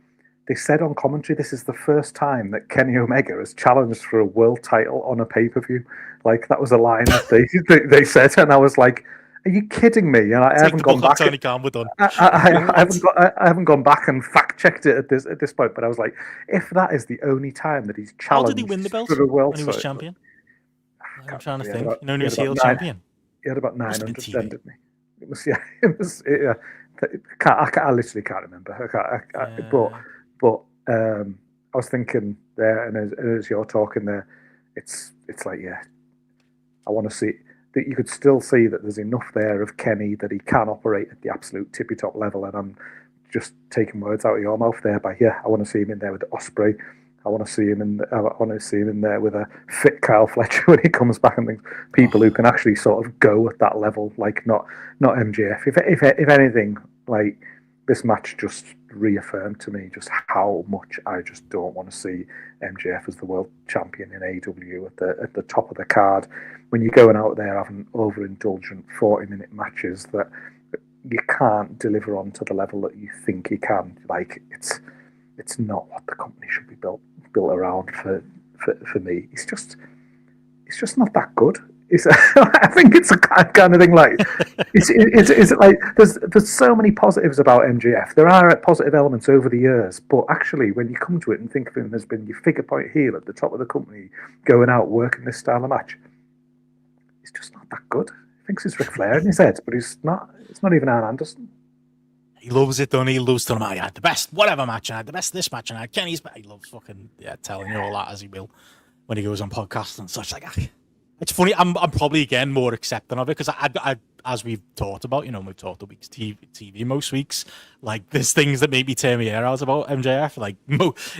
Speaker 2: they said on commentary, this is the first time that Kenny Omega has challenged for a world title on a pay-per-view. Like that was a line that they said, and I was like, are you kidding me? And I haven't gone back. I haven't gone back and fact checked it at this point. But I was like, if that is the only time that he's challenged,
Speaker 1: how did he win the belt
Speaker 2: for a world
Speaker 1: when he was champion? I'm trying to think. You know, when he was heel champion.
Speaker 2: He had about 900 then, didn't he? It was, yeah. It was. Yeah. I literally can't remember. But I was thinking there, and as you're talking there, it's like, yeah, I want to see that. You could still see that there's enough there of Kenny that he can operate at the absolute tippy top level. And I'm just taking words out of your mouth there, but yeah, I want to see him in there with Ospreay. I want to see him in there with a fit Kyle Fletcher when he comes back, and things. People who can actually sort of go at that level, like not MJF. If anything, like this match just reaffirmed to me just how much I just don't want to see MJF as the world champion in AEW at the top of the card. When you're going out there having overindulgent 40-minute matches that you can't deliver on to the level that you think you can, like it's not what the company should be built around for me. It's just not that good. I think it's a kind of thing like is it like there's so many positives about MJF. There are positive elements over the years, but actually when you come to it and think of him as being your figure point heel at the top of the company, going out working this style of match, he's just not that good. He thinks he's Ric Flair in his head, but he's not. It's not even Arn Anderson.
Speaker 1: He loves it, don't he? He loves telling him, I had the best whatever match, I had the best this match, and I had Kenny's best. He loves fucking telling you all that, as he will when he goes on podcasts and such. Like, it's funny. I'm probably again more accepting of it because I as we've talked about, you know, we've talked the week's TV most weeks. Like, there's things that make me tear my hair out about MJF. Like,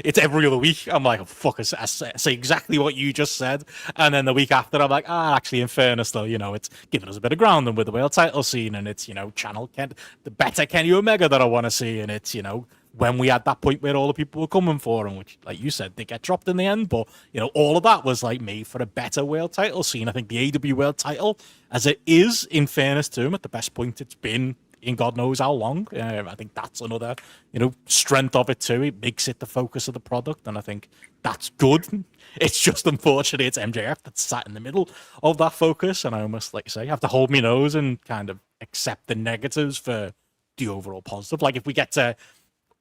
Speaker 1: it's every other week. I'm like, oh, fuck, I say exactly what you just said. And then the week after, I'm like, actually, in fairness, though, you know, it's giving us a bit of grounding with the world title scene, and it's, you know, the better Kenny Omega that I want to see, and it's, you know, when we had that point where all the people were coming for him, which, like you said, they get dropped in the end, but, you know, all of that was, like, made for a better world title scene. I think the AEW world title, as it is, in fairness to him, at the best point it's been in God knows how long. I think that's another, you know, strength of it too. It makes it the focus of the product, and I think that's good. It's just unfortunately it's MJF that's sat in the middle of that focus, and I almost, like you say, have to hold my nose and kind of accept the negatives for the overall positive. Like, if we get to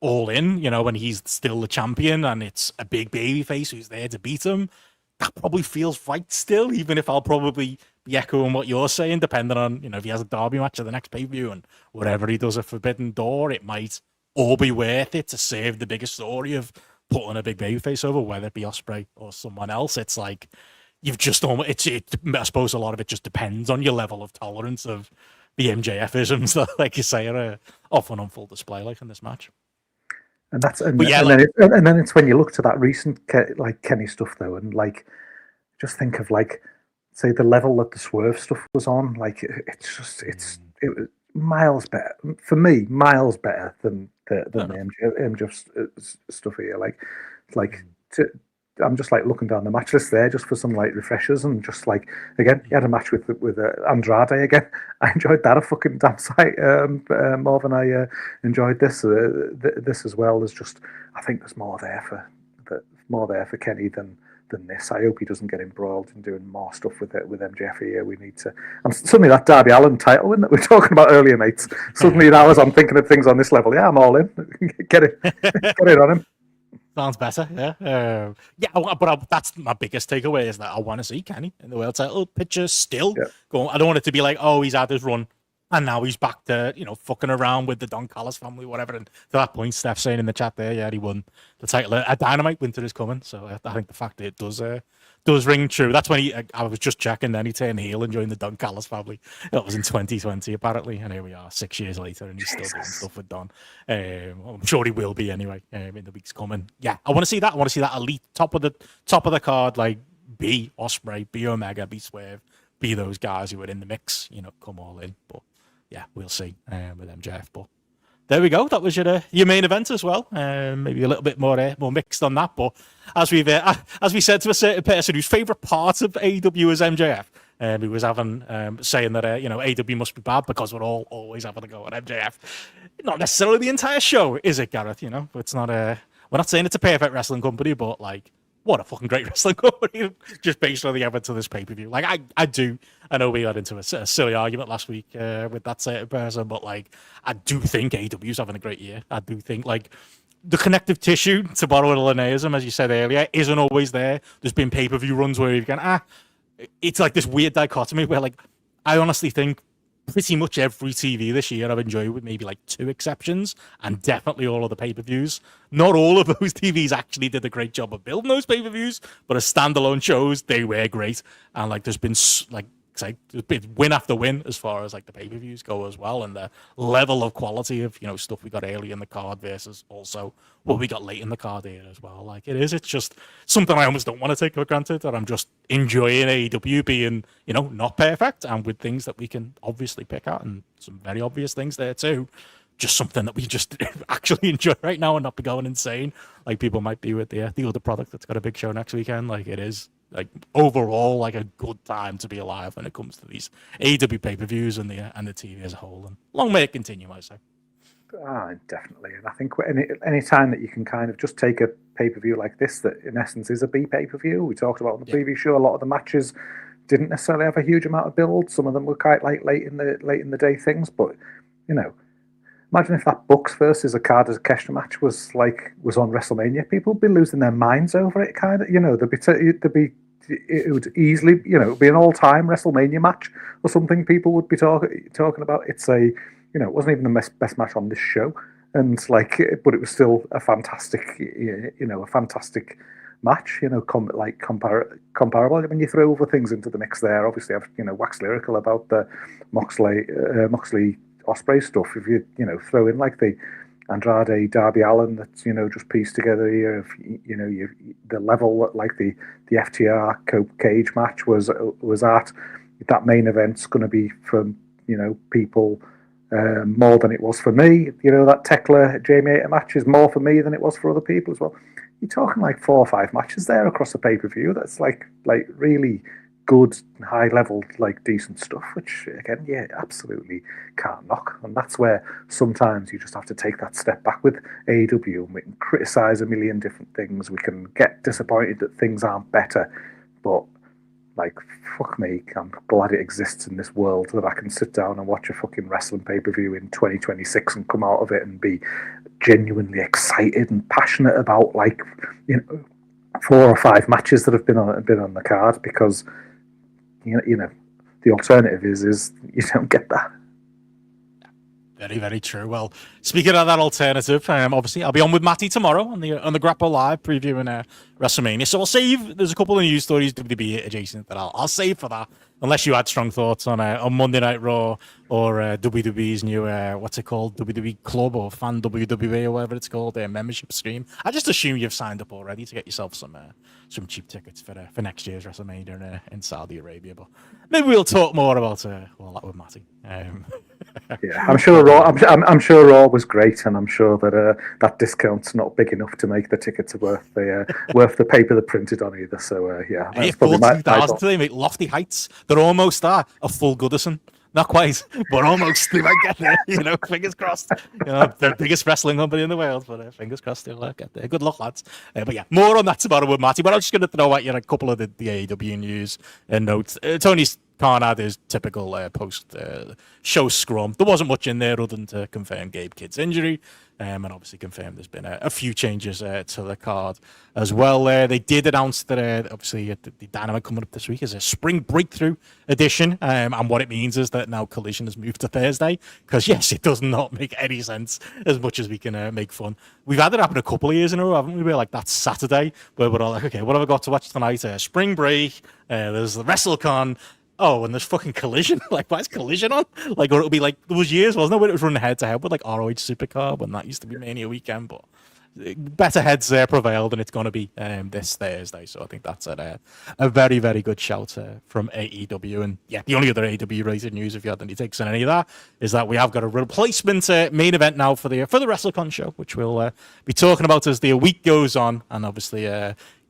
Speaker 1: All In, you know, and he's still the champion and it's a big babyface who's there to beat him, that probably feels right still, even if I'll probably be echoing what you're saying, depending on, you know, if he has a derby match at the next pay-per-view and whatever he does at Forbidden Door, it might all be worth it to save the bigger story of putting a big babyface over, whether it be Ospreay or someone else. It's like, you've just almost, I suppose a lot of it just depends on your level of tolerance of the MJF-isms that, like you say, are often on full display, like in this match.
Speaker 2: And then it's when you look to that recent like Kenny stuff though, and like just think of like say the level that the Swerve stuff was on. Like it was miles better for me, miles better than the MJF stuff here. I'm just like looking down the match list there just for some like refreshers, and just like again, he had a match with Andrade again. I enjoyed that a fucking damn sight more than I enjoyed this as well. There's just, I think there's more there for more there for Kenny than this. I hope he doesn't get embroiled in doing more stuff with MJF here. We need to. And suddenly that Darby Allin title win that we were talking about earlier, mates. Suddenly now as I'm thinking of things on this level, yeah, I'm all in. Get it on him.
Speaker 1: Sounds better, yeah. That's my biggest takeaway is that I want to see Kenny in the world title picture still going. I don't want it to be like, oh, he's had his run and now he's back to, fucking around with the Don Callis family, whatever. And to that point, Steph saying in the chat there, yeah, he won the title. A Dynamite, winter is coming. So I think the fact that it does ring true. That's when I was just checking, then he turned heel and joined the Don Callis family. That was in 2020, apparently. And here we are 6 years later and he's still doing stuff with Don. I'm sure he will be anyway in the weeks coming. Yeah, I want to see that. I want to see that elite top of the card, like be Ospreay, be Omega, be Swerve, be those guys who are in the mix, come all in. But yeah, we'll see with MJF. But there we go. That was your main event as well. Maybe a little bit more mixed on that. But as we said to a certain person whose favourite part of AEW is MJF, he was saying that AEW must be bad because we're all always having to go at MJF. Not necessarily the entire show, is it, Gareth? It's not we're not saying it's a perfect wrestling company, but like, what a fucking great wrestling company, just based on the evidence of this pay-per-view. Like, I know we got into a silly argument last week with that certain person, but like, I do think AEW's having a great year. I do think, like, the connective tissue, to borrow a Linnaeism, as you said earlier, isn't always there. There's been pay-per-view runs where you've gone, it's like this weird dichotomy where, like, I honestly think pretty much every TV this year I've enjoyed, with maybe like 2 exceptions, and definitely all of the pay-per-views. Not all of those TVs actually did a great job of building those pay-per-views, but as standalone shows, they were great. And like, there's been win after win as far as like the pay-per-views go as well, and the level of quality of stuff we got early in the card versus also what we got late in the card here as well. Like, it's just something I almost don't want to take for granted, that I'm just enjoying AEW being not perfect, and with things that we can obviously pick at, and some very obvious things there too. Just something that we just actually enjoy right now and not be going insane like people might be with the other product that's got a big show next weekend. Like, it is, like, overall, like, a good time to be alive when it comes to these AEW pay-per-views and the TV as a whole. And long may it continue, I say.
Speaker 2: Definitely. And I think any time that you can kind of just take a pay-per-view like this, that in essence is a B pay-per-view. We talked about on the previous show, a lot of the matches didn't necessarily have a huge amount of build. Some of them were quite like late in the day things, but imagine if that Bucks versus Okada Kesha match was on WrestleMania. People would be losing their minds over it. Kind of, it would easily, it would be an all-time WrestleMania match or something. People would be talking about. It's it wasn't even the best match on this show, and but it was still a fantastic, a fantastic match. Comparable. When you throw other things into the mix there, obviously I've waxed lyrical about the Moxley Ospreay stuff. If you throw in like the Andrade Darby Allin that's just pieced together here, of the level like the FTR cage match was at, that main event's going to be from people more than it was for me. That Tekla Jamie Hayter match is more for me than it was for other people as well. You're talking like 4 or 5 matches there across the pay-per-view. That's like really good, high level, like decent stuff, which again, yeah, absolutely can't knock. And that's where sometimes you just have to take that step back with AEW, and we can criticize a million different things. We can get disappointed that things aren't better, but like, fuck me, I'm glad it exists in this world that I can sit down and watch a fucking wrestling pay-per-view in 2026 and come out of it and be genuinely excited and passionate about 4 or 5 matches that have been on the card, because the alternative is you don't get that.
Speaker 1: Very, very true. Well, speaking of that alternative, obviously I'll be on with Matty tomorrow on the Grapple Live previewing WrestleMania. So I'll save. There's a couple of news stories WWE adjacent that I'll save for that. Unless you had strong thoughts on Monday Night Raw or WWE's new what's it called, WWE Club or Fan WWE or whatever it's called, their membership scheme. I just assume you've signed up already to get yourself some cheap tickets for next year's WrestleMania in Saudi Arabia. But maybe we'll talk more about that with Matty.
Speaker 2: Yeah, I'm sure Raw. I'm sure Raw was great, and I'm sure that that discount's not big enough to make the tickets worth the paper they're printed on either. So yeah,
Speaker 1: hey, 42,000 today, mate. Lofty heights. They're almost a full Goodison. Not quite, but almost. They might get there, fingers crossed. The biggest wrestling company in the world, but fingers crossed they'll get there. Good luck, lads. But yeah, more on that tomorrow with Matty. But I'm just going to throw at you a couple of the AEW news and notes. Tony Khan had his typical post-show scrum. There wasn't much in there other than to confirm Gabe Kidd's injury, and obviously confirm there's been a few changes to the card as well. They did announce that obviously the Dynamite coming up this week is a Spring Breakthrough edition, and what it means is that now Collision has moved to Thursday, because yes, it does not make any sense as much as we can make fun. We've had it happen a couple of years in a row, haven't we? We're like, that's Saturday, where we're all like, okay, what have I got to watch tonight? Spring Break, there's the WrestleCon. Oh, and there's fucking Collision. Like, why is Collision on? Like, or it'll be like, there was years, wasn't there, when it was running head to head with like ROH Supercar when that used to be Mania weekend, but better heads there prevailed, and it's going to be this Thursday. So I think that's a very, very good shout from AEW. And yeah, the only other AEW related news, if you had any takes on any of that, is that we have got a replacement main event now for the WrestleCon show, which we'll be talking about as the week goes on. And obviously,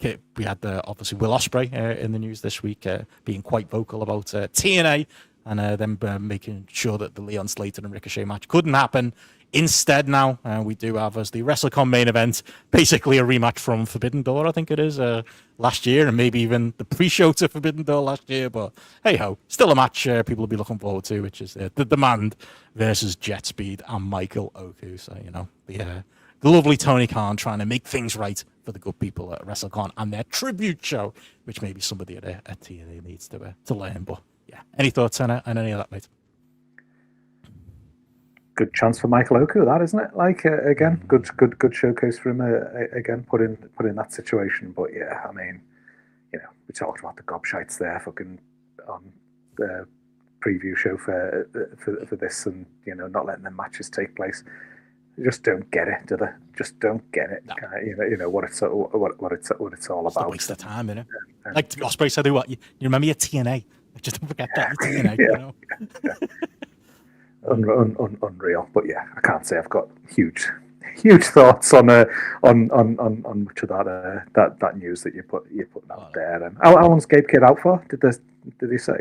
Speaker 1: we had obviously Will Ospreay in the news this week, being quite vocal about TNA and them making sure that the Leon Slater and Ricochet match couldn't happen. Instead, now we do have as the WrestleCon main event, basically a rematch from Forbidden Door, I think it is, last year, and maybe even the pre-show to Forbidden Door last year. But hey ho, still a match people will be looking forward to, which is the Demand versus Jet Speed and Michael Oku. So the lovely Tony Khan trying to make things right for the good people at WrestleCon and their tribute show, which maybe somebody at TNA needs to learn. But yeah, any thoughts on any of that, mate?
Speaker 2: Good chance for Michael Oku, that, isn't it? Like again, good showcase for him again, put in that situation. But yeah, I mean, we talked about the gobshites there, fucking on the preview show for this, and not letting the matches take place. They just don't get it, do they? Just don't get it. No. What it's all about.
Speaker 1: It's a waste of time, innit? Like Ospreay said, you remember your TNA? Just don't forget that TNA.
Speaker 2: Yeah. Unreal, but yeah, I can't say I've got huge thoughts on much of that news that you're putting out there. How long's Gabe Kidd out for? Did he say?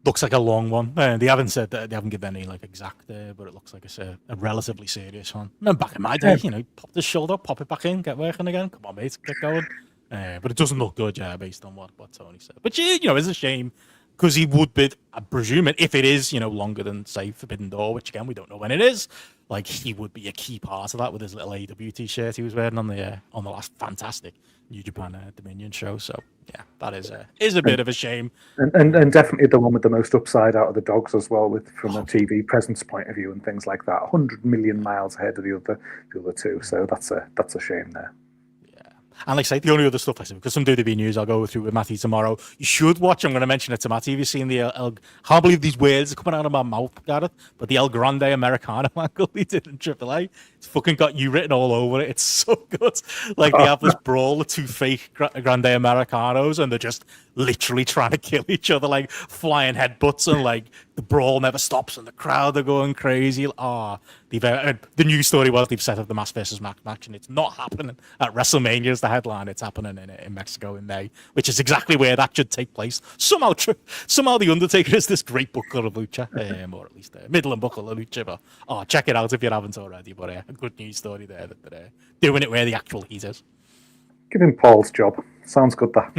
Speaker 1: Looks like a long one. They haven't said that. They haven't given any exact, but it looks like it's a relatively serious one. And back in my day, pop the shoulder, pop it back in, get working again. Come on, mate, get going. But it doesn't look good, based on what Tony said. But it's a shame. Because he would be, I'm presuming, if it is, longer than, say, Forbidden Door, which, again, we don't know when it is, like, he would be a key part of that with his little AEW t-shirt he was wearing on the last fantastic New Japan Dominion show. So, yeah, that is a bit of a shame.
Speaker 2: And definitely the one with the most upside out of the dogs as well, from a TV presence point of view and things like that. 100 million miles ahead of the other two. So that's a shame there.
Speaker 1: And like I say, the only other stuff I said, because some WWE news I'll go through with Matty tomorrow. You should watch. I'm going to mention it to Matty. Have you seen the I can't believe these words are coming out of my mouth, Gareth. But the El Grande Americano angle he did in AAA, it's fucking got you written all over it. It's so good. Like they have this brawl, the two fake Grande Americanos, and they're just literally trying to kill each other, like flying headbutts, and like the brawl never stops, and the crowd are going crazy. The news story was they've set up the Mass versus Max match, and it's not happening at WrestleMania as the headline. It's happening in Mexico in May, which is exactly where that should take place. Somehow the Undertaker is this great buckler of lucha, or at least middle and buckler of lucha. But check it out if you haven't already. But a good news story there that they're doing it where the actual heat is.
Speaker 2: Give him Paul's job. Sounds good, that.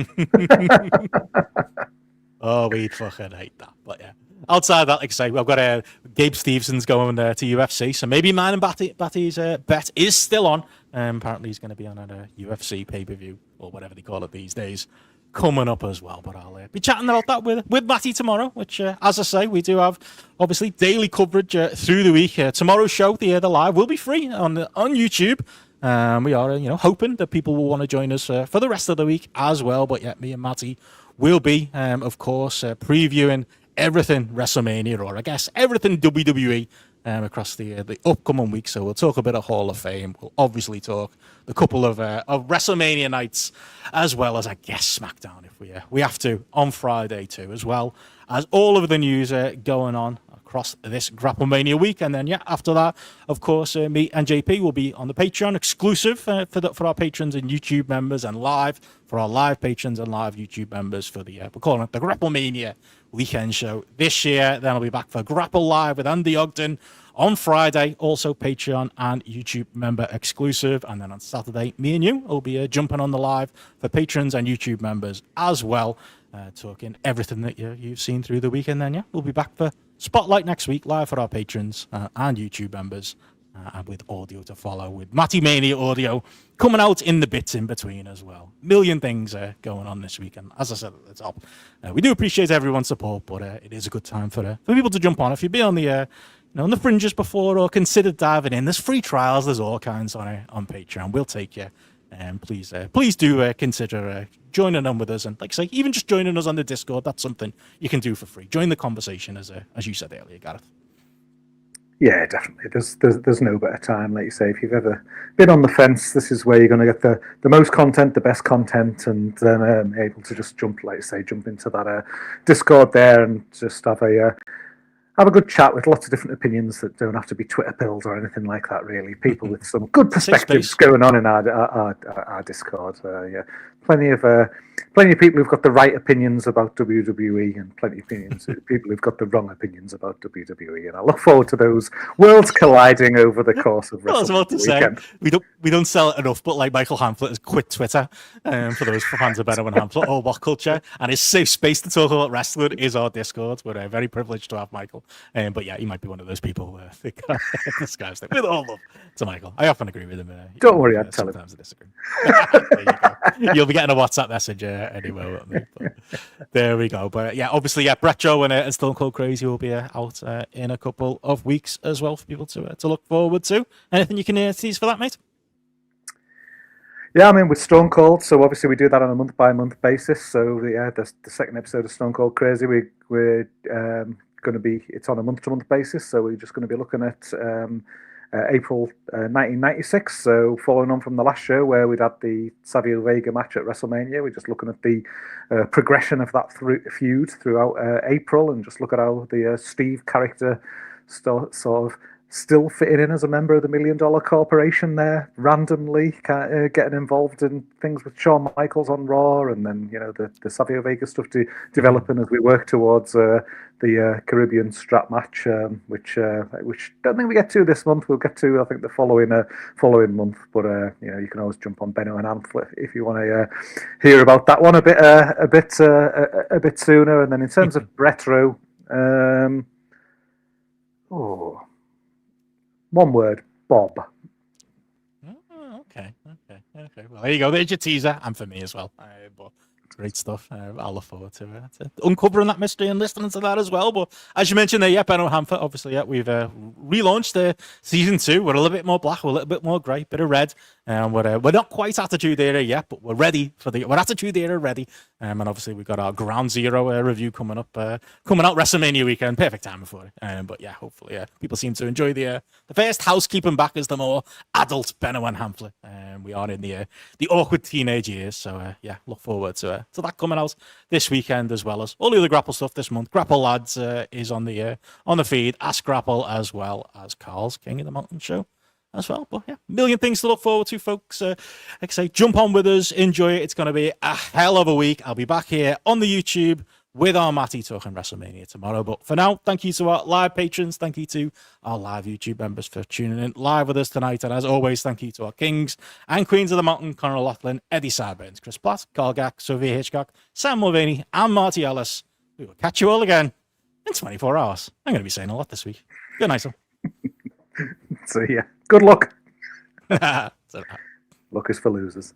Speaker 1: Oh, we'd fucking hate that. But yeah. Outside of that, like I say, I've got Gabe Stevenson's going to UFC, so maybe mine and Batty's bet is still on. Apparently he's going to be on a UFC pay-per-view, or whatever they call it these days, coming up as well. But I'll be chatting about that with Batty tomorrow, which, as I say, we do have, obviously, daily coverage through the week. Tomorrow's show, the live, will be free on YouTube. We are, hoping that people will want to join us for the rest of the week as well. But yeah, me and Matty will be, of course, previewing everything WrestleMania, or I guess everything WWE across the upcoming week. So we'll talk a bit of Hall of Fame. We'll obviously talk the couple of WrestleMania nights, as well as, I guess, SmackDown if we have to on Friday too, as well as all of the news going on across this GRAPPLMania week. And then, yeah, after that, of course, me and JP will be on the Patreon exclusive for our patrons and YouTube members, and live for our live patrons and live YouTube members for the, we're calling it the GRAPPLMania weekend show this year. Then I'll be back for Grapple Live with Andy Ogden on Friday, also Patreon and YouTube member exclusive. And then on Saturday, me and you will be jumping on the live for patrons and YouTube members as well, talking everything that you've seen through the weekend. Then, yeah, we'll be back for Spotlight next week, live for our patrons and YouTube members, and with audio to follow, with Matty Mania audio coming out in the bits in between as well. Million things going on this weekend. As I said at the top, we do appreciate everyone's support, but it is a good time for people to jump on. If you've been on the on the fringes before or considered diving in, there's free trials, there's all kinds on Patreon. We'll take you, and please do consider joining on with us. And like I say, even just joining us on the Discord, that's something you can do for free. Join the conversation, as you said earlier, Gareth.
Speaker 2: Yeah, definitely. There's no better time, like you say. If you've ever been on the fence, this is where you're going to get the most content, the best content, and then able to just jump into that Discord there and just have a good chat with lots of different opinions that don't have to be Twitter pills or anything like that, really. People with some good perspectives going on in our Discord. Yeah, plenty of people who've got the right opinions about WWE, and plenty of people who've got the wrong opinions about WWE. And I look forward to those worlds colliding over the course of WrestleMania. I was about to say,
Speaker 1: we don't sell it enough, but like Michael Hamflett has quit Twitter for those fans of Benno and Hamflett or What Culture, and his safe space to talk about wrestling is our Discord. We're very privileged to have Michael. But yeah, he might be one of those people this guy's with all love to Michael. I often agree with him.
Speaker 2: Don't worry, I'd tell him.
Speaker 1: Sometimes I disagree. You'll be getting a WhatsApp message anyway with me. But there we go. But yeah, obviously, yeah, Brett Joe and Stone Cold Crazy will be out in a couple of weeks as well for people to look forward to. Anything you can tease for that, mate?
Speaker 2: Yeah, I mean, with Stone Cold, so obviously we do that on a month-by-month basis. So yeah, the second episode of Stone Cold Crazy, we're going to be, it's on a month-to-month basis. So we're just going to be looking at April 1996. So following on from the last show where we'd had the Savio Vega match at WrestleMania, we're just looking at the progression of that feud throughout April, and just look at how the Steve character sort of still fitting in as a member of the $1 Million Corporation there, randomly getting involved in things with Shawn Michaels on Raw, and then, you know, the Savio Vega stuff developing as we work towards the Caribbean strap match, which don't think we get to this month. We'll get to, I think, the following month. But you know, you can always jump on Benno and Hamflett if you want to hear about that one a bit sooner. And then in terms of retro, one word, Bob.
Speaker 1: Oh, okay. Well, there you go. There's your teaser, and for me as well. But great stuff. I'll look forward to uncovering that mystery and listening to that as well. But as you mentioned there, yeah, Benno Hamflett, obviously, yeah, we've relaunched season 2. We're a little bit more black, we're a little bit more grey, bit of red. And we're not quite Attitude Era yet, but we're ready we're Attitude Era ready. And obviously we've got our Ground Zero review coming out WrestleMania weekend. Perfect time for it. But yeah, hopefully people seem to enjoy the first housekeeping back as the more adult Benno and Hamflett. We are in the awkward teenage years. So yeah, look forward to that coming out this weekend, as well as all the other Grapple stuff this month. Grapple Lads is on the feed. Ask Grapple, as well as Carl's King of the Mountain show as well. But yeah, million things to look forward to, folks. Like I say, jump on with us, enjoy it. It's going to be a hell of a week. I'll be back here on the YouTube with our Matty talking WrestleMania tomorrow. But for now, thank you to our live patrons. Thank you to our live YouTube members for tuning in live with us tonight. And as always, thank you to our kings and queens of the mountain, Conor Laughlin, Eddie Sideburns, Chris Platt, Carl Gack, Sophia Hitchcock, Sam Mulvaney, and Marty Ellis. We will catch you all again in 24 hours. I'm going to be saying a lot this week. Good night, sir.
Speaker 2: So yeah, good luck. Luck is for losers.